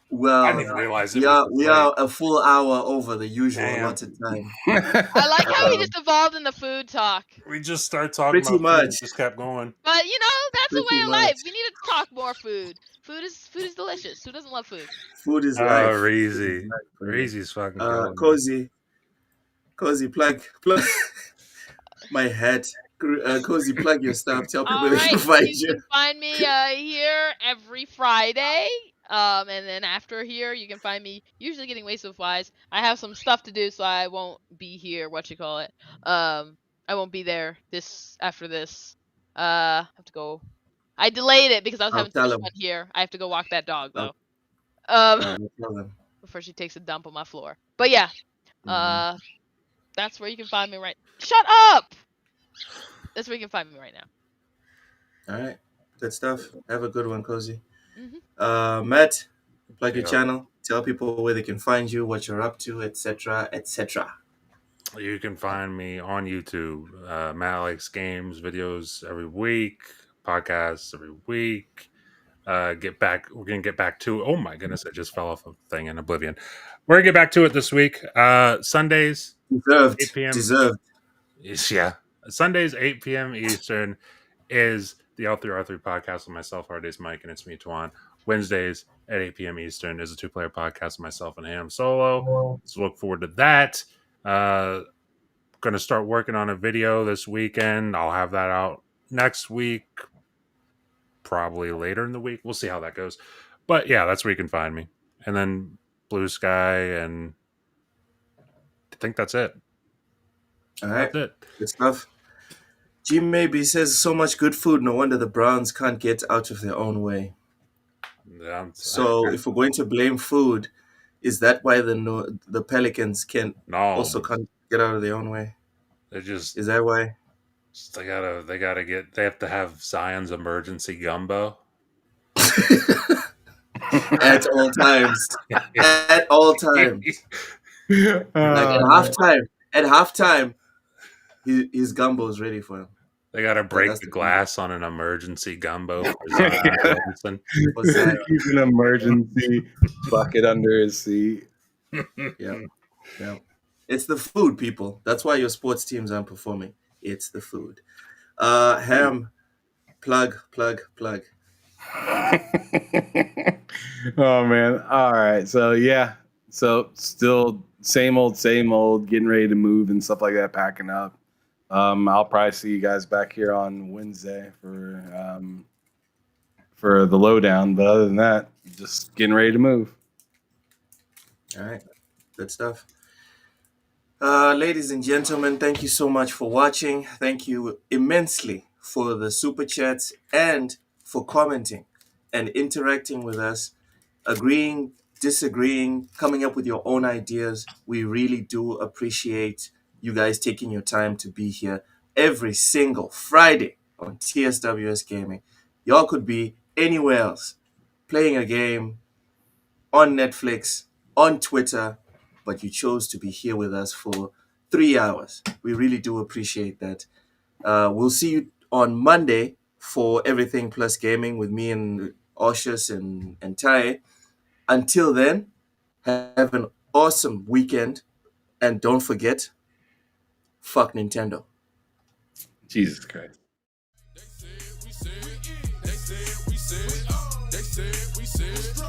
[SPEAKER 4] Well,
[SPEAKER 2] I didn't realize
[SPEAKER 4] we are a full hour over the usual allotted time.
[SPEAKER 3] I like how we just evolved in the food talk.
[SPEAKER 2] We just started talking
[SPEAKER 4] Pretty
[SPEAKER 2] about
[SPEAKER 4] much.
[SPEAKER 2] food, just kept going.
[SPEAKER 3] But you know, that's the
[SPEAKER 4] Pretty
[SPEAKER 3] way of
[SPEAKER 4] much.
[SPEAKER 3] life. We need to talk more food. Food is delicious. Who doesn't love food?
[SPEAKER 4] Food is life.
[SPEAKER 2] Reezy. Reezy's fucking killing me.
[SPEAKER 4] Cozy, plug my head. Cozy, plug your stuff. Tell people they can find you.
[SPEAKER 3] You can find me here every Friday. And then after here, you can find me usually getting way so flies. I have some stuff to do, so I won't be here. I won't be there after this. I have to go. I delayed it because I was having too much fun here. I have to go walk that dog though. Before she takes a dump on my floor. But yeah, that's where you can find me right. Shut up. That's where you can find me right now.
[SPEAKER 4] All right, good stuff. Have a good one, Cozy. Matt, plug your channel. Tell people where they can find you, what you're up to, etc., etc.
[SPEAKER 2] You can find me on YouTube. Matt Likes Games videos every week, podcasts every week. We're gonna get back to. Oh my goodness! I just fell off a thing in oblivion. We're gonna get back to it this week. Sundays, 8 p.m.
[SPEAKER 4] Deserved.
[SPEAKER 2] Yeah, Sundays 8 p.m. Eastern is the L3R3 podcast with myself, Harddays Mike, and it's me, Tuan. Wednesdays at 8 p.m. Eastern is a 2-player podcast with myself and Ham Solo. So look forward to that. Going to start working on a video this weekend. I'll have that out next week, probably later in the week. We'll see how that goes. But yeah, that's where you can find me. And then Blue Sky, and I think that's it.
[SPEAKER 4] All right.
[SPEAKER 2] That's it.
[SPEAKER 4] Good stuff. G Maybe says so much good food. No wonder the Browns can't get out of their own way. So if we're going to blame food, is that why the Pelicans can't get out of their own way?
[SPEAKER 2] Is
[SPEAKER 4] that why?
[SPEAKER 2] They have to have Zion's emergency gumbo
[SPEAKER 4] at all times. At all times. Like at halftime, his gumbo is ready for him.
[SPEAKER 2] They got to break the glass on an emergency gumbo for Zion Williamson.
[SPEAKER 1] Keep an emergency bucket under his seat.
[SPEAKER 4] Yeah. It's the food, people. That's why your sports teams aren't performing. It's the food. Ham, plug.
[SPEAKER 1] Oh man. All right. So yeah. So still same old, getting ready to move and stuff like that, packing up. I'll probably see you guys back here on Wednesday for the lowdown. But other than that, just getting ready to move.
[SPEAKER 4] All right. Good stuff. Ladies and gentlemen, thank you so much for watching. Thank you immensely for the super chats and for commenting and interacting with us, agreeing, disagreeing, coming up with your own ideas. We really do appreciate you guys taking your time to be here every single Friday on TSWS Gaming. Y'all could be anywhere else, playing a game, on Netflix, on Twitter, but you chose to be here with us for 3 hours. We really do appreciate that. We'll see you on Monday for Everything Plus Gaming with me and Oshus and Ty. Until then, have an awesome weekend. And don't forget, fuck Nintendo.
[SPEAKER 1] Jesus Christ.
[SPEAKER 6] They said we said